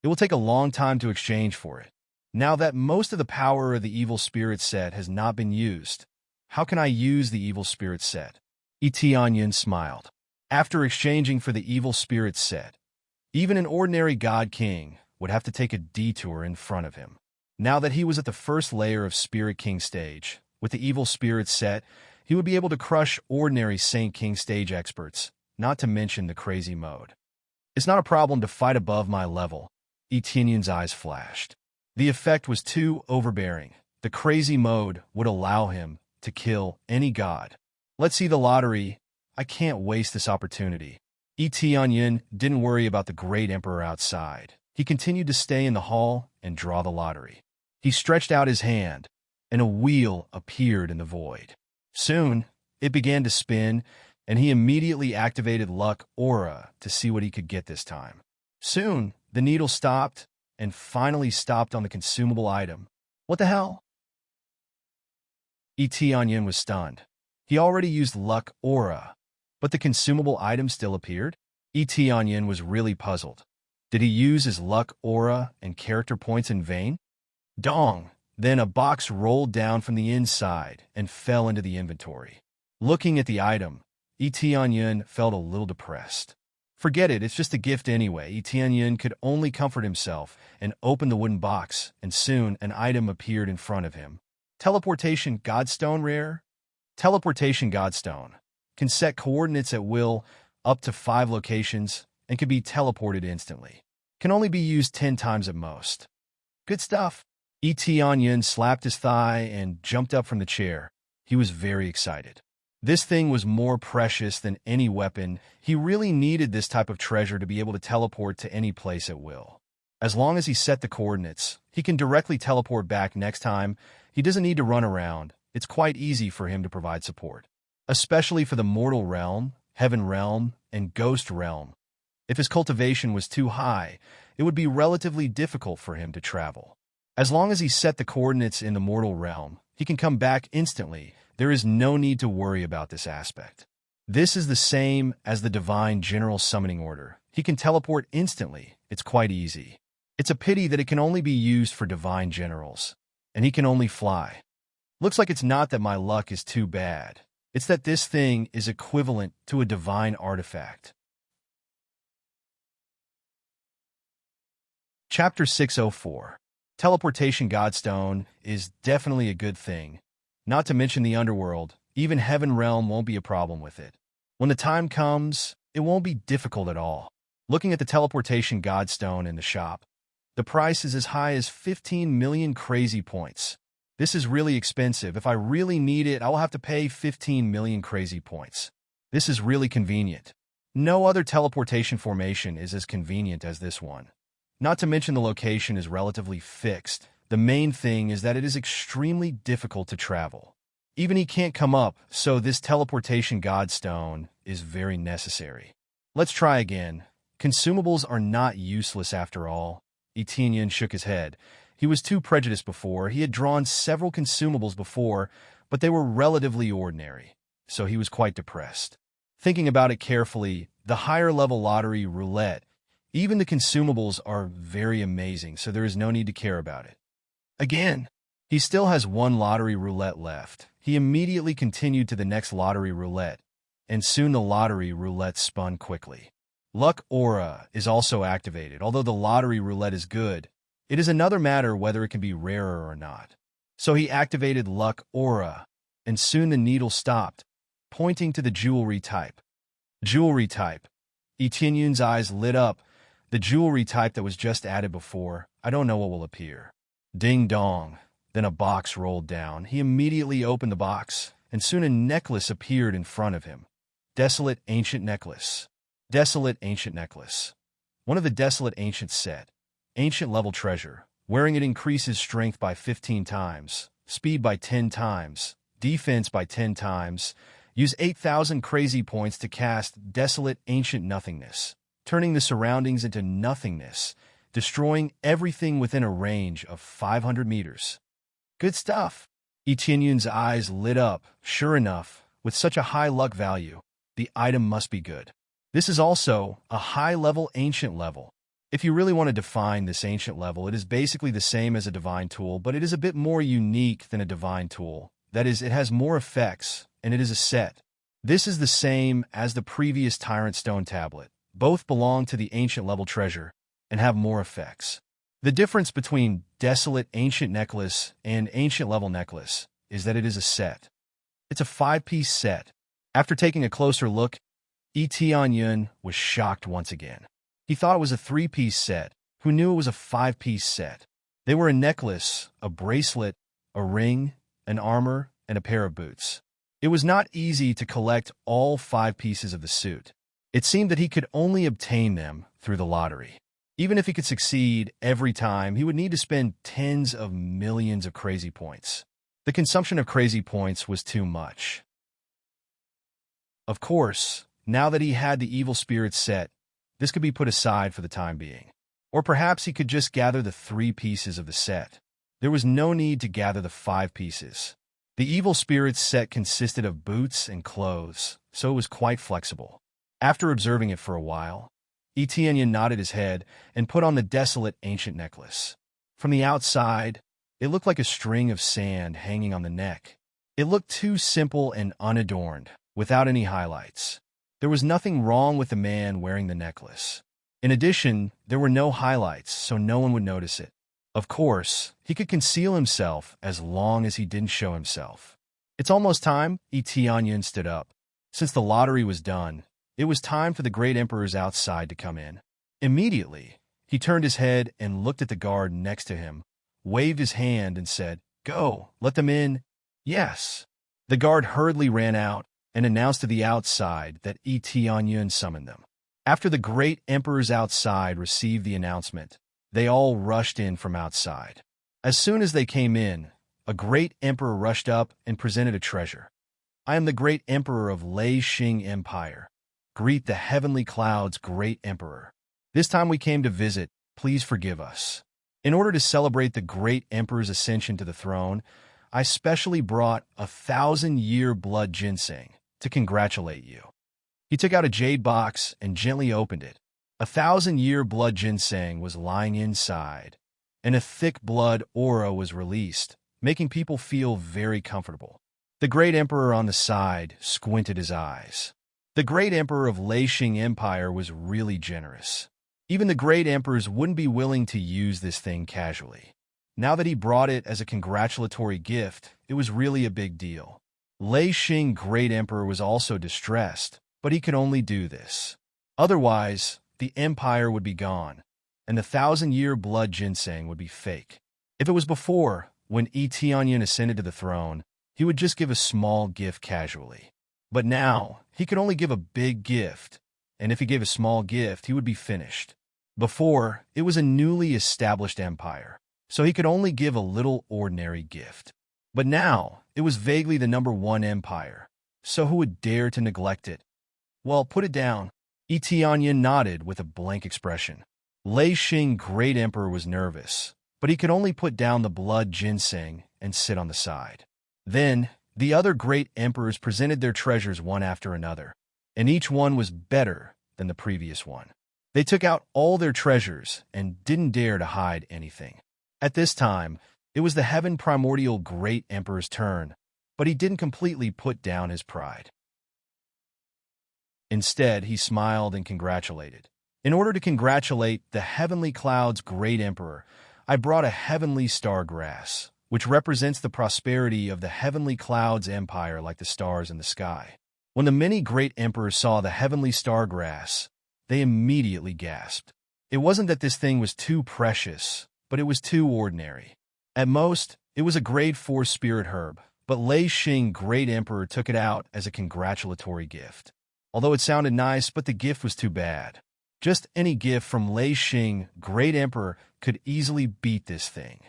It will take a long time to exchange for it. Now that most of the power of the evil spirit set has not been used, how can I use the evil spirit set? Etianyan smiled. After exchanging for the evil spirit set, even an ordinary god king would have to take a detour in front of him. Now that he was at the first layer of Spirit King stage, with the evil spirit set, he would be able to crush ordinary Saint King stage experts, not to mention the crazy mode. It's not a problem to fight above my level. Etienne's eyes flashed. The effect was too overbearing. The crazy mode would allow him to kill any god. Let's see the lottery. I can't waste this opportunity. Etienne didn't worry about the great emperor outside. He continued to stay in the hall and draw the lottery. He stretched out his hand, and a wheel appeared in the void. Soon, it began to spin, and he immediately activated Luck Aura to see what he could get this time. Soon, the needle stopped, and finally stopped on the consumable item. What the hell? Etienne was stunned. He already used Luck Aura, but the consumable item still appeared? Etienne was really puzzled. Did he use his Luck Aura and character points in vain? Dong! Then a box rolled down from the inside and fell into the inventory. Looking at the item, Etienne felt a little depressed. Forget it, it's just a gift anyway. Etienne could only comfort himself and open the wooden box, and soon an item appeared in front of him. Teleportation Godstone rare? Teleportation Godstone can set coordinates at will up to 5 locations and can be teleported instantly. Can only be used 10 times at most. Good stuff. Etienne slapped his thigh and jumped up from the chair. He was very excited. This thing was more precious than any weapon. He really needed this type of treasure to be able to teleport to any place at will. As long as he set the coordinates, he can directly teleport back next time. He doesn't need to run around. It's quite easy for him to provide support, especially for the mortal realm, heaven realm, and ghost realm. If his cultivation was too high, it would be relatively difficult for him to travel. As long as he set the coordinates in the mortal realm, he can come back instantly. There is no need to worry about this aspect. This is the same as the Divine General Summoning Order. He can teleport instantly. It's quite easy. It's a pity that it can only be used for Divine Generals, and he can only fly. Looks like it's not that my luck is too bad. It's that this thing is equivalent to a divine artifact. Chapter 604. Teleportation Godstone is definitely a good thing. Not to mention the underworld, even Heaven Realm won't be a problem with it. When the time comes, it won't be difficult at all. Looking at the Teleportation Godstone in the shop, the price is as high as 15 million crazy points. This is really expensive. If I really need it, I'll have to pay 15 million crazy points. This is really convenient. No other teleportation formation is as convenient as this one. Not to mention the location is relatively fixed. The main thing is that it is extremely difficult to travel. Even he can't come up, so this teleportation godstone is very necessary. Let's try again. Consumables are not useless after all. Etienne shook his head. He was too prejudiced before. He had drawn several consumables before, but they were relatively ordinary, so he was quite depressed. Thinking about it carefully, the higher-level lottery roulette, even the consumables are very amazing, so there is no need to care about it. Again, he still has one lottery roulette left. He immediately continued to the next lottery roulette, and soon the lottery roulette spun quickly. Luck Aura is also activated. Although the lottery roulette is good, it is another matter whether it can be rarer or not. So he activated Luck Aura, and soon the needle stopped, pointing to the jewelry type. Jewelry type. Etienne's eyes lit up. The jewelry type that was just added before. I don't know what will appear. Ding dong. Then a box rolled down. He immediately opened the box, and soon a necklace appeared in front of him. Desolate Ancient Necklace. Desolate Ancient Necklace. One of the Desolate Ancient set. Ancient level treasure. Wearing it increases strength by 15 times, speed by 10 times, defense by 10 times. Use 8,000 crazy points to cast Desolate Ancient Nothingness, turning the surroundings into nothingness, destroying everything within a range of 500 meters. Good stuff. Etienne's eyes lit up. Sure enough, with such a high luck value, the item must be good. This is also a high-level ancient level. If you really want to define this ancient level, it is basically the same as a divine tool, but it is a bit more unique than a divine tool. That is, it has more effects, and it is a set. This is the same as the previous Tyrant Stone tablet. Both belong to the ancient level treasure and have more effects. The difference between Desolate Ancient Necklace and Ancient Level Necklace is that it is a set. It's a 5-piece set. After taking a closer look, Yun was shocked once again. He thought it was a 3-piece set. Who knew it was a 5-piece set? They were a necklace, a bracelet, a ring, an armor, and a pair of boots. It was not easy to collect all 5 pieces of the suit. It seemed that he could only obtain them through the lottery. Even if he could succeed every time, he would need to spend tens of millions of crazy points. The consumption of crazy points was too much. Of course, now that he had the evil spirit set, this could be put aside for the time being. Or perhaps he could just gather the 3 pieces of the set. There was no need to gather the 5 pieces. The evil spirit set consisted of boots and clothes, so it was quite flexible. After observing it for a while, Etienne nodded his head and put on the desolate ancient necklace. From the outside, it looked like a string of sand hanging on the neck. It looked too simple and unadorned, without any highlights. There was nothing wrong with the man wearing the necklace. In addition, there were no highlights, so no one would notice it. Of course, he could conceal himself as long as he didn't show himself. It's almost time, Etienne stood up. Since the lottery was done, it was time for the great emperors outside to come in. Immediately, he turned his head and looked at the guard next to him, waved his hand and said, "Go, let them in." "Yes." The guard hurriedly ran out and announced to the outside that Etienne summoned them. After the great emperors outside received the announcement, they all rushed in from outside. As soon as they came in, a great emperor rushed up and presented a treasure. "I am the great emperor of Lei Xing Empire. Greet the heavenly clouds, great emperor. This time we came to visit, please forgive us. In order to celebrate the great emperor's ascension to the throne, I specially brought 1,000-year blood ginseng to congratulate you." He took out a jade box and gently opened it. 1,000-year blood ginseng was lying inside, and a thick blood aura was released, making people feel very comfortable. The great emperor on the side squinted his eyes. The great emperor of Lei Xing Empire was really generous. Even the great emperors wouldn't be willing to use this thing casually. Now that he brought it as a congratulatory gift, it was really a big deal. Lei Xing Great Emperor was also distressed, but he could only do this. Otherwise, the empire would be gone, and the 1,000-year blood ginseng would be fake. If it was before, when Etienne ascended to the throne, he would just give a small gift casually. But now, he could only give a big gift, and if he gave a small gift, he would be finished. Before, it was a newly established empire, so he could only give a little ordinary gift. But now, it was vaguely the #1 empire, so who would dare to neglect it? "Well, put it down." Etienne nodded with a blank expression. Lei Xing Great Emperor was nervous, but he could only put down the blood ginseng and sit on the side. Then, the other great emperors presented their treasures one after another, and each one was better than the previous one. They took out all their treasures and didn't dare to hide anything. At this time, it was the Heaven Primordial Great Emperor's turn, but he didn't completely put down his pride. Instead, he smiled and congratulated. "In order to congratulate the Heavenly Cloud's Great Emperor, I brought a heavenly star grass, which represents the prosperity of the Heavenly Cloud's empire like the stars in the sky." When the many great emperors saw the heavenly star grass, they immediately gasped. It wasn't that this thing was too precious, but it was too ordinary. At most, it was a grade 4 spirit herb, but Lei Xing Great Emperor took it out as a congratulatory gift. Although it sounded nice, but the gift was too bad. Just any gift from Lei Xing Great Emperor could easily beat this thing.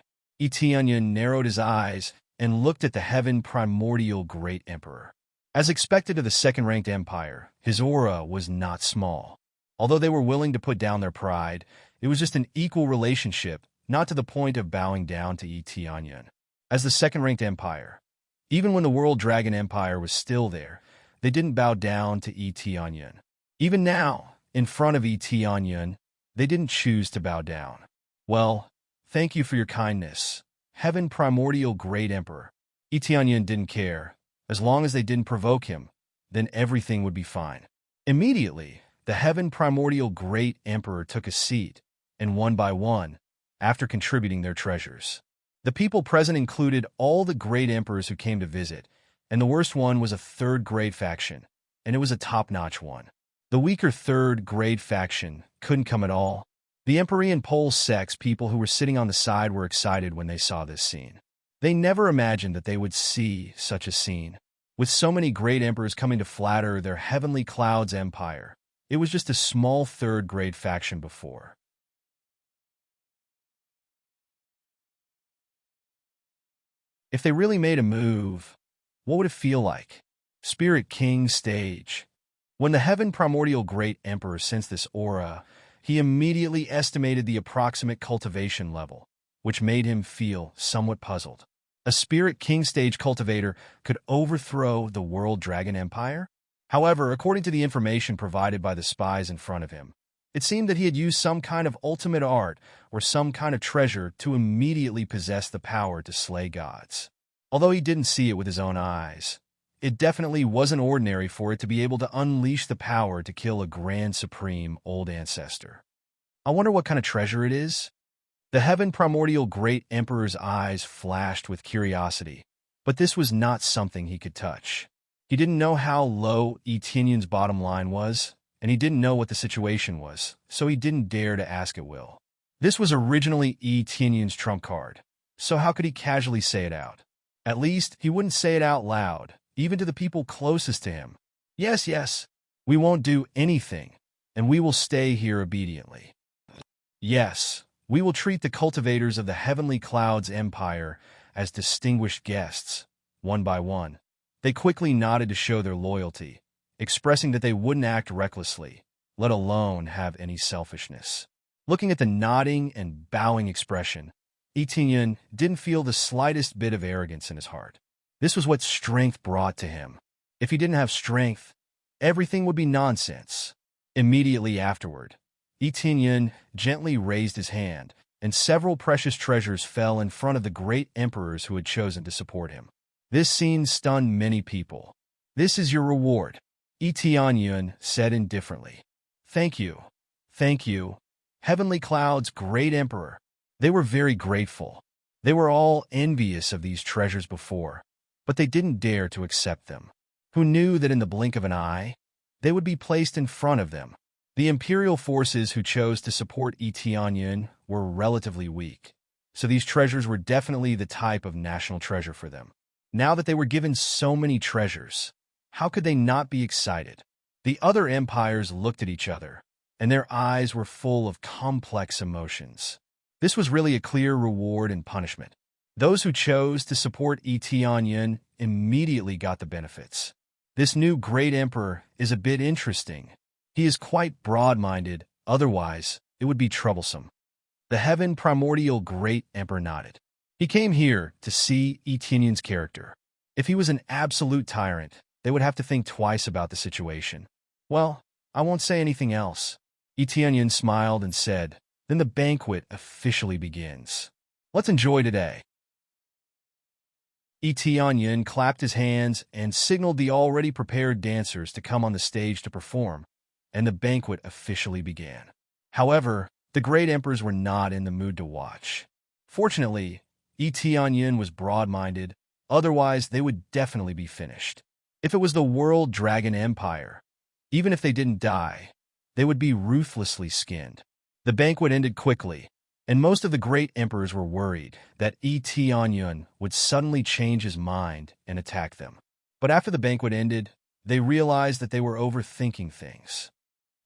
Etienne narrowed his eyes and looked at the Heaven Primordial Great Emperor. As expected of the second-ranked empire, his aura was not small. Although they were willing to put down their pride, it was just an equal relationship, not to the point of bowing down to Etienne. As the second-ranked empire, even when the World Dragon Empire was still there, they didn't bow down to Etienne. Even now, in front of Etienne, They didn't choose to bow down. Well, thank you for your kindness. Heaven primordial great emperor. Itianyan didn't care. As long as they didn't provoke him, then everything would be fine. Immediately, the heaven primordial great emperor took a seat, and one by one, after contributing their treasures. The people present included all the great emperors who came to visit, and the worst one was a third-grade faction, and it was a top-notch one. The weaker third-grade faction couldn't come at all. The Empyrean Pole sex people who were sitting on the side were excited when they saw this scene. They never imagined that they would see such a scene. With so many great emperors coming to flatter their heavenly clouds empire, it was just a small third-grade faction before. If they really made a move, what would it feel like? Spirit King stage. When the heaven primordial great emperor sensed this aura, he immediately estimated the approximate cultivation level, which made him feel somewhat puzzled. A Spirit King stage cultivator could overthrow the World Dragon Empire? However, according to the information provided by the spies in front of him, it seemed that he had used some kind of ultimate art or some kind of treasure to immediately possess the power to slay gods. Although he didn't see it with his own eyes, it definitely wasn't ordinary for it to be able to unleash the power to kill a grand supreme old ancestor. I wonder what kind of treasure it is? The heaven primordial great emperor's eyes flashed with curiosity, but this was not something he could touch. He didn't know how low Etinyan's bottom line was, and he didn't know what the situation was, so he didn't dare to ask at will. This was originally Etinyan's trump card, so how could he casually say it out? At least, he wouldn't say it out loud, even to the people closest to him. Yes, we won't do anything, and we will stay here obediently. Yes, we will treat the cultivators of the heavenly clouds empire as distinguished guests, one by one. They quickly nodded to show their loyalty, expressing that they wouldn't act recklessly, let alone have any selfishness. Looking at the nodding and bowing expression, Etinyan didn't feel the slightest bit of arrogance in his heart. This was what strength brought to him. If he didn't have strength, everything would be nonsense. Immediately afterward, Etinyan gently raised his hand, and several precious treasures fell in front of the great emperors who had chosen to support him. This scene stunned many people. "This is your reward," Etinyan said indifferently. Thank you. Heavenly Cloud's great emperor." They were very grateful. They were all envious of these treasures before, but they didn't dare to accept them. Who knew that in the blink of an eye, they would be placed in front of them? The imperial forces who chose to support Etinyan were relatively weak, so these treasures were definitely the type of national treasure for them. Now that they were given so many treasures, how could they not be excited? The other empires looked at each other, and their eyes were full of complex emotions. This was really a clear reward and punishment. Those who chose to support Etinyan immediately got the benefits. This new great emperor is a bit interesting. He is quite broad-minded, otherwise it would be troublesome. The heaven primordial great emperor nodded. He came here to see Etinyan's character. If he was an absolute tyrant, they would have to think twice about the situation. Well, I won't say anything else. Etinyan smiled and said, "Then the banquet officially begins. Let's enjoy today." Etinyan clapped his hands and signaled the already prepared dancers to come on the stage to perform, and the banquet officially began. However, the great emperors were not in the mood to watch. Fortunately, Etinyan was broad-minded, otherwise they would definitely be finished. If it was the World Dragon Empire, even if they didn't die, they would be ruthlessly skinned. The banquet ended quickly, and most of the great emperors were worried that Etinyan would suddenly change his mind and attack them. But after the banquet ended, they realized that they were overthinking things.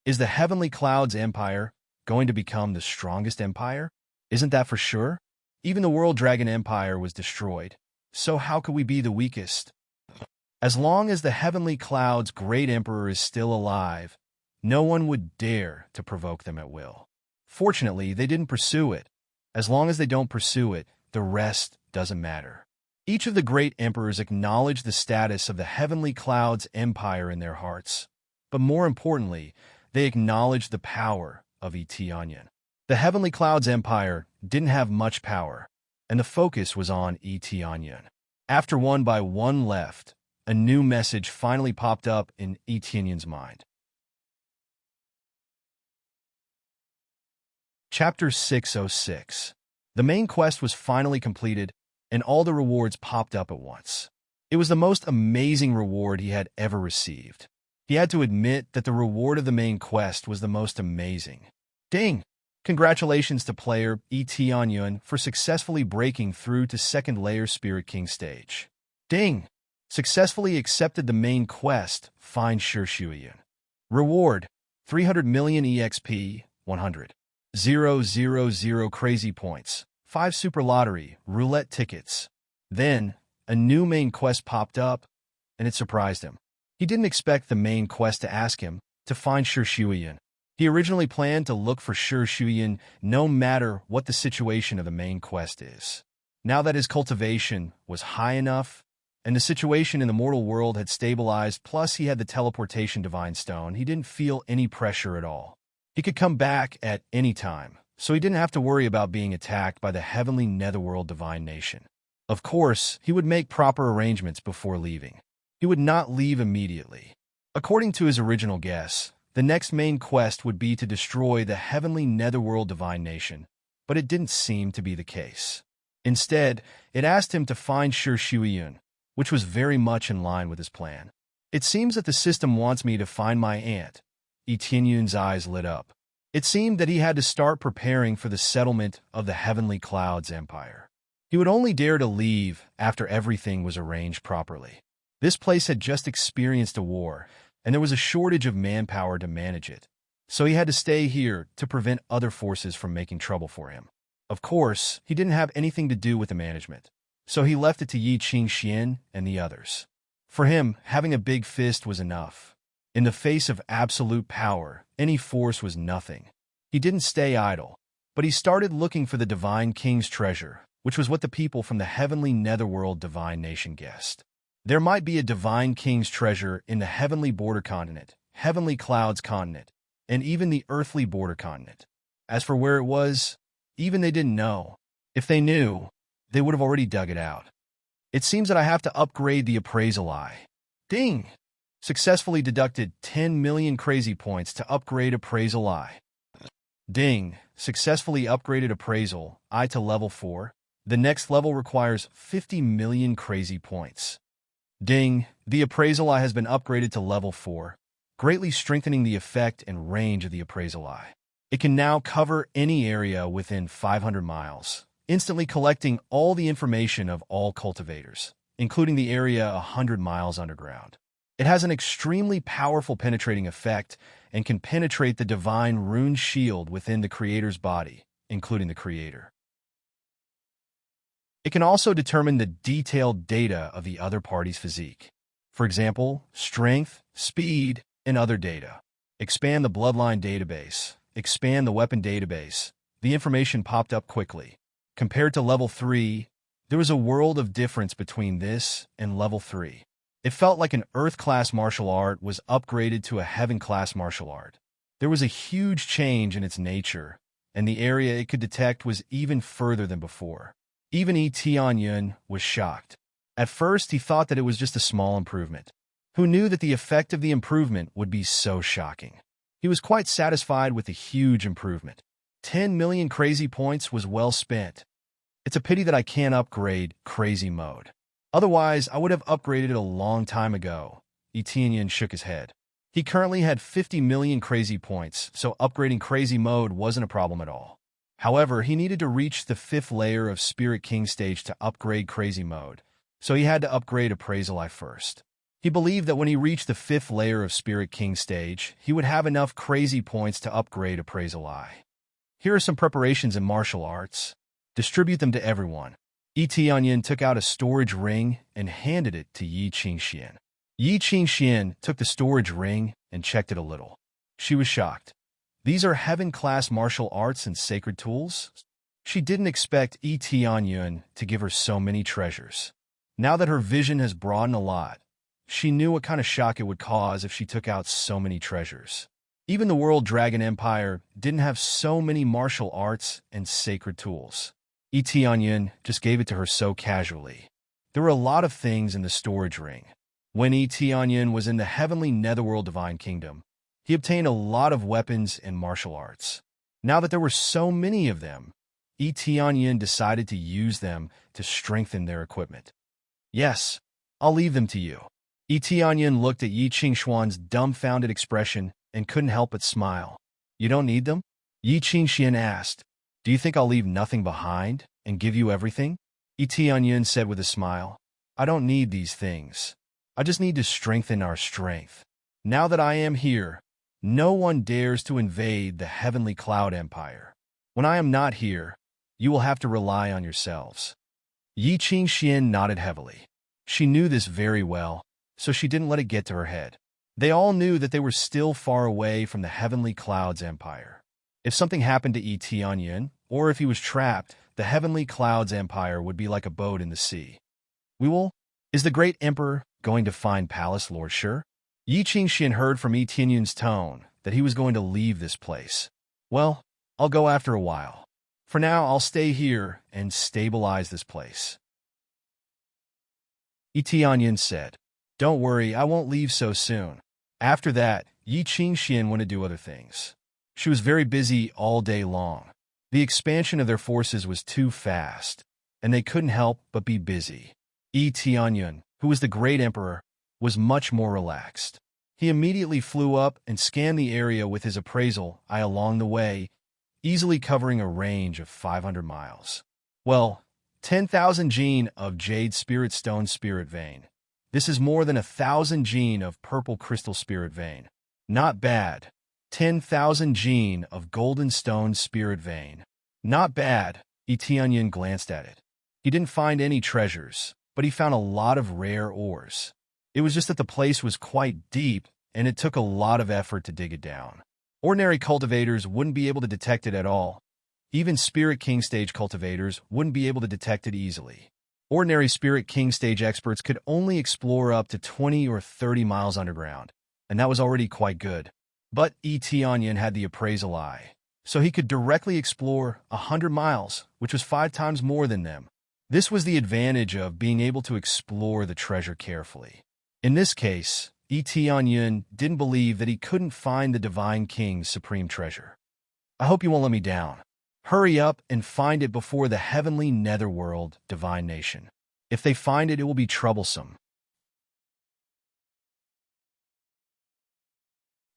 Is the Heavenly Clouds Empire going to become the strongest empire? Isn't that for sure? Even the World Dragon Empire was destroyed, so how could we be the weakest? As long as the Heavenly Clouds' great emperor is still alive, no one would dare to provoke them at will. Fortunately, they didn't pursue it. As long as they don't pursue it, the rest doesn't matter. Each of the great emperors acknowledged the status of the Heavenly Clouds Empire in their hearts. But more importantly, they acknowledged the power of Tianyan. The Heavenly Clouds Empire didn't have much power, and the focus was on Tianyan. After one by one left, a new message finally popped up in Tianyan's mind. Chapter 606. The main quest was finally completed, and all the rewards popped up at once. It was the most amazing reward he had ever received. He had to admit that the reward of the main quest was the most amazing. Ding! Congratulations to player Tianyun for successfully breaking through to second layer Spirit King stage. Ding! Successfully accepted the main quest, Find Shuiyun. Reward, 300 million EXP, 100. 000 crazy points, 5 super lottery, roulette tickets. Then, a new main quest popped up, and it surprised him. He didn't expect the main quest to ask him to find Shuiyun. He originally planned to look for Shuiyun no matter what the situation of the main quest is. Now that his cultivation was high enough, and the situation in the mortal world had stabilized, plus he had the teleportation divine stone, he didn't feel any pressure at all. He could come back at any time, so he didn't have to worry about being attacked by the heavenly netherworld divine nation. Of course, he would make proper arrangements before leaving. He would not leave immediately. According to his original guess, the next main quest would be to destroy the heavenly netherworld divine nation, but it didn't seem to be the case. Instead, it asked him to find Shuiyun, which was very much in line with his plan. It seems that the system wants me to find my aunt. Tianyun's eyes lit up. It seemed that he had to start preparing for the settlement of the Heavenly Clouds Empire. He would only dare to leave after everything was arranged properly. This place had just experienced a war, and there was a shortage of manpower to manage it. So he had to stay here to prevent other forces from making trouble for him. Of course, he didn't have anything to do with the management, so he left it to Yi Qingxian and the others. For him, having a big fist was enough. In the face of absolute power, any force was nothing. He didn't stay idle, but he started looking for the Divine King's treasure, which was what the people from the heavenly netherworld divine nation guessed. There might be a Divine King's treasure in the heavenly border continent, heavenly clouds continent, and even the earthly border continent. As for where it was, even they didn't know. If they knew, they would have already dug it out. It seems that I have to upgrade the appraisal eye. Ding! Successfully deducted 10 million crazy points to upgrade appraisal eye. Ding! Successfully upgraded appraisal eye to level 4. The next level requires 50 million crazy points. Ding! The appraisal eye has been upgraded to level 4, greatly strengthening the effect and range of the appraisal eye. It can now cover any area within 500 miles, instantly collecting all the information of all cultivators, including the area 100 miles underground. It has an extremely powerful penetrating effect and can penetrate the divine rune shield within the creator's body, including the creator. It can also determine the detailed data of the other party's physique. For example, strength, speed, and other data. Expand the bloodline database. Expand the weapon database. The information popped up quickly. Compared to level 3, there was a world of difference between this and level 3. It felt like an Earth-class martial art was upgraded to a Heaven-class martial art. There was a huge change in its nature, and the area it could detect was even further than before. Even Tianyun was shocked. At first, he thought that it was just a small improvement. Who knew that the effect of the improvement would be so shocking? He was quite satisfied with the huge improvement. 10 million crazy points was well spent. It's a pity that I can't upgrade crazy mode. Otherwise, I would have upgraded it a long time ago. Tianyan shook his head. He currently had 50 million crazy points, so upgrading crazy mode wasn't a problem at all. However, he needed to reach the 5th layer of Spirit King stage to upgrade crazy mode, so he had to upgrade appraisal eye first. He believed that when he reached the 5th layer of Spirit King stage, he would have enough crazy points to upgrade appraisal eye. Here are some preparations in martial arts. Distribute them to everyone. Tianyan took out a storage ring and handed it to Yi Qingxian. Yi Qingxian took the storage ring and checked it a little. She was shocked. These are heaven-class martial arts and sacred tools? She didn't expect Tianyun to give her so many treasures. Now that her vision has broadened a lot, she knew what kind of shock it would cause if she took out so many treasures. Even the World Dragon Empire didn't have so many martial arts and sacred tools. Yi Tianyin just gave it to her so casually. There were a lot of things in the storage ring. When Yi Tianyin was in the heavenly netherworld divine kingdom, he obtained a lot of weapons and martial arts. Now that there were so many of them, Yi Tianyin decided to use them to strengthen their equipment. Yes, I'll leave them to you. Yi Tianyin looked at Yi Qingshuan's dumbfounded expression and couldn't help but smile. You don't need them? Yi Qingxian asked. Do you think I'll leave nothing behind and give you everything? Yi Tianyin said with a smile. I don't need these things. I just need to strengthen our strength. Now that I am here, no one dares to invade the heavenly cloud empire. When I am not here, you will have to rely on yourselves. Yi Qingxian nodded heavily. She knew this very well, so she didn't let it get to her head. They all knew that they were still far away from the heavenly clouds empire. If something happened to Yi Tianyin, or if he was trapped, the heavenly clouds empire would be like a boat in the sea. Is the great emperor going to find Palace Lord Sure? Yi Qingxian heard from Yi Tianyin's tone that he was going to leave this place. Well, I'll go after a while. For now, I'll stay here and stabilize this place. Yi Tianyin said, Don't worry, I won't leave so soon. After that, Yi Qingxian went to do other things. She was very busy all day long. The expansion of their forces was too fast, and they couldn't help but be busy. Yi Tianyin, who was the great emperor, was much more relaxed. He immediately flew up and scanned the area with his appraisal eye along the way, easily covering a range of 500 miles. Well, 10,000 gene of jade spirit stone spirit vein. This is more than 1,000 gene of purple crystal spirit vein. Not bad. 10,000 gene of golden stone spirit vein. Not bad. Yi Tianyin glanced at it. He didn't find any treasures, but he found a lot of rare ores. It was just that the place was quite deep, and it took a lot of effort to dig it down. Ordinary cultivators wouldn't be able to detect it at all. Even Spirit King stage cultivators wouldn't be able to detect it easily. Ordinary Spirit King stage experts could only explore up to 20 or 30 miles underground, and that was already quite good. But Yi Tianyin had the appraisal eye, so he could directly explore 100 miles, which was 5 times more than them. This was the advantage of being able to explore the treasure carefully. In this case, Yi Tianyin didn't believe that he couldn't find the Divine King's supreme treasure. I hope you won't let me down. Hurry up and find it before the heavenly netherworld divine nation. If they find it, it will be troublesome.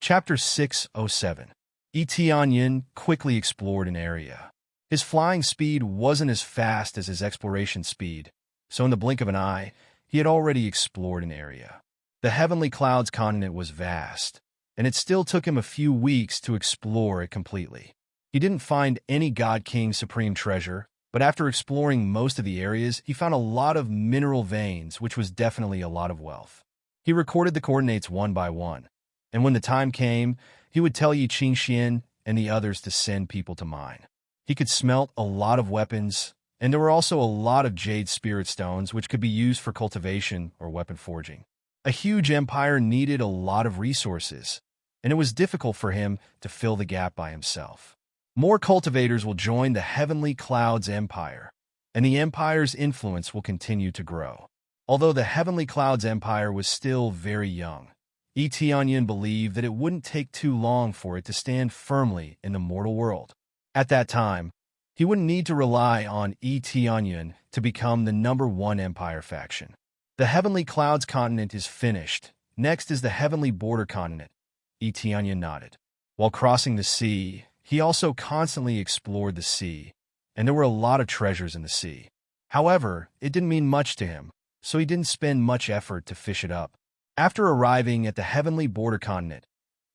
Chapter 607. Yi Tianyin quickly explored an area. His flying speed wasn't as fast as his exploration speed, so in the blink of an eye, he had already explored an area. The Heavenly Clouds continent was vast, and it still took him a few weeks to explore it completely. He didn't find any God King supreme treasure, but after exploring most of the areas, he found a lot of mineral veins, which was definitely a lot of wealth. He recorded the coordinates one by one, and when the time came, he would tell Yi Qingxian and the others to send people to mine. He could smelt a lot of weapons, and there were also a lot of jade spirit stones which could be used for cultivation or weapon forging. A huge empire needed a lot of resources, and it was difficult for him to fill the gap by himself. More cultivators will join the Heavenly Clouds Empire, and the empire's influence will continue to grow. Although the Heavenly Clouds Empire was still very young, Yi Tianyin believed that it wouldn't take too long for it to stand firmly in the mortal world. At that time, he wouldn't need to rely on Yi Tianyin to become the #1 empire faction. The Heavenly Clouds continent is finished. Next is the Heavenly Border continent. Yi Tianyin nodded. While crossing the sea, he also constantly explored the sea, and there were a lot of treasures in the sea. However, it didn't mean much to him, so he didn't spend much effort to fish it up. After arriving at the Heavenly Border continent,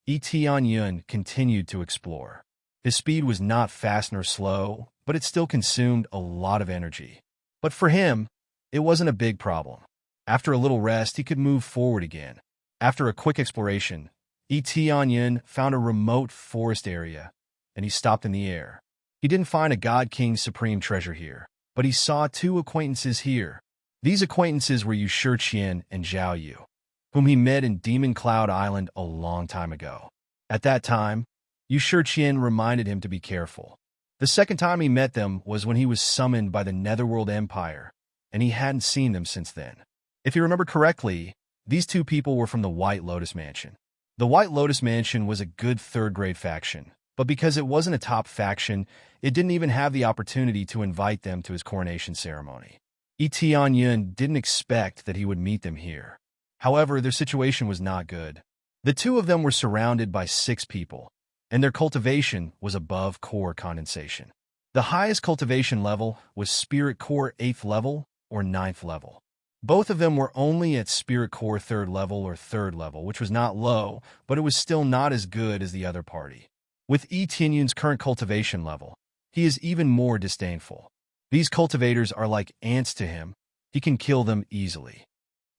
Yi Tianyin continued to explore. His speed was not fast nor slow, but it still consumed a lot of energy. But for him, it wasn't a big problem. After a little rest, he could move forward again. After a quick exploration, Yi Tianyin found a remote forest area, and he stopped in the air. He didn't find a God King's supreme treasure here, but he saw 2 acquaintances here. These acquaintances were Yu Shiqian and Zhao Yu, whom he met in Demon Cloud Island a long time ago. At that time, Yu Shiqian reminded him to be careful. The second time he met them was when he was summoned by the Netherworld Empire, and he hadn't seen them since then. If you remember correctly, these two people were from the White Lotus Mansion. The White Lotus Mansion was a good third-grade faction, but because it wasn't a top faction, it didn't even have the opportunity to invite them to his coronation ceremony. Tianyun didn't expect that he would meet them here. However, their situation was not good. The two of them were surrounded by 6 people, and their cultivation was above core condensation. The highest cultivation level was Spirit Core 8th level or 9th level. Both of them were only at Spirit Core 3rd level or 3rd level, which was not low, but it was still not as good as the other party. With Tianyun's current cultivation level, he is even more disdainful. These cultivators are like ants to him. He can kill them easily.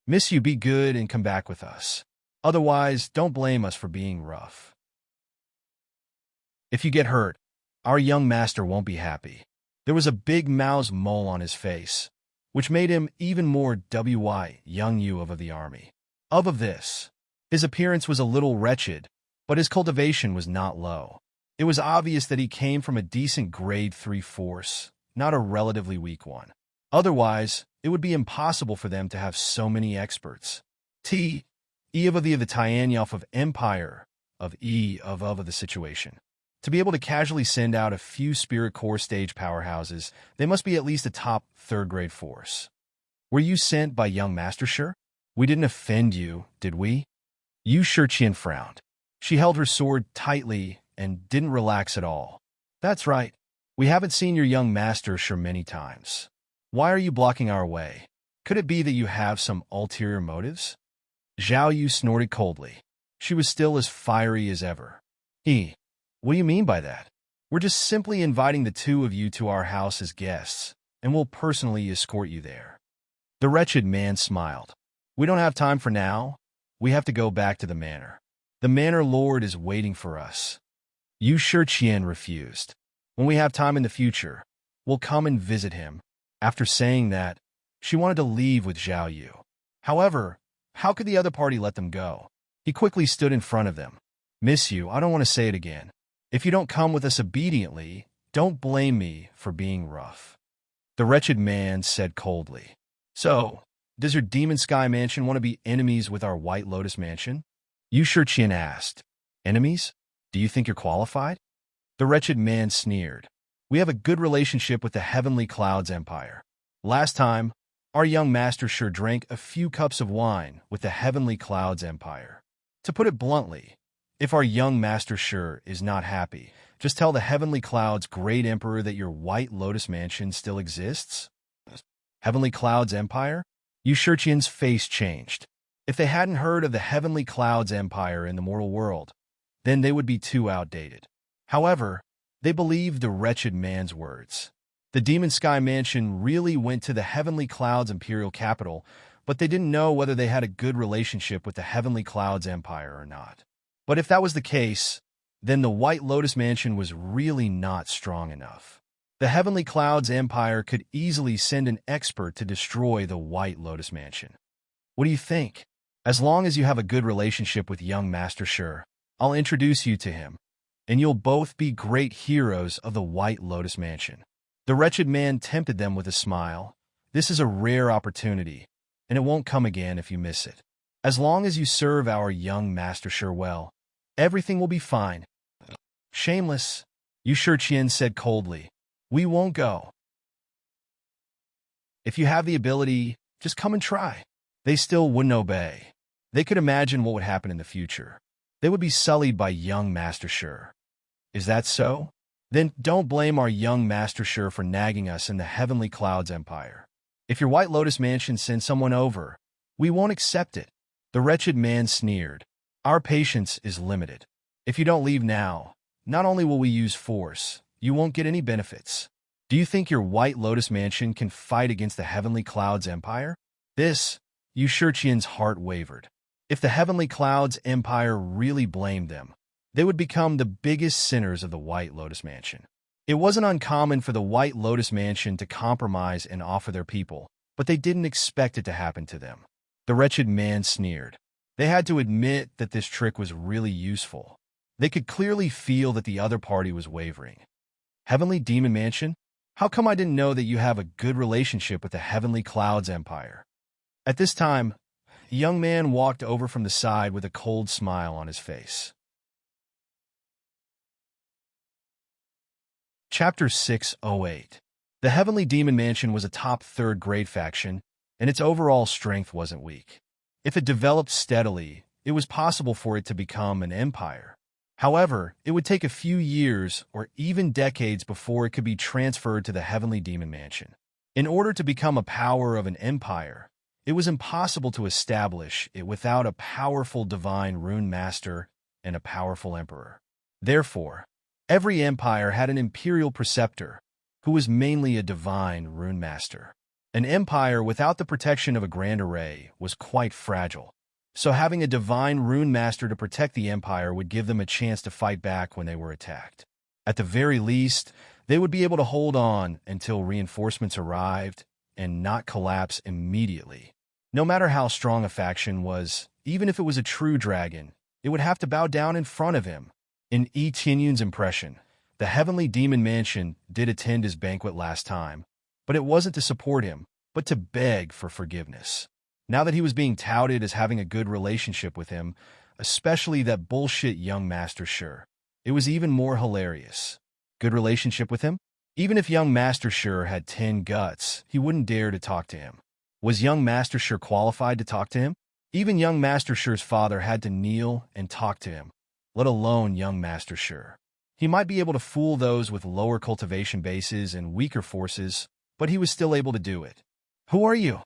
Miss you, be good and come back with us. Otherwise, don't blame us for being rough. If you get hurt, our young master won't be happy. There was a big mouse mole on his face, which made him even more young Yu of the army. Of this, his appearance was a little wretched, but his cultivation was not low. It was obvious that he came from a decent grade 3 force, not a relatively weak one. Otherwise, it would be impossible for them to have so many experts. Of the Tianyaf of Empire, of the situation. To be able to casually send out a few Spirit Core stage powerhouses, they must be at least a top 3rd-grade force. Were you sent by young Master Shi? We didn't offend you, did we? Yu Shiqian frowned. She held her sword tightly and didn't relax at all. That's right. We haven't seen your young Master Shi many times. Why are you blocking our way? Could it be that you have some ulterior motives? Zhao Yu snorted coldly. She was still as fiery as ever. What do you mean by that? We're just simply inviting the two of you to our house as guests, and we'll personally escort you there. The wretched man smiled. We don't have time for now. We have to go back to the manor. The manor lord is waiting for us. Yu Shiqian refused. When we have time in the future, we'll come and visit him. After saying that, she wanted to leave with Zhao Yu. However, how could the other party let them go? He quickly stood in front of them. Miss you, I don't want to say it again. If you don't come with us obediently, don't blame me for being rough. The wretched man said coldly. So, does your Demon Sky Mansion want to be enemies with our White Lotus Mansion? Yu Shiqian asked. Enemies? Do you think you're qualified? The wretched man sneered. We have a good relationship with the Heavenly Clouds Empire. Last time, our young master sure drank a few cups of wine with the Heavenly Clouds Empire. To put it bluntly, if our young master Shi is not happy, just tell the Heavenly Clouds Great Emperor that your White Lotus Mansion still exists. Heavenly Clouds Empire? Yu Shiqian's face changed. If they hadn't heard of the Heavenly Clouds Empire in the mortal world, then they would be too outdated. However, they believed the wretched man's words. The Demon Sky Mansion really went to the Heavenly Clouds Imperial Capital, but they didn't know whether they had a good relationship with the Heavenly Clouds Empire or not. But if that was the case, then the White Lotus Mansion was really not strong enough. The Heavenly Clouds Empire could easily send an expert to destroy the White Lotus Mansion. What do you think? As long as you have a good relationship with young Master Shi, I'll introduce you to him, and you'll both be great heroes of the White Lotus Mansion. The wretched man tempted them with a smile. This is a rare opportunity, and it won't come again if you miss it. As long as you serve our young Master Shi well, everything will be fine. Shameless, Yu Shiqian said coldly. We won't go. If you have the ability, just come and try. They still wouldn't obey. They could imagine what would happen in the future. They would be sullied by young Master Shi. Is that so? Then don't blame our young Master Shi for nagging us in the Heavenly Clouds Empire. If your White Lotus Mansion sends someone over, we won't accept it. The wretched man sneered. Our patience is limited. If you don't leave now, not only will we use force, you won't get any benefits. Do you think your White Lotus Mansion can fight against the Heavenly Clouds Empire? Yu Shiqian's heart wavered. If the Heavenly Clouds Empire really blamed them, they would become the biggest sinners of the White Lotus Mansion. It wasn't uncommon for the White Lotus Mansion to compromise and offer their people, but they didn't expect it to happen to them. The wretched man sneered. They had to admit that this trick was really useful. They could clearly feel that the other party was wavering. Heavenly Demon Mansion? How come I didn't know that you have a good relationship with the Heavenly Clouds Empire? At this time, a young man walked over from the side with a cold smile on his face. Chapter 608. The Heavenly Demon Mansion was a top third-grade faction, and its overall strength wasn't weak. If it developed steadily, it was possible for it to become an empire. However, it would take a few years or even decades before it could be transferred to the Heavenly Demon Mansion. In order to become a power of an empire, it was impossible to establish it without a powerful divine rune master and a powerful emperor. Therefore, every empire had an imperial preceptor, who was mainly a divine rune master. An empire without the protection of a grand array was quite fragile. So having a divine rune master to protect the empire would give them a chance to fight back when they were attacked. At the very least, they would be able to hold on until reinforcements arrived and not collapse immediately. No matter how strong a faction was, even if it was a true dragon, it would have to bow down in front of him. In Yi Tianyun's impression, the Heavenly Demon Mansion did attend his banquet last time, but it wasn't to support him, but to beg for forgiveness. Now that he was being touted as having a good relationship with him, especially that bullshit young Master Sure, it was even more hilarious. Good relationship with him? Even if young Master Sure had 10 guts, he wouldn't dare to talk to him. Was young Master Sure qualified to talk to him? Even young Master Sure's father had to kneel and talk to him, let alone young Master Sure. He might be able to fool those with lower cultivation bases and weaker forces, but he was still able to do it. Who are you?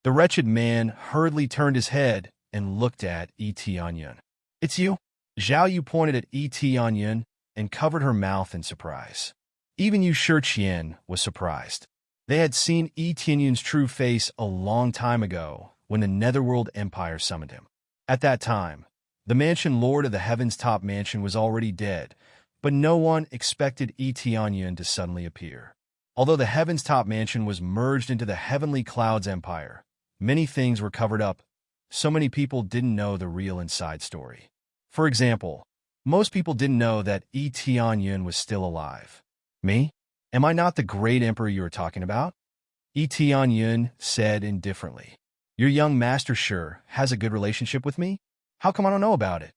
The wretched man hurriedly turned his head and looked at Yi Tianyun. It's you? Zhao Yu pointed at Yi Tianyun and covered her mouth in surprise. Even Yu Shiqian was surprised. They had seen Yi Tianyun's true face a long time ago when the Netherworld Empire summoned him. At that time, the Mansion Lord of the Heaven's Top Mansion was already dead, but no one expected Yi Tianyun to suddenly appear. Although the Heaven's Top Mansion was merged into the Heavenly Clouds Empire, many things were covered up. So many people didn't know the real inside story. For example, most people didn't know that Yi Tianyun was still alive. Me? Am I not the great emperor you were talking about? Yi Tianyun said indifferently. Your young Master Sure has a good relationship with me? How come I don't know about it?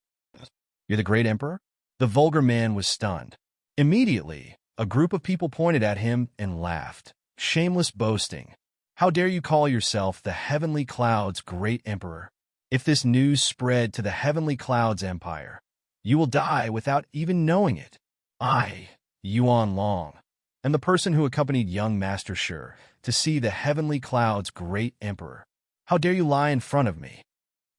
You're the great emperor? The vulgar man was stunned. Immediately, a group of people pointed at him and laughed. Shameless boasting. How dare you call yourself the Heavenly Clouds' great emperor? If this news spread to the Heavenly Clouds Empire, you will die without even knowing it. I, Yuan Long, am the person who accompanied young Master Sure to see the Heavenly Clouds' great emperor. How dare you lie in front of me?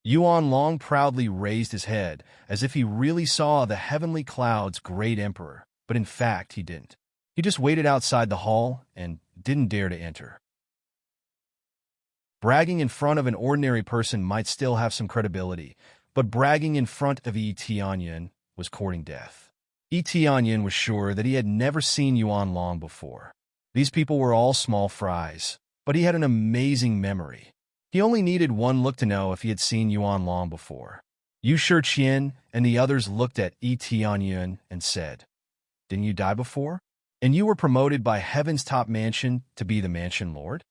Yuan Long proudly raised his head as if he really saw the Heavenly Clouds' great emperor, but in fact he didn't. He just waited outside the hall and didn't dare to enter. Bragging in front of an ordinary person might still have some credibility, but bragging in front of Yi Tianyun was courting death. Yi Tianyun was sure that he had never seen Yuan Long before. These people were all small fries, but he had an amazing memory. He only needed one look to know if he had seen Yuan Long before. Yu Shiqian and the others looked at Yi Tianyun and said, Didn't you die before? And you were promoted by Heaven's Top Mansion to be the Mansion Lord?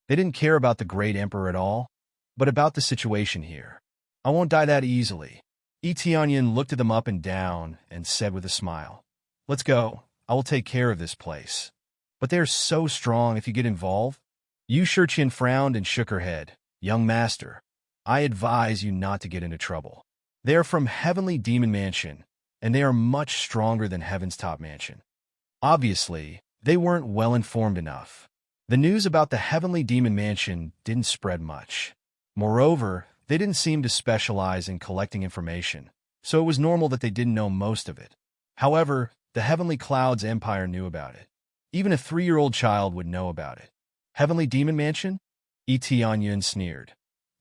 They didn't care about the great emperor at all, but about the situation here. I won't die that easily. Yi Tianyun looked at them up and down and said with a smile, Let's go. I will take care of this place. But they are so strong if you get involved. Yu Shiqian frowned and shook her head. Young master, I advise you not to get into trouble. They are from Heavenly Demon Mansion, and they are much stronger than Heaven's Top Mansion. Obviously, they weren't well informed enough. The news about the Heavenly Demon Mansion didn't spread much. Moreover, they didn't seem to specialize in collecting information, so it was normal that they didn't know most of it. However, the Heavenly Clouds Empire knew about it. Even a 3-year-old child would know about it. Heavenly Demon Mansion? Yi Tianyun sneered.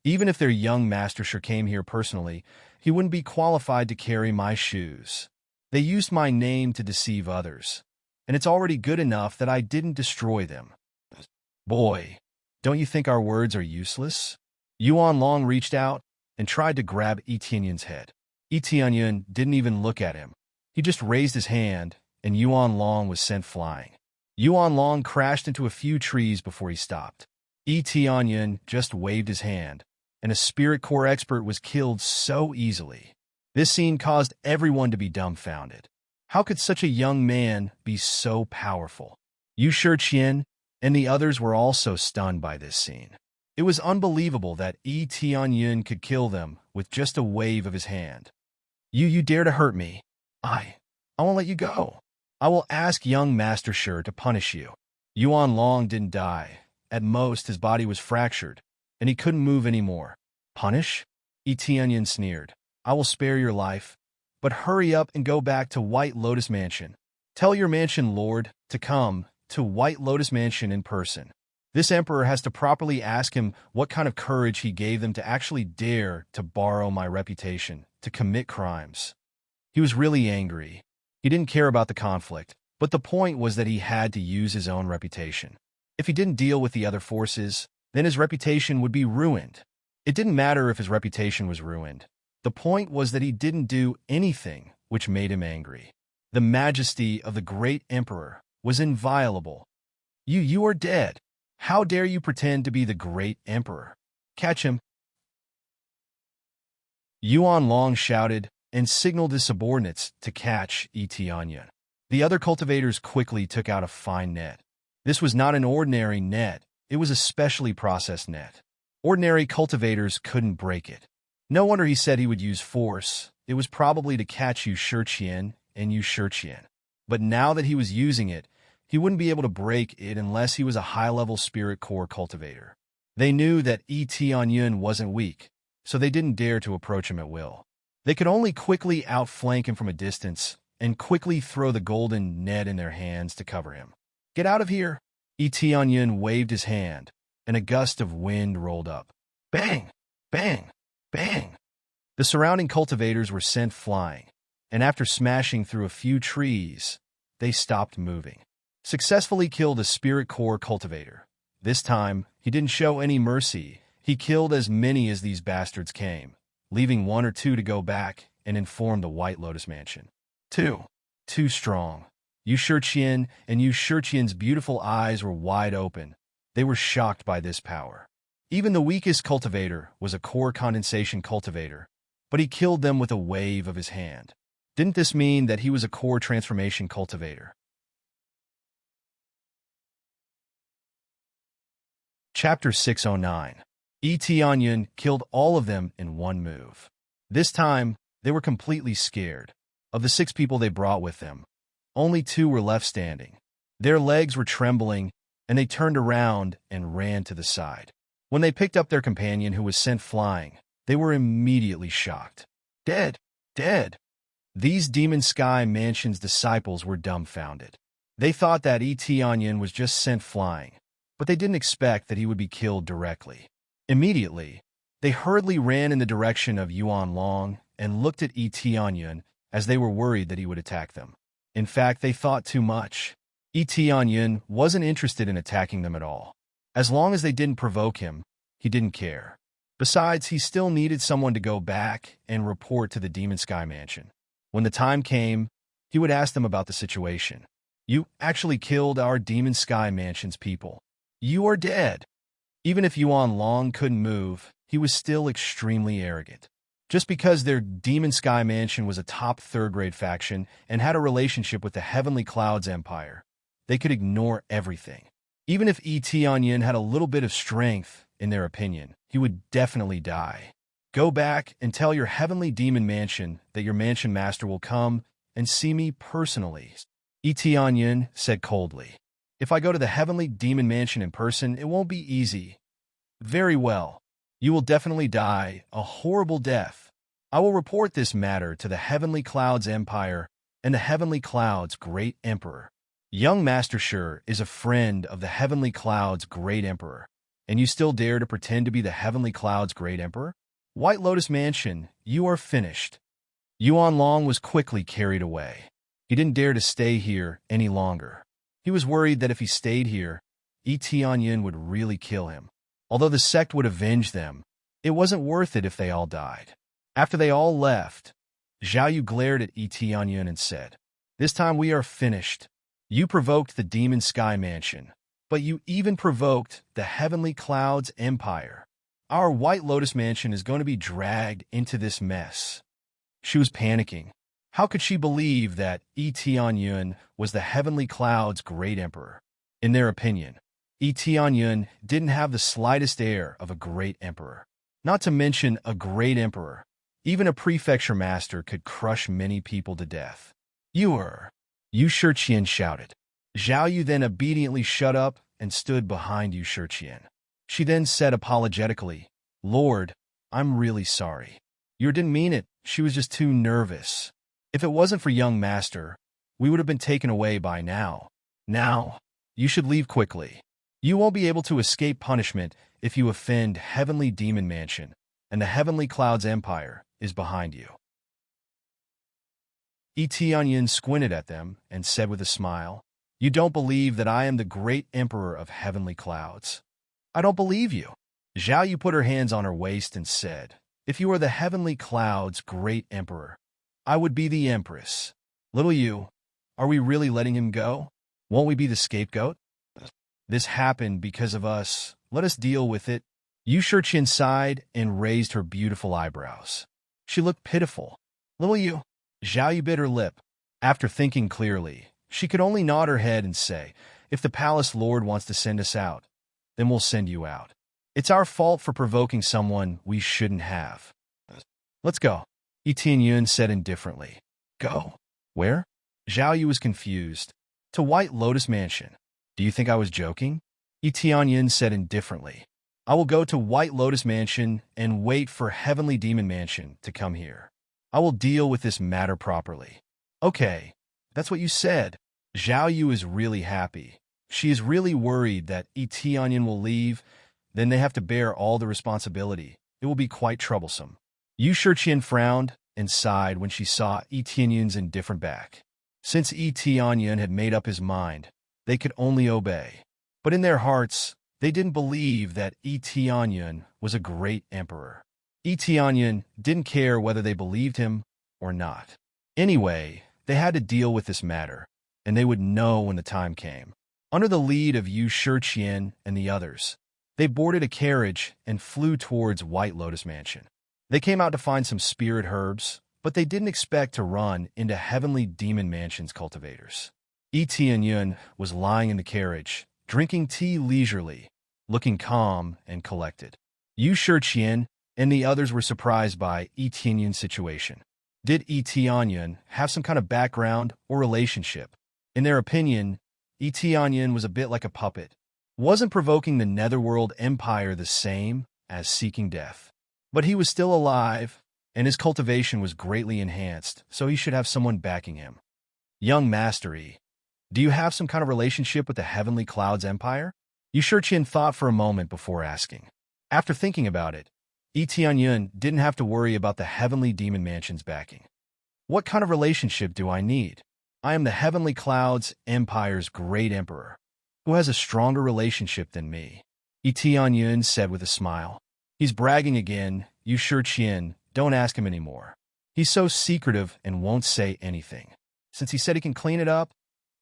Even if their young Master Sure came here personally, he wouldn't be qualified to carry my shoes. They used my name to deceive others, and it's already good enough that I didn't destroy them. Boy, don't you think our words are useless? Yuan Long reached out and tried to grab Yi Tianyun's head. Yi Tianyun didn't even look at him, He just raised his hand, and Yuan Long was sent flying. Yuan Long crashed into a few trees before he stopped. Tianyun just waved his hand, and a spirit core expert was killed so easily. This scene caused everyone to be dumbfounded. How could such a young man be so powerful? Yu Shiqian and the others were also stunned by this scene. It was unbelievable that Tianyun could kill them with just a wave of his hand. You dare to hurt me? I won't let you go. I will ask young Master Shi to punish you. Yuan Long didn't die. At most, his body was fractured, and he couldn't move anymore. Punish? Tianyun sneered. I will spare your life, but hurry up and go back to White Lotus Mansion. Tell your mansion lord to come to White Lotus Mansion in person. This emperor has to properly ask him what kind of courage he gave them to actually dare to borrow my reputation, to commit crimes. He was really angry. He didn't care about the conflict, but the point was that he had to use his own reputation. If he didn't deal with the other forces, then his reputation would be ruined. It didn't matter if his reputation was ruined. The point was that he didn't do anything which made him angry. The majesty of the great emperor was inviolable. You are dead. How dare you pretend to be the great emperor? Catch him. Yuan Long shouted and signaled his subordinates to catch Tianyun. The other cultivators quickly took out a fine net. This was not an ordinary net. It was a specially processed net. Ordinary cultivators couldn't break it. No wonder he said he would use force. It was probably to catch Yu Shiqian and Yu Shiqian. But now that he was using it, he wouldn't be able to break it unless he was a high-level spirit core cultivator. They knew that Tianyun wasn't weak, so they didn't dare to approach him at will. They could only quickly outflank him from a distance and quickly throw the golden net in their hands to cover him. Get out of here! Tianyun waved his hand, and a gust of wind rolled up. Bang! Bang! Bang! The surrounding cultivators were sent flying, and after smashing through a few trees, they stopped moving. Successfully killed a spirit core cultivator. This time, he didn't show any mercy. He killed as many as these bastards came, leaving one or two to go back and inform the White Lotus Mansion. Too strong. Yu Shiqian and Yu Shiqian's beautiful eyes were wide open. They were shocked by this power. Even the weakest cultivator was a core condensation cultivator, but he killed them with a wave of his hand. Didn't this mean that he was a core transformation cultivator? Chapter 609. Tianyun killed all of them in one move. This time, they were completely scared. Of the 6 people they brought with them, only 2 were left standing. Their legs were trembling, and they turned around and ran to the side. When they picked up their companion who was sent flying, they were immediately shocked. Dead! Dead! These Demon Sky Mansion's disciples were dumbfounded. They thought that Tianyun was just sent flying, but they didn't expect that he would be killed directly. Immediately, they hurriedly ran in the direction of Yuan Long and looked at Tianyun as they were worried that he would attack them. In fact, they thought too much. Tianyun wasn't interested in attacking them at all. As long as they didn't provoke him, he didn't care. Besides, he still needed someone to go back and report to the Demon Sky Mansion. When the time came, he would ask them about the situation. You actually killed our Demon Sky Mansion's people. You are dead. Even if Yuan Long couldn't move, he was still extremely arrogant. Just because their Demon Sky Mansion was a top third-grade faction and had a relationship with the Heavenly Clouds Empire, they could ignore everything. Even if Tianyun had a little bit of strength, in their opinion, he would definitely die. Go back and tell your Heavenly Demon Mansion that your Mansion Master will come and see me personally, Tianyun said coldly. If I go to the Heavenly Demon Mansion in person, it won't be easy. Very well. You will definitely die a horrible death. I will report this matter to the Heavenly Clouds Empire and the Heavenly Clouds Great Emperor. Young Master Shi is a friend of the Heavenly Clouds Great Emperor, and you still dare to pretend to be the Heavenly Clouds Great Emperor? White Lotus Mansion, you are finished. Yuan Long was quickly carried away. He didn't dare to stay here any longer. He was worried that if he stayed here, Tianyun would really kill him. Although the sect would avenge them, it wasn't worth it if they all died. After they all left, Zhao Yu glared at Tianyun and said, "This time we are finished. You provoked the Demon Sky Mansion, but you even provoked the Heavenly Clouds Empire. Our White Lotus Mansion is going to be dragged into this mess." She was panicking. How could she believe that Tianyun was the Heavenly Clouds' great emperor? In their opinion, Tianyun didn't have the slightest air of a great emperor. Not to mention a great emperor. Even a prefecture master could crush many people to death. Yu Shiqian shouted. Zhao Yu then obediently shut up and stood behind Yu Shiqian. She then said apologetically, "Lord, I'm really sorry. You didn't mean it. She was just too nervous. If it wasn't for young master, we would have been taken away by now. Now, you should leave quickly. You won't be able to escape punishment if you offend Heavenly Demon Mansion, and the Heavenly Clouds Empire is behind you." Tianyun squinted at them and said with a smile, "You don't believe that I am the great emperor of Heavenly Clouds?" "I don't believe you." Zhao Yu put her hands on her waist and said, "If you are the Heavenly Clouds' great emperor, I would be the empress. Little Yu, are we really letting him go? Won't we be the scapegoat? This happened because of us. Let us deal with it." Yu Shiqian sighed and raised her beautiful eyebrows. She looked pitiful. "Little Yu." Zhao Yu bit her lip. After thinking clearly, she could only nod her head and say, "If the palace lord wants to send us out, then we'll send you out. It's our fault for provoking someone we shouldn't have. Let's go." Tianyun said indifferently. "Go? Where?" Zhao Yu was confused. "To White Lotus Mansion." "Do you think I was joking?" Tianyun said indifferently. "I will go to White Lotus Mansion and wait for Heavenly Demon Mansion to come here. I will deal with this matter properly." "Okay, that's what you said." Zhao Yu is really happy. She is really worried that Tianyun will leave, then they have to bear all the responsibility. It will be quite troublesome. Yu Shiqian frowned and sighed when she saw Tianyun's indifferent back. Since Tianyun had made up his mind, they could only obey. But in their hearts, they didn't believe that Tianyun was a great emperor. Tianyun didn't care whether they believed him or not. Anyway, they had to deal with this matter, and they would know when the time came. Under the lead of Yu Shiqian and the others, they boarded a carriage and flew towards White Lotus Mansion. They came out to find some spirit herbs, but they didn't expect to run into Heavenly Demon Mansion's cultivators. Tianyun was lying in the carriage, drinking tea leisurely, looking calm and collected. Yu Shiqian and the others were surprised by Tianyun's situation. Did Tianyun have some kind of background or relationship? In their opinion, Tianyun was a bit like a puppet. Wasn't provoking the Netherworld Empire the same as seeking death? But he was still alive, and his cultivation was greatly enhanced, so he should have someone backing him. "Young Mastery, do you have some kind of relationship with the Heavenly Clouds Empire?" Yu Shiqian thought for a moment before asking. After thinking about it, Tianyun didn't have to worry about the Heavenly Demon Mansion's backing. "What kind of relationship do I need? I am the Heavenly Clouds Empire's great emperor. Who has a stronger relationship than me?" Tianyun said with a smile. "He's bragging again, Yu Shiqian. Don't ask him anymore. He's so secretive and won't say anything. Since he said he can clean it up,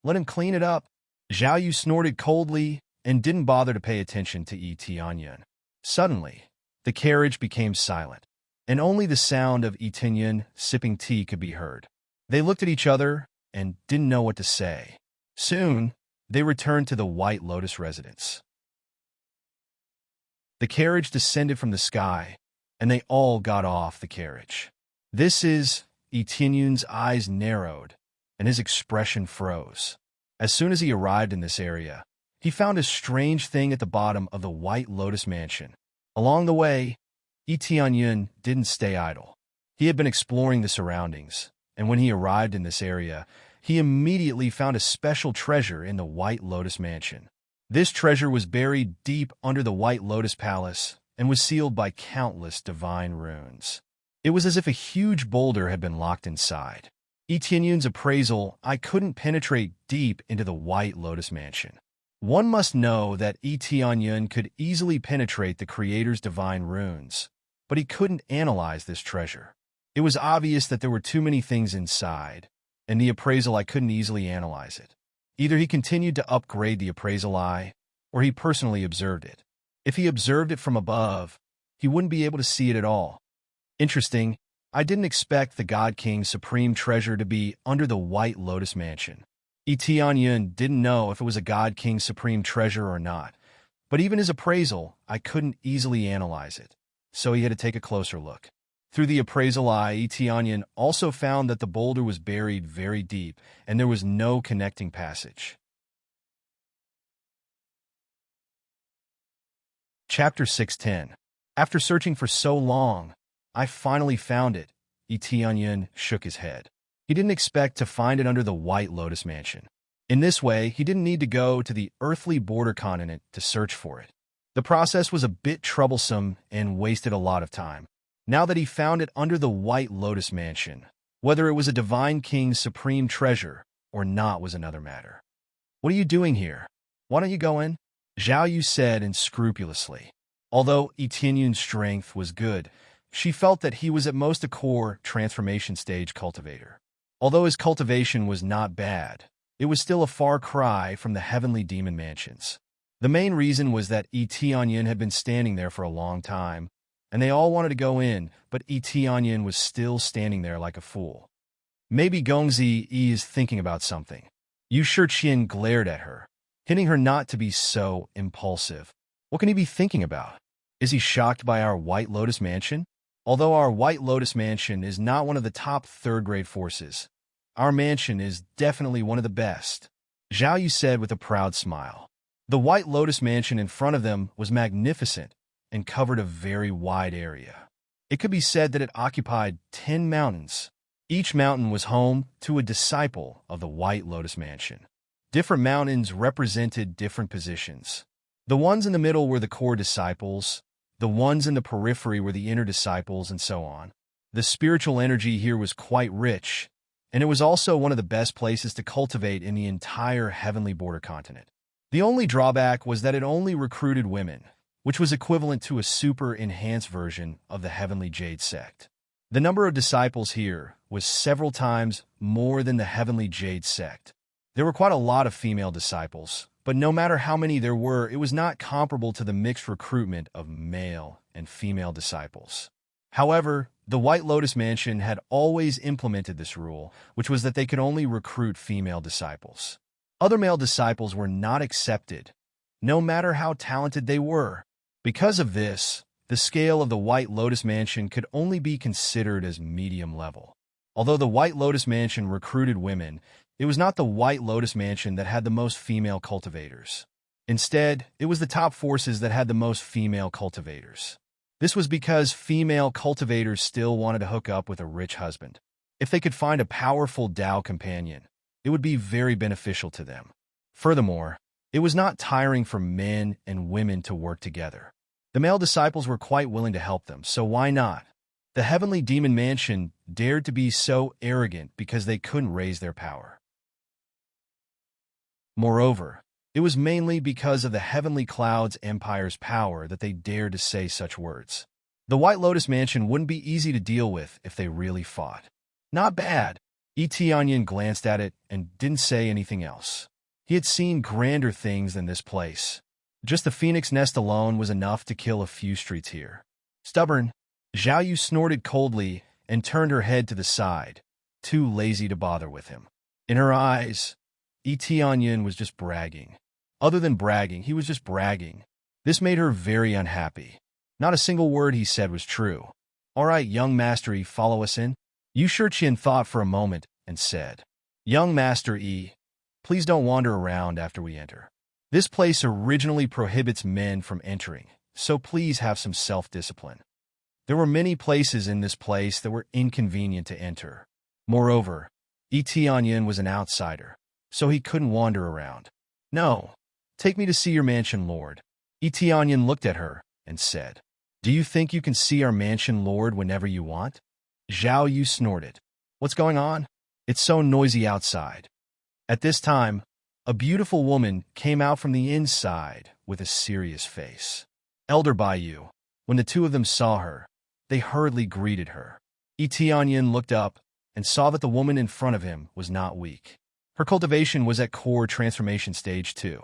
let him clean it up." Zhao Yu snorted coldly and didn't bother to pay attention to Tianyun. Suddenly, the carriage became silent, and only the sound of Tianyun sipping tea could be heard. They looked at each other and didn't know what to say. Soon, they returned to the White Lotus residence. The carriage descended from the sky, and they all got off the carriage. Tianyun's eyes narrowed, and his expression froze. As soon as he arrived in this area, he found a strange thing at the bottom of the White Lotus Mansion. Along the way, Tianyun didn't stay idle. He had been exploring the surroundings, and when he arrived in this area, he immediately found a special treasure in the White Lotus Mansion. This treasure was buried deep under the White Lotus Palace and was sealed by countless divine runes. It was as if a huge boulder had been locked inside. Tianyun's appraisal, "I couldn't penetrate deep into the White Lotus Mansion." One must know that Tianyun could easily penetrate the Creator's divine runes, but he couldn't analyze this treasure. It was obvious that there were too many things inside, and the appraisal eye couldn't easily analyze it. Either he continued to upgrade the appraisal eye, or he personally observed it. If he observed it from above, he wouldn't be able to see it at all. Interesting, I didn't expect the God King's supreme treasure to be under the White Lotus Mansion. Tianyun didn't know if it was a God King's supreme treasure or not, but even his appraisal, I couldn't easily analyze it, so he had to take a closer look. Through the appraisal eye, Tianyun also found that the boulder was buried very deep, and there was no connecting passage. Chapter 610. After searching for so long, I finally found it. Tianyun shook his head. He didn't expect to find it under the White Lotus Mansion. In this way, he didn't need to go to the earthly border continent to search for it. The process was a bit troublesome and wasted a lot of time. Now that he found it under the White Lotus Mansion, whether it was a divine king's supreme treasure or not was another matter. "What are you doing here? Why don't you go in?" Zhao Yu said unscrupulously. Although Tianyun's strength was good, she felt that he was at most a core transformation stage cultivator. Although his cultivation was not bad, it was still a far cry from the heavenly demon mansions. The main reason was that Tianyun had been standing there for a long time, and they all wanted to go in, but Tianyun was still standing there like a fool. "Maybe Gongzi is thinking about something." Yu Shiqian glared at her, hinting her not to be so impulsive. What can he be thinking about? Is he shocked by our White Lotus Mansion? Although our White Lotus Mansion is not one of the top third-grade forces, our mansion is definitely one of the best, Zhao Yu said with a proud smile. The White Lotus Mansion in front of them was magnificent and covered a very wide area. It could be said that it occupied 10 mountains. Each mountain was home to a disciple of the White Lotus Mansion. Different mountains represented different positions. The ones in the middle were the core disciples, the ones in the periphery were the inner disciples, and so on. The spiritual energy here was quite rich, and it was also one of the best places to cultivate in the entire heavenly border continent. The only drawback was that it only recruited women, which was equivalent to a super-enhanced version of the Heavenly Jade sect. The number of disciples here was several times more than the Heavenly Jade sect. There were quite a lot of female disciples, but no matter how many there were, it was not comparable to the mixed recruitment of male and female disciples. However, the White Lotus Mansion had always implemented this rule, which was that they could only recruit female disciples. Other male disciples were not accepted, no matter how talented they were. Because of this, the scale of the White Lotus Mansion could only be considered as medium level. Although the White Lotus Mansion recruited women, it was not the White Lotus Mansion that had the most female cultivators. Instead, it was the top forces that had the most female cultivators. This was because female cultivators still wanted to hook up with a rich husband. If they could find a powerful Tao companion, it would be very beneficial to them. Furthermore, it was not tiring for men and women to work together. The male disciples were quite willing to help them, so why not? The Heavenly Demon Mansion dared to be so arrogant because they couldn't raise their power. Moreover, it was mainly because of the Heavenly Cloud's Empire's power that they dared to say such words. The White Lotus Mansion wouldn't be easy to deal with if they really fought. Not bad. Tianyun glanced at it and didn't say anything else. He had seen grander things than this place. Just the Phoenix Nest alone was enough to kill a few streets here. Stubborn, Zhao Yu snorted coldly and turned her head to the side, too lazy to bother with him. In her eyes, Tianyun was just bragging. Other than bragging, he was just bragging. This made her very unhappy. Not a single word he said was true. "All right, young Master E, follow us in." Yu Shiqian thought for a moment and said, "Young Master E, please don't wander around after we enter. This place originally prohibits men from entering, so please have some self-discipline." There were many places in this place that were inconvenient to enter. Moreover, Tianyun was an outsider, so he couldn't wander around. "No, take me to see your mansion, Lord." Tianyun looked at her and said, "Do you think you can see our mansion, Lord, whenever you want?" Zhao Yu snorted. "What's going on? It's so noisy outside." At this time, a beautiful woman came out from the inside with a serious face. Elder Baiyu. When the two of them saw her, they hurriedly greeted her. Tianyin looked up and saw that the woman in front of him was not weak. Her cultivation was at core transformation stage 2.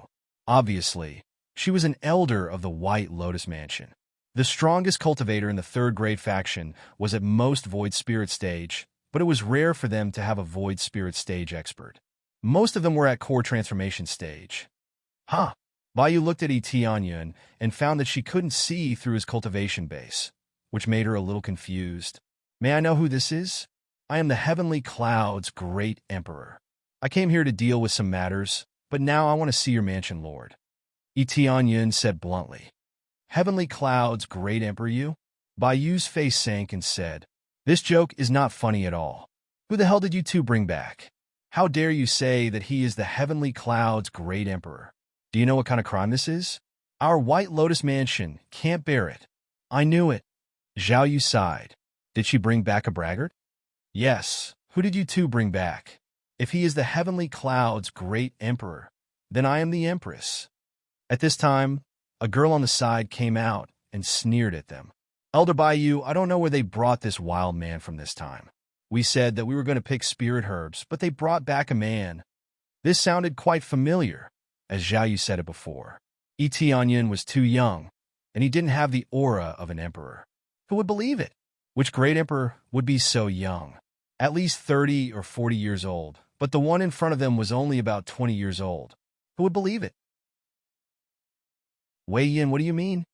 Obviously, she was an elder of the White Lotus Mansion. The strongest cultivator in the third grade faction was at most void spirit stage, but it was rare for them to have a void spirit stage expert. Most of them were at core transformation stage. Huh. Bayu looked at Tianyun and found that she couldn't see through his cultivation base, which made her a little confused. May I know who this is? I am the Heavenly Cloud's Great Emperor. I came here to deal with some matters, but now I want to see your mansion lord. Tianyun said bluntly. Heavenly Cloud's Great Emperor you? Bayu's face sank and said, this joke is not funny at all. Who the hell did you two bring back? How dare you say that he is the Heavenly Cloud's Great Emperor? Do you know what kind of crime this is? Our White Lotus Mansion can't bear it. I knew it. Zhao Yu sighed. Did she bring back a braggart? Yes. Who did you two bring back? If he is the Heavenly Cloud's Great Emperor, then I am the Empress. At this time, a girl on the side came out and sneered at them. Elder Bayu, I don't know where they brought this wild man from this time. We said that we were going to pick spirit herbs, but they brought back a man. This sounded quite familiar, as Zhao Yu said it before. Tianyin was too young, and he didn't have the aura of an emperor. Who would believe it? Which great emperor would be so young? At least 30 or 40 years old, but the one in front of them was only about 20 years old. Who would believe it? Wei Yin, what do you mean?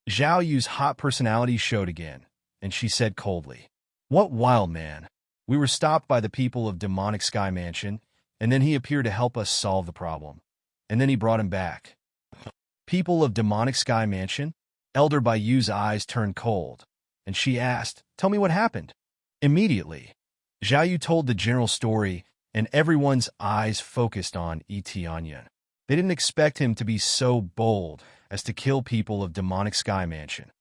Zhao Yu's hot personality showed again, and she said coldly, what wild man? We were stopped by the people of Demonic Sky Mansion, and then he appeared to help us solve the problem. And then he brought him back. People of Demonic Sky Mansion? Elder Bayu's eyes turned cold, and she asked, tell me what happened. Immediately, Zhao Yu told the general story, and everyone's eyes focused on Tianyin. They didn't expect him to be so bold as to kill people of Demonic Sky Mansion.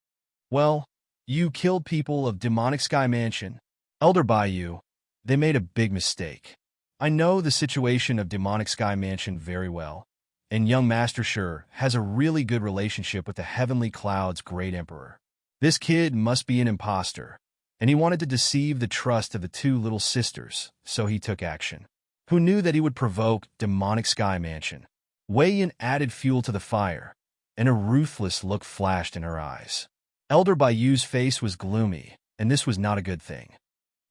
Well, you killed people of Demonic Sky Mansion. Elder Bayu, they made a big mistake. I know the situation of Demonic Sky Mansion very well, and young Master Sure has a really good relationship with the Heavenly Cloud's Great Emperor. This kid must be an imposter, and he wanted to deceive the trust of the two little sisters, so he took action. Who knew that he would provoke Demonic Sky Mansion? Wei Yin added fuel to the fire, and a ruthless look flashed in her eyes. Elder Bayu's face was gloomy, and this was not a good thing.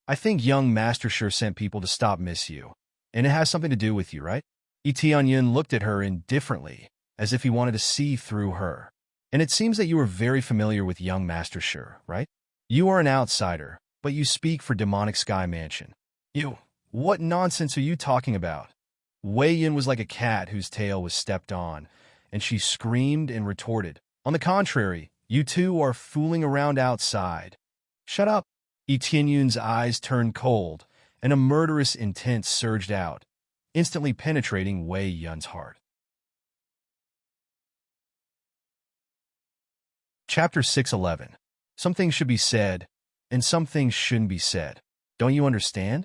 I think young Master Sure sent people to stop Miss You, and it has something to do with you, right? Tianyin looked at her indifferently, as if he wanted to see through her. And it seems that you are very familiar with young Master Sure, right? You are an outsider, but you speak for Demonic Sky Mansion. You, what nonsense are you talking about? Wei Yin was like a cat whose tail was stepped on, and she screamed and retorted, on the contrary, you two are fooling around outside. Shut up. Tianyun's eyes turned cold, and a murderous intent surged out, instantly penetrating Wei Yun's heart. Chapter 611. Some things should be said, and some things shouldn't be said. Don't you understand?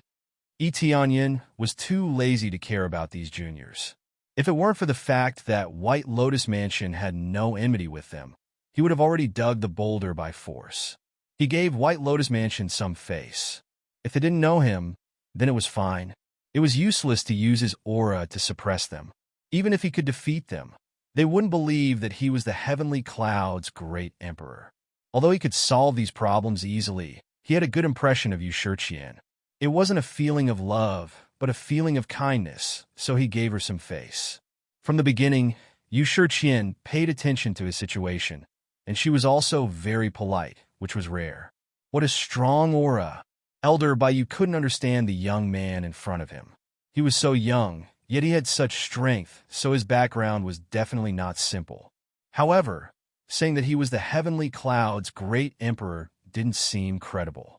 Tianyin was too lazy to care about these juniors. If it weren't for the fact that White Lotus Mansion had no enmity with them, he would have already dug the boulder by force. He gave White Lotus Mansion some face. If they didn't know him, then it was fine. It was useless to use his aura to suppress them. Even if he could defeat them, they wouldn't believe that he was the Heavenly Cloud's Great Emperor. Although he could solve these problems easily, he had a good impression of Yu Shiqian. It wasn't a feeling of love, but a feeling of kindness, so he gave her some face. From the beginning, Yu Shiqian paid attention to his situation, and she was also very polite, which was rare. What a strong aura! Elder Bayu couldn't understand the young man in front of him. He was so young, yet he had such strength, so his background was definitely not simple. However, saying that he was the Heavenly Cloud's Great Emperor didn't seem credible.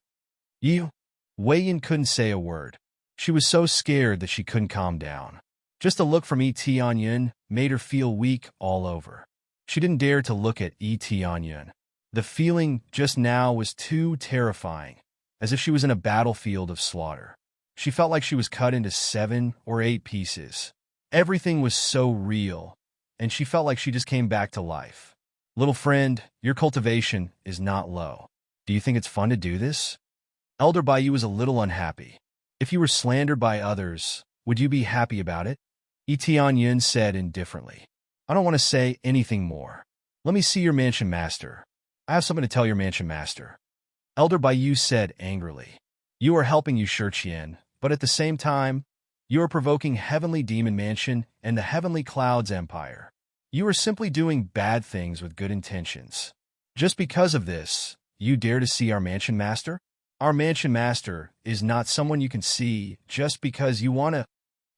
Wei Yin couldn't say a word. She was so scared that she couldn't calm down. Just a look from Tianyin made her feel weak all over. She didn't dare to look at Tianyin. The feeling just now was too terrifying, as if she was in a battlefield of slaughter. She felt like she was cut into 7 or 8 pieces. Everything was so real, and she felt like she just came back to life. Little friend, your cultivation is not low. Do you think it's fun to do this? Elder Bai was a little unhappy. If you were slandered by others, would you be happy about it? Tianyun said indifferently. I don't want to say anything more. Let me see your mansion master. I have something to tell your mansion master. Elder Bai said angrily. You are helping Yu Shiqian, but at the same time, you are provoking Heavenly Demon Mansion and the Heavenly Clouds Empire. You are simply doing bad things with good intentions. Just because of this, you dare to see our mansion master? Our mansion master is not someone you can see just because you want to.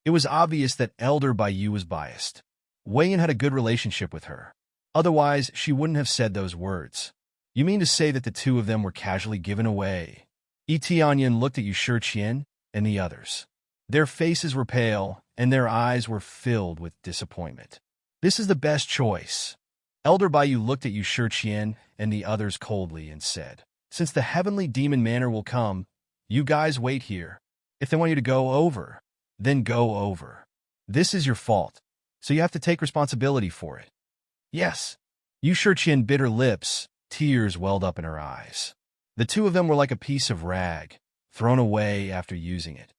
It was obvious that Elder Bai was biased. Wei Yan had a good relationship with her. Otherwise, she wouldn't have said those words. You mean to say that the two of them were casually given away? Tianyun looked at Yu Shiqian and the others. Their faces were pale, and their eyes were filled with disappointment. This is the best choice. Elder Bai looked at Yu Shiqian and the others coldly and said, Since the Heavenly Demon Manor will come, you guys wait here. If they want you to go over, then go over. This is your fault, so you have to take responsibility for it. Yes. Yu Shiqian bit her lips, tears welled up in her eyes. The two of them were like a piece of rag, thrown away after using it.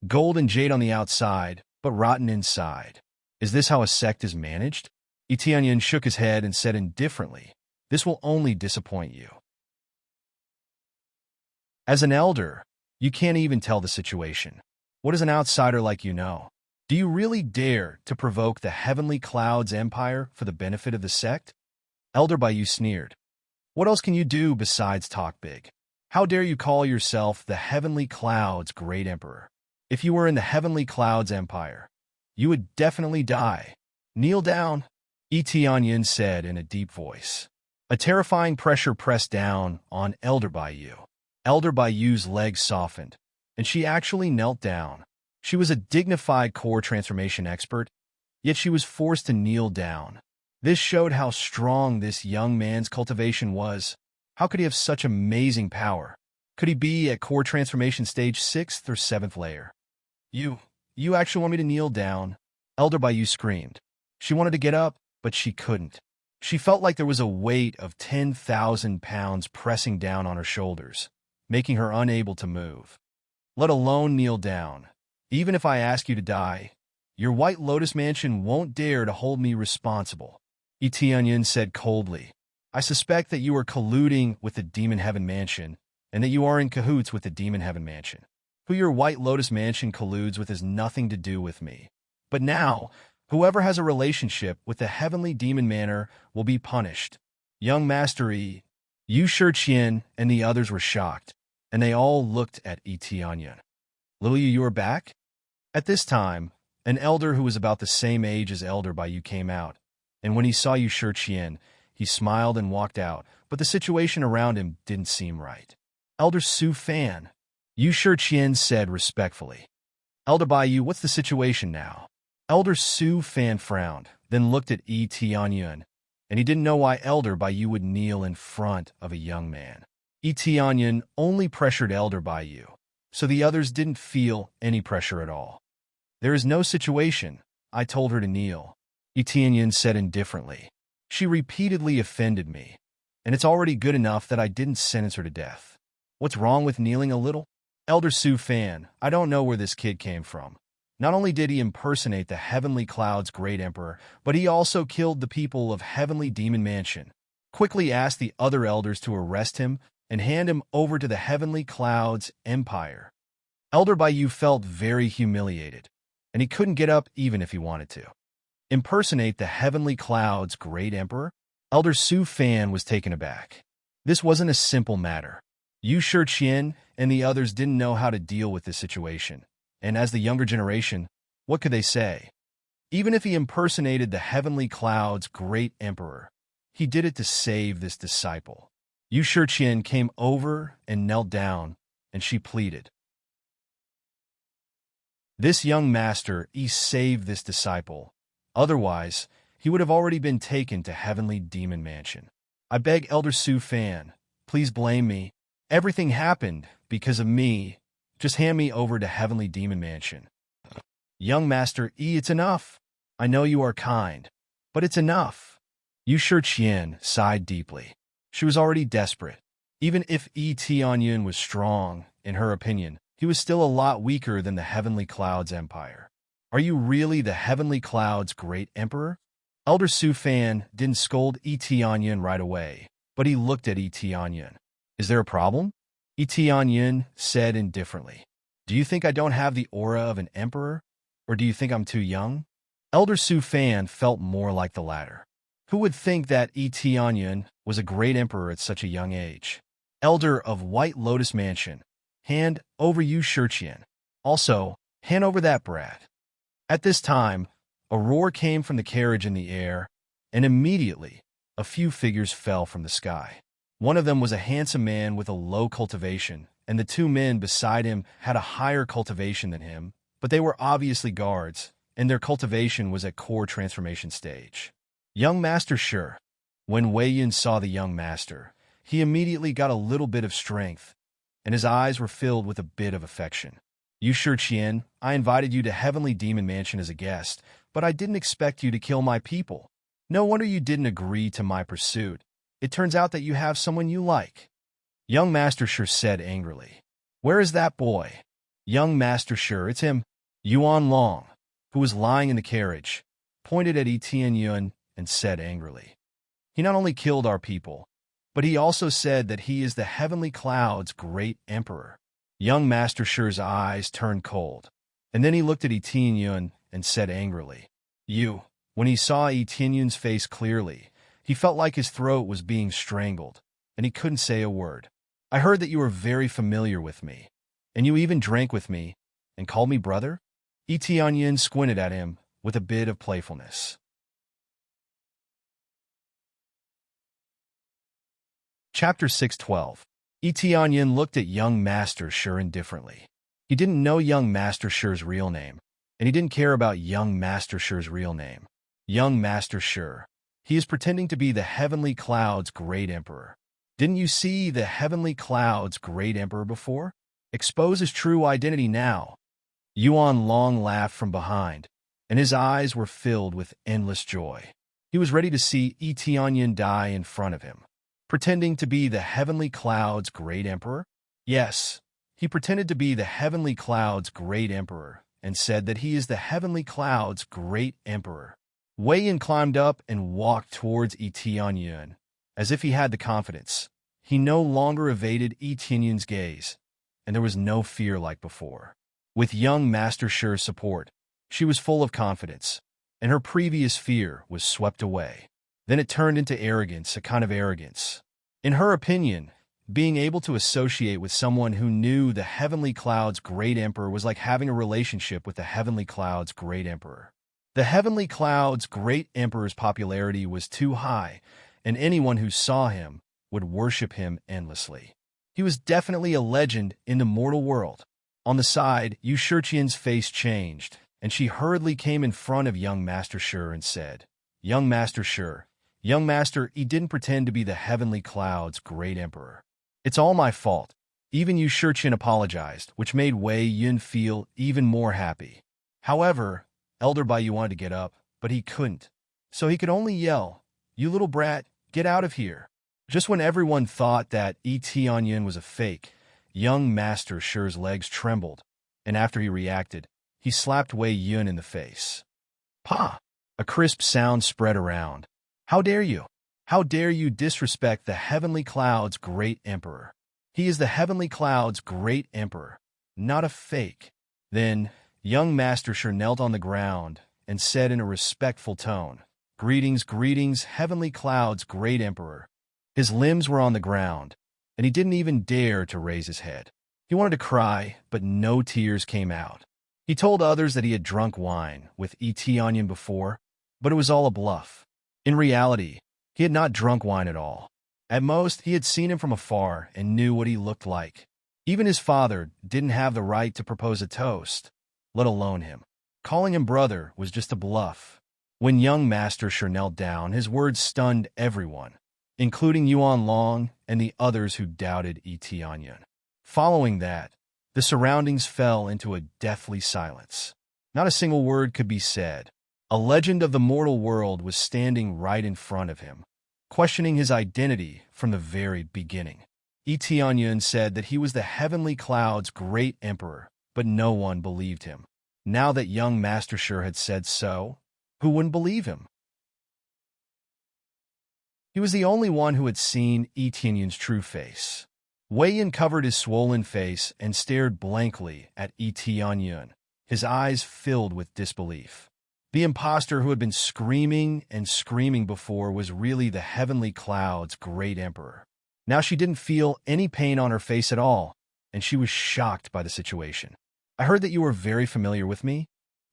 Gold and jade on the outside, but rotten inside. Is this how a sect is managed? Tianyun shook his head and said indifferently, This will only disappoint you. As an elder, you can't even tell the situation. What does an outsider like you know? Do you really dare to provoke the Heavenly Clouds Empire for the benefit of the sect? Elder Bai sneered. What else can you do besides talk big? How dare you call yourself the Heavenly Clouds Great Emperor? If you were in the Heavenly Clouds Empire, you would definitely die. Kneel down, Tianyun said in a deep voice. A terrifying pressure pressed down on Elder Bai. Elder Bai's legs softened, and she actually knelt down. She was a dignified core transformation expert, yet she was forced to kneel down. This showed how strong this young man's cultivation was. How could he have such amazing power? Could he be at core transformation stage 6th or 7th layer? You actually want me to kneel down? Elder Bai screamed. She wanted to get up, but she couldn't. She felt like there was a weight of 10,000 pounds pressing down on her shoulders, making her unable to move. Let alone kneel down. Even if I ask you to die, your White Lotus Mansion won't dare to hold me responsible. Tianyun said coldly. I suspect that you are colluding with the Demon Heaven Mansion, and that you are in cahoots with the Demon Heaven Mansion. Who your White Lotus Mansion colludes with has nothing to do with me. But now, whoever has a relationship with the Heavenly Demon Manor will be punished. Young Master Yu Shiqian and the others were shocked, and they all looked at Tianyun. Little you are back? At this time, an elder who was about the same age as Elder Bai came out, and when he saw Yu Shiqian, he smiled and walked out, but the situation around him didn't seem right. Elder Su Fan, Yu Shiqian said respectfully. Elder Bai, what's the situation now? Elder Su Fan frowned, then looked at Tianyun, and he didn't know why Elder Bai would kneel in front of a young man. Tianyun only pressured Elder Bai, so the others didn't feel any pressure at all. There is no situation. I told her to kneel, Tianyun said indifferently. She repeatedly offended me, and it's already good enough that I didn't sentence her to death. What's wrong with kneeling a little? Elder Su Fan, I don't know where this kid came from. Not only did he impersonate the Heavenly Clouds Great Emperor, but he also killed the people of Heavenly Demon Mansion. Quickly asked the other elders to arrest him and hand him over to the Heavenly Clouds Empire. Elder Bai felt very humiliated, and he couldn't get up even if he wanted to. Impersonate the Heavenly Clouds Great Emperor? Elder Su Fan was taken aback. This wasn't a simple matter. Yu Shiqian and the others didn't know how to deal with this situation, and as the younger generation, what could they say? Even if he impersonated the Heavenly Clouds Great Emperor, he did it to save this disciple. Yu Shiqian came over and knelt down, and she pleaded. This young master, he saved this disciple. Otherwise, he would have already been taken to Heavenly Demon Mansion. I beg Elder Su Fan, please blame me. Everything happened because of me. Just hand me over to Heavenly Demon Mansion. Young Master E, it's enough. I know you are kind, but it's enough. Yu Shiqian sighed deeply. She was already desperate. Even if Tianyun was strong in her opinion, he was still a lot weaker than the Heavenly Cloud's empire. Are you really the Heavenly Cloud's great emperor? Elder Su Fan didn't scold Etianyan right away, but he looked at Etianyan. Is there a problem? Etianyan said indifferently. Do you think I don't have the aura of an emperor? Or do you think I'm too young? Elder Su Fan felt more like the latter. Who would think that Etianyan was a great emperor at such a young age? Elder of White Lotus Mansion, hand over you Shurqian. Also, hand over that brat. At this time, a roar came from the carriage in the air, and immediately, a few figures fell from the sky. One of them was a handsome man with a low cultivation, and the two men beside him had a higher cultivation than him, but they were obviously guards, and their cultivation was at core transformation stage. Young Master Shi. When Wei Yun saw the young master, he immediately got a little bit of strength, and his eyes were filled with a bit of affection. You Shurqian, I invited you to Heavenly Demon Mansion as a guest, but I didn't expect you to kill my people. No wonder you didn't agree to my pursuit. It turns out that you have someone you like. Young Master Shi said angrily. Where is that boy? Young Master Shi, it's him. Yuan Long, who was lying in the carriage, pointed at Etianyan and said angrily. He not only killed our people, but he also said that he is the Heavenly Cloud's great emperor. Young Master Shi's eyes turned cold, and then he looked at Etianyan and said angrily. You. When he saw Etianyan's face clearly, he felt like his throat was being strangled, and he couldn't say a word. I heard that you were very familiar with me, and you even drank with me, and called me brother? Etianyan squinted at him with a bit of playfulness. Chapter 612. Etianyan looked at young Master Shi indifferently. He didn't know young Master Shi's real name, and he didn't care about young Master Shi's real name. Young Master Shi. He is pretending to be the Heavenly Cloud's great emperor. Didn't you see the Heavenly Cloud's great emperor before? Expose his true identity now. Yuan Long laughed from behind, and his eyes were filled with endless joy. He was ready to see Etianyan die in front of him. Pretending to be the Heavenly Cloud's great emperor? Yes, he pretended to be the Heavenly Cloud's great emperor and said that he is the Heavenly Cloud's great emperor. Wei Yin climbed up and walked towards Etianyan, as if he had the confidence. He no longer evaded Etianyan's gaze, and there was no fear like before. With young Master Shi's support, she was full of confidence, and her previous fear was swept away. Then it turned into arrogance, a kind of arrogance. In her opinion, being able to associate with someone who knew the Heavenly Cloud's great emperor was like having a relationship with the Heavenly Cloud's great emperor. The Heavenly Cloud's great emperor's popularity was too high, and anyone who saw him would worship him endlessly. He was definitely a legend in the mortal world. On the side, Yu Shurqian's face changed, and she hurriedly came in front of young Master Shi and said, Young Master Shi, young Master, he didn't pretend to be the Heavenly Cloud's great emperor. It's all my fault. Even Yu Shurqian apologized, which made Wei Yun feel even more happy. However, Elder Bai wanted to get up, but he couldn't. So he could only yell, You little brat, get out of here. Just when everyone thought that Etianyan was a fake, young Master Shi's legs trembled, and after he reacted, he slapped Wei Yun in the face. Pa! A crisp sound spread around. How dare you? How dare you disrespect the Heavenly Cloud's great emperor? He is the Heavenly Cloud's great emperor, not a fake. Then, young Master Shi knelt on the ground and said in a respectful tone, Greetings, greetings, Heavenly Cloud's great emperor. His limbs were on the ground, and he didn't even dare to raise his head. He wanted to cry, but no tears came out. He told others that he had drunk wine with Etianyan before, but it was all a bluff. In reality, he had not drunk wine at all. At most, he had seen him from afar and knew what he looked like. Even his father didn't have the right to propose a toast, let alone him. Calling him brother was just a bluff. When young Master Shi knelt down, his words stunned everyone, including Yuan Long and the others who doubted Etianyan. Following that, the surroundings fell into a deathly silence. Not a single word could be said. A legend of the mortal world was standing right in front of him, questioning his identity from the very beginning. Tianyun said that he was the heavenly cloud's great emperor, but no one believed him. Now that young Master Shi had said so, who wouldn't believe him? He was the only one who had seen Tianyun's true face. Wei Yin covered his swollen face and stared blankly at Tianyun, his eyes filled with disbelief. The impostor who had been screaming and screaming before was really the heavenly cloud's great emperor. Now she didn't feel any pain on her face at all, and she was shocked by the situation. "I heard that you were very familiar with me,"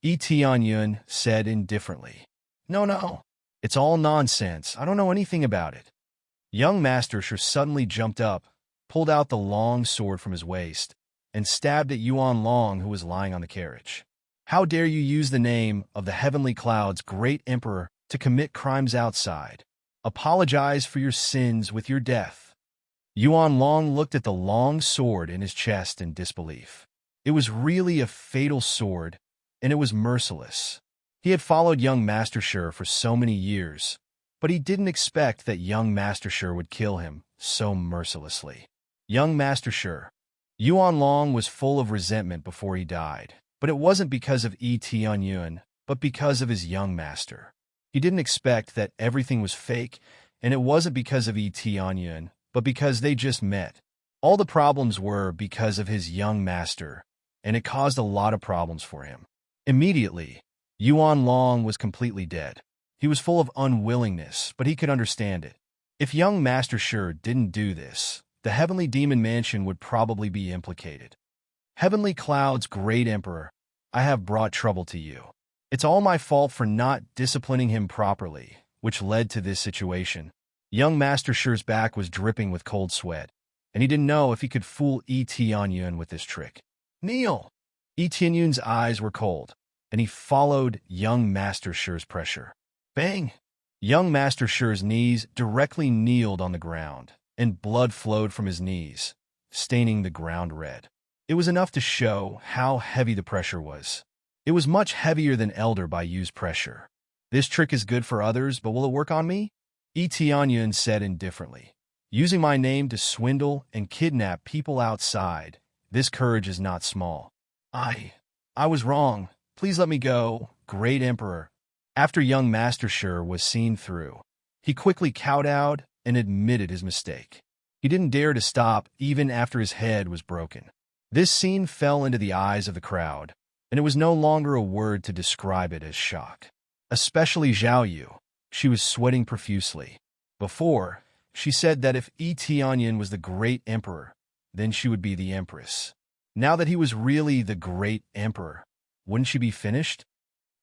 Tianyun said indifferently. No, it's all nonsense. I don't know anything about it." Young Master Shi suddenly jumped up, pulled out the long sword from his waist, and stabbed at Yuan Long, who was lying on the carriage. "How dare you use the name of the heavenly cloud's great emperor to commit crimes outside? Apologize for your sins with your death." Yuan Long looked at the long sword in his chest in disbelief. It was really a fatal sword, and it was merciless. He had followed young Master Shi for so many years, but he didn't expect that young Master Shi would kill him so mercilessly. Young Master Shi. Yuan Long was full of resentment before he died, but it wasn't because of Tianyun, but because of his young master. He didn't expect that everything was fake, and it wasn't because of Tianyun, but because they just met. All the problems were because of his young master, and it caused a lot of problems for him. Immediately, Yuan Long was completely dead. He was full of unwillingness, but he could understand it. If young Master Shi didn't do this, the Heavenly Demon Mansion would probably be implicated. "Heavenly Cloud's great emperor, I have brought trouble to you. It's all my fault for not disciplining him properly, which led to this situation." Young Master Shi's back was dripping with cold sweat, and he didn't know if he could fool Tianyun with this trick. "Kneel!" Tianyun's eyes were cold, and he followed young Master Shi's pressure. Bang! Young Master Shi's knees directly kneeled on the ground, and blood flowed from his knees, staining the ground red. It was enough to show how heavy the pressure was. It was much heavier than Elder Bai Yu's pressure. "This trick is good for others, but will it work on me?" Tianyun said indifferently. "Using my name to swindle and kidnap people outside, this courage is not small. I was wrong. Please let me go, Great Emperor." After young Master Shi was seen through, he quickly kowtowed and admitted his mistake. He didn't dare to stop even after his head was broken. This scene fell into the eyes of the crowd, and it was no longer a word to describe it as shock. Especially Zhao Yu. She was sweating profusely. Before, she said that if Tianyun was the great emperor, then she would be the empress. Now that he was really the great emperor, wouldn't she be finished?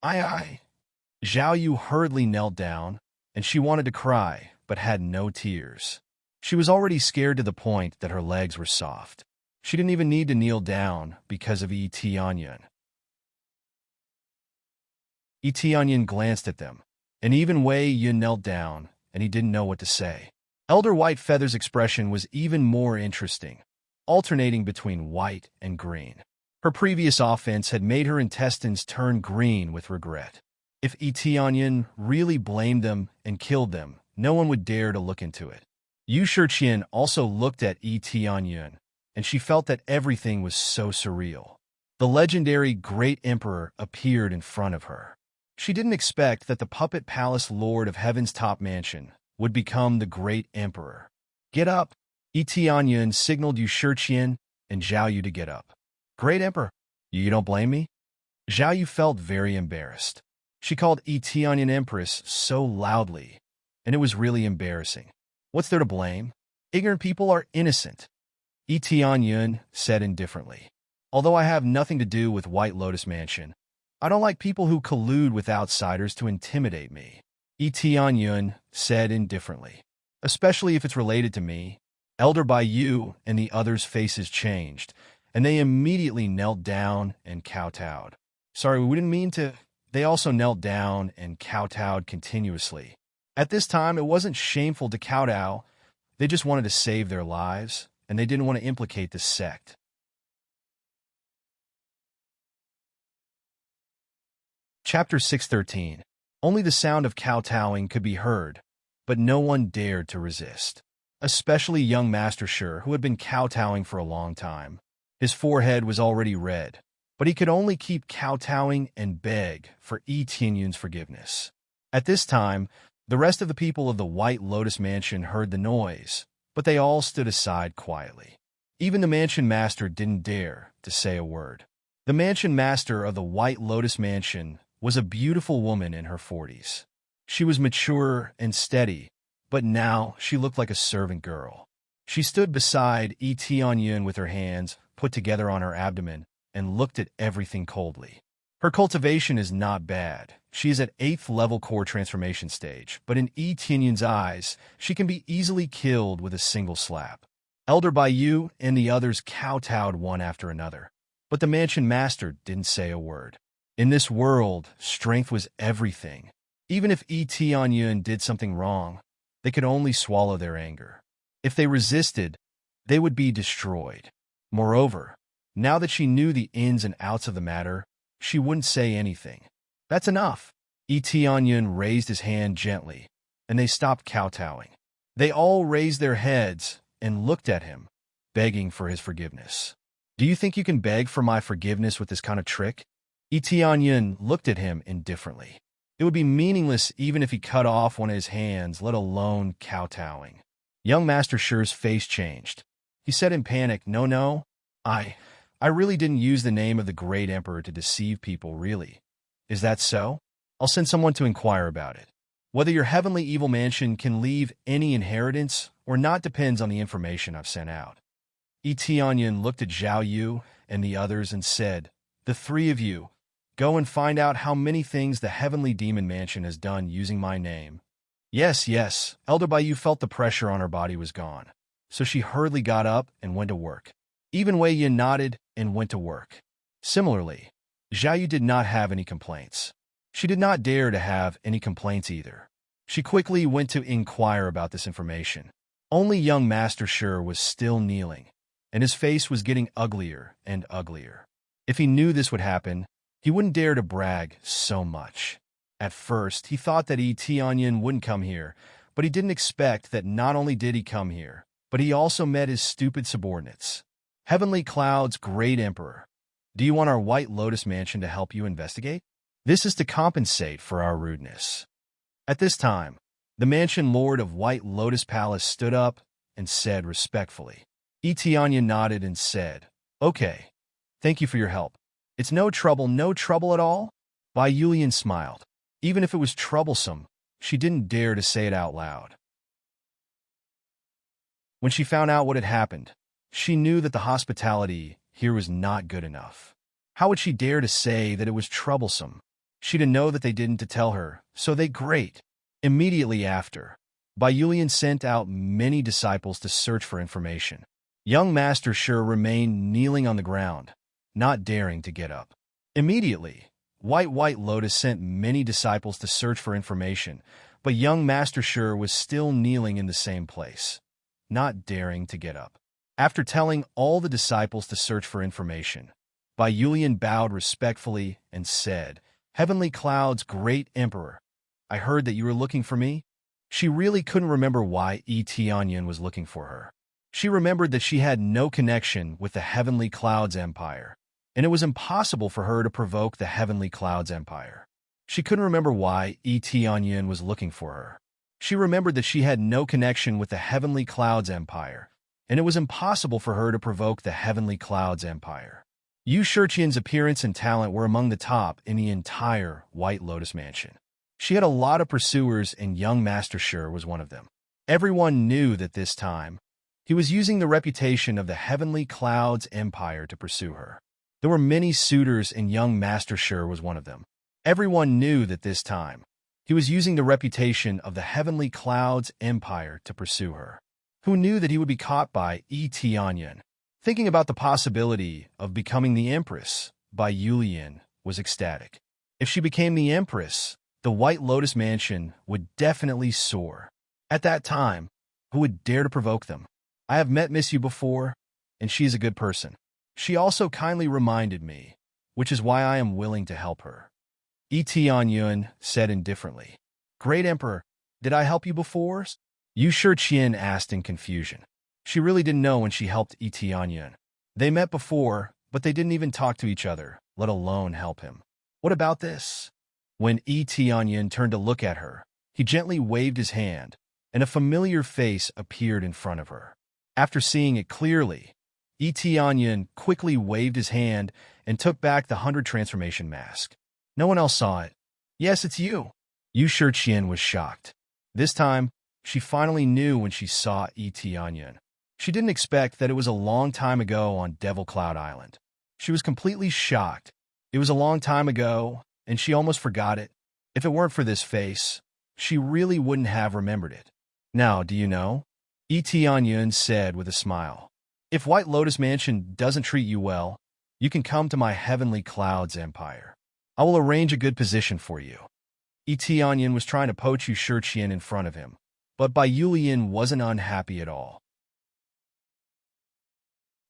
Zhao Yu hurriedly knelt down, and she wanted to cry, but had no tears. She was already scared to the point that her legs were soft. She didn't even need to kneel down because of Tianyun. Tianyun glanced at them, and even Wei Yin knelt down, and he didn't know what to say. Elder White Feather's expression was even more interesting, alternating between white and green. Her previous offense had made her intestines turn green with regret. If Tianyun really blamed them and killed them, no one would dare to look into it. Yu Shiqian also looked at Tianyun, and she felt that everything was so surreal. The legendary Great Emperor appeared in front of her. She didn't expect that the Puppet Palace Lord of Heaven's top mansion would become the Great Emperor. "Get up!" Tianyun signaled Yu Shiqian and Zhao Yu to get up. "Great Emperor, you don't blame me?" Zhao Yu felt very embarrassed. She called Tianyun Empress so loudly, and it was really embarrassing. What's there to blame? Ignorant people are innocent. Tianyun said indifferently. "Although I have nothing to do with White Lotus Mansion, I don't like people who collude with outsiders to intimidate me," Tianyun said indifferently. "Especially if it's related to me." Elder Bai Yu and the others' faces changed, and they immediately knelt down and kowtowed. "Sorry, we didn't mean to." They also knelt down and kowtowed continuously. At this time, it wasn't shameful to kowtow. They just wanted to save their lives, and they didn't want to implicate the sect. Chapter 613. Only the sound of kowtowing could be heard, but no one dared to resist. especially young Master Sure, who had been kowtowing for a long time. His forehead was already red, but he could only keep kowtowing and beg for Yi Tianyun's forgiveness. At this time, the rest of the people of the White Lotus Mansion heard the noise, but they all stood aside quietly. Even the mansion master didn't dare to say a word. The mansion master of the White Lotus Mansion was a beautiful woman in her 40s. She was mature and steady, but now she looked like a servant girl. She stood beside Yi Tianyun with her hands put together on her abdomen and looked at everything coldly. Her cultivation is not bad. She is at 8th level core transformation stage, but in Yi Tianyun's eyes, she can be easily killed with a single slap. Elder Baiyu and the others kowtowed one after another, but the mansion master didn't say a word. In this world, strength was everything. Even if Yi Tianyun did something wrong, they could only swallow their anger. If they resisted, they would be destroyed. Moreover, now that she knew the ins and outs of the matter, she wouldn't say anything. That's enough. Yi Tianyun raised his hand gently, and they stopped kowtowing. They all raised their heads and looked at him, begging for his forgiveness. Do you think you can beg for my forgiveness with this kind of trick? Yi Tianyun looked at him indifferently. It would be meaningless even if he cut off one of his hands, let alone kowtowing. Young Master Sure's face changed. He said in panic, No, I really didn't use the name of the great emperor to deceive people, really. Is that so? I'll send someone to inquire about it. Whether your heavenly evil mansion can leave any inheritance or not depends on the information I've sent out. Yi Tianyun looked at Zhao Yu and the others and said, The three of you, go and find out how many things the heavenly demon mansion has done using my name. Yes. Elder Baiyu felt the pressure on her body was gone, so she hurriedly got up and went to work. Even Wei Yin nodded and went to work. Similarly, Zhao Yu did not have any complaints. She did not dare to have any complaints either. She quickly went to inquire about this information. Only young Master Sure was still kneeling, and his face was getting uglier and uglier. If he knew this would happen, he wouldn't dare to brag so much. At first, he thought that Yi Tianyun wouldn't come here, but he didn't expect that not only did he come here, but he also met his stupid subordinates. Heavenly Cloud's Great Emperor, do you want our White Lotus Mansion to help you investigate? This is to compensate for our rudeness. At this time, the mansion lord of White Lotus Palace stood up and said respectfully. Yi Tianyun nodded and said, Okay, thank you for your help. It's no trouble at all? Bai Yulian smiled. Even if it was troublesome, she didn't dare to say it out loud. When she found out what had happened, she knew that the hospitality here was not good enough. How would she dare to say that it was troublesome? She didn't know that they didn't to tell her, so they great. Immediately after, Bai Yulian sent out many disciples to search for information. Young Master Sure remained kneeling on the ground, not daring to get up. Immediately, White Lotus sent many disciples to search for information, but young Master Sure was still kneeling in the same place, not daring to get up. After telling all the disciples to search for information, Bai Yulian bowed respectfully and said, Heavenly Cloud's Great Emperor, I heard that you were looking for me. She really couldn't remember why Yi Tianyun was looking for her. She remembered that she had no connection with the Heavenly Cloud's empire, and it was impossible for her to provoke the Heavenly Cloud's empire. She couldn't remember why Yi Tianyun was looking for her. She remembered that she had no connection with the Heavenly Cloud's empire, and it was impossible for her to provoke the Heavenly Cloud's empire. Yu Shiqian's appearance and talent were among the top in the entire White Lotus Mansion. She had a lot of pursuers, and young Master Sure was one of them. Everyone knew that this time, he was using the reputation of the Heavenly Cloud's empire to pursue her. There were many suitors, and young Master Sure was one of them. Everyone knew that this time, he was using the reputation of the Heavenly Cloud's empire to pursue her. Who knew that he would be caught by Yi Tianyun? Thinking about the possibility of becoming the Empress, Bai Yulian was ecstatic. If she became the Empress, the White Lotus Mansion would definitely soar. At that time, who would dare to provoke them? I have met Miss Yu before, and she is a good person. She also kindly reminded me, which is why I am willing to help her. Yi Tianyun said indifferently. Great Emperor, did I help you before? Yu Shiqian asked in confusion. She really didn't know when she helped Yi Tianyun. They met before, but they didn't even talk to each other, let alone help him. What about this? When Yi Tianyun turned to look at her, he gently waved his hand, and a familiar face appeared in front of her. After seeing it clearly, Yi Tianyun quickly waved his hand and took back the 100 transformation mask. No one else saw it. Yes, it's you. Yu Shiqian was shocked. This time, she finally knew when she saw Yi Tianyun. She didn't expect that it was a long time ago on Devil Cloud Island. She was completely shocked. It was a long time ago, and she almost forgot it. If it weren't for this face, she really wouldn't have remembered it. Now, do you know? Yi Tianyun said with a smile. If White Lotus Mansion doesn't treat you well, you can come to my Heavenly Clouds Empire. I will arrange a good position for you. Yi Tianyun was trying to poach Yu Shiqian in front of him, but Bai Yulian wasn't unhappy at all.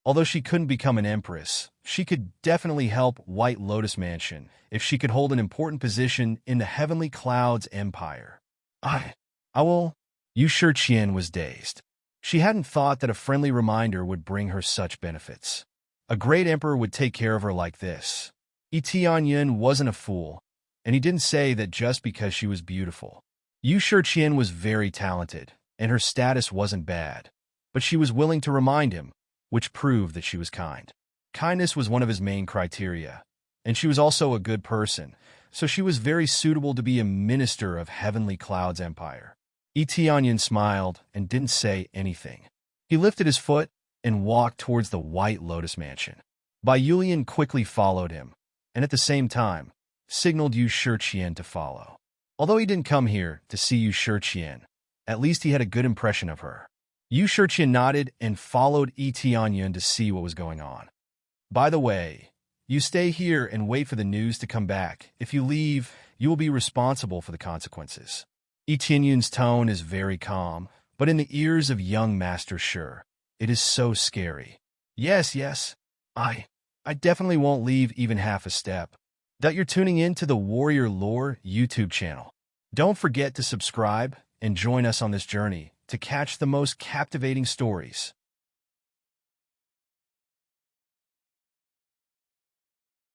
Although she couldn't become an empress, she could definitely help White Lotus Mansion if she could hold an important position in the Heavenly Clouds Empire. I will. Yu Shiqian was dazed. She hadn't thought that a friendly reminder would bring her such benefits. A great emperor would take care of her like this. Yi Tianyun wasn't a fool, and he didn't say that just because she was beautiful. Yu Shiqian was very talented, and her status wasn't bad, but she was willing to remind him, which proved that she was kind. Kindness was one of his main criteria, and she was also a good person, so she was very suitable to be a minister of Heavenly Clouds Empire. Yi Tianyun smiled and didn't say anything. He lifted his foot and walked towards the White Lotus Mansion. Bai Yulian quickly followed him, and at the same time, signaled Yu Shiqian to follow. Although he didn't come here to see Yu Shiqian, at least he had a good impression of her. Yu Shiqian nodded and followed Yi Tianyun to see what was going on. By the way, you stay here and wait for the news to come back. If you leave, you will be responsible for the consequences. Yi Tianyun's tone is very calm, but in the ears of young Master Sure, it is so scary. Yes, I definitely won't leave even half a step. That you're tuning in to the Warrior Lore YouTube channel. Don't forget to subscribe and join us on this journey to catch the most captivating stories.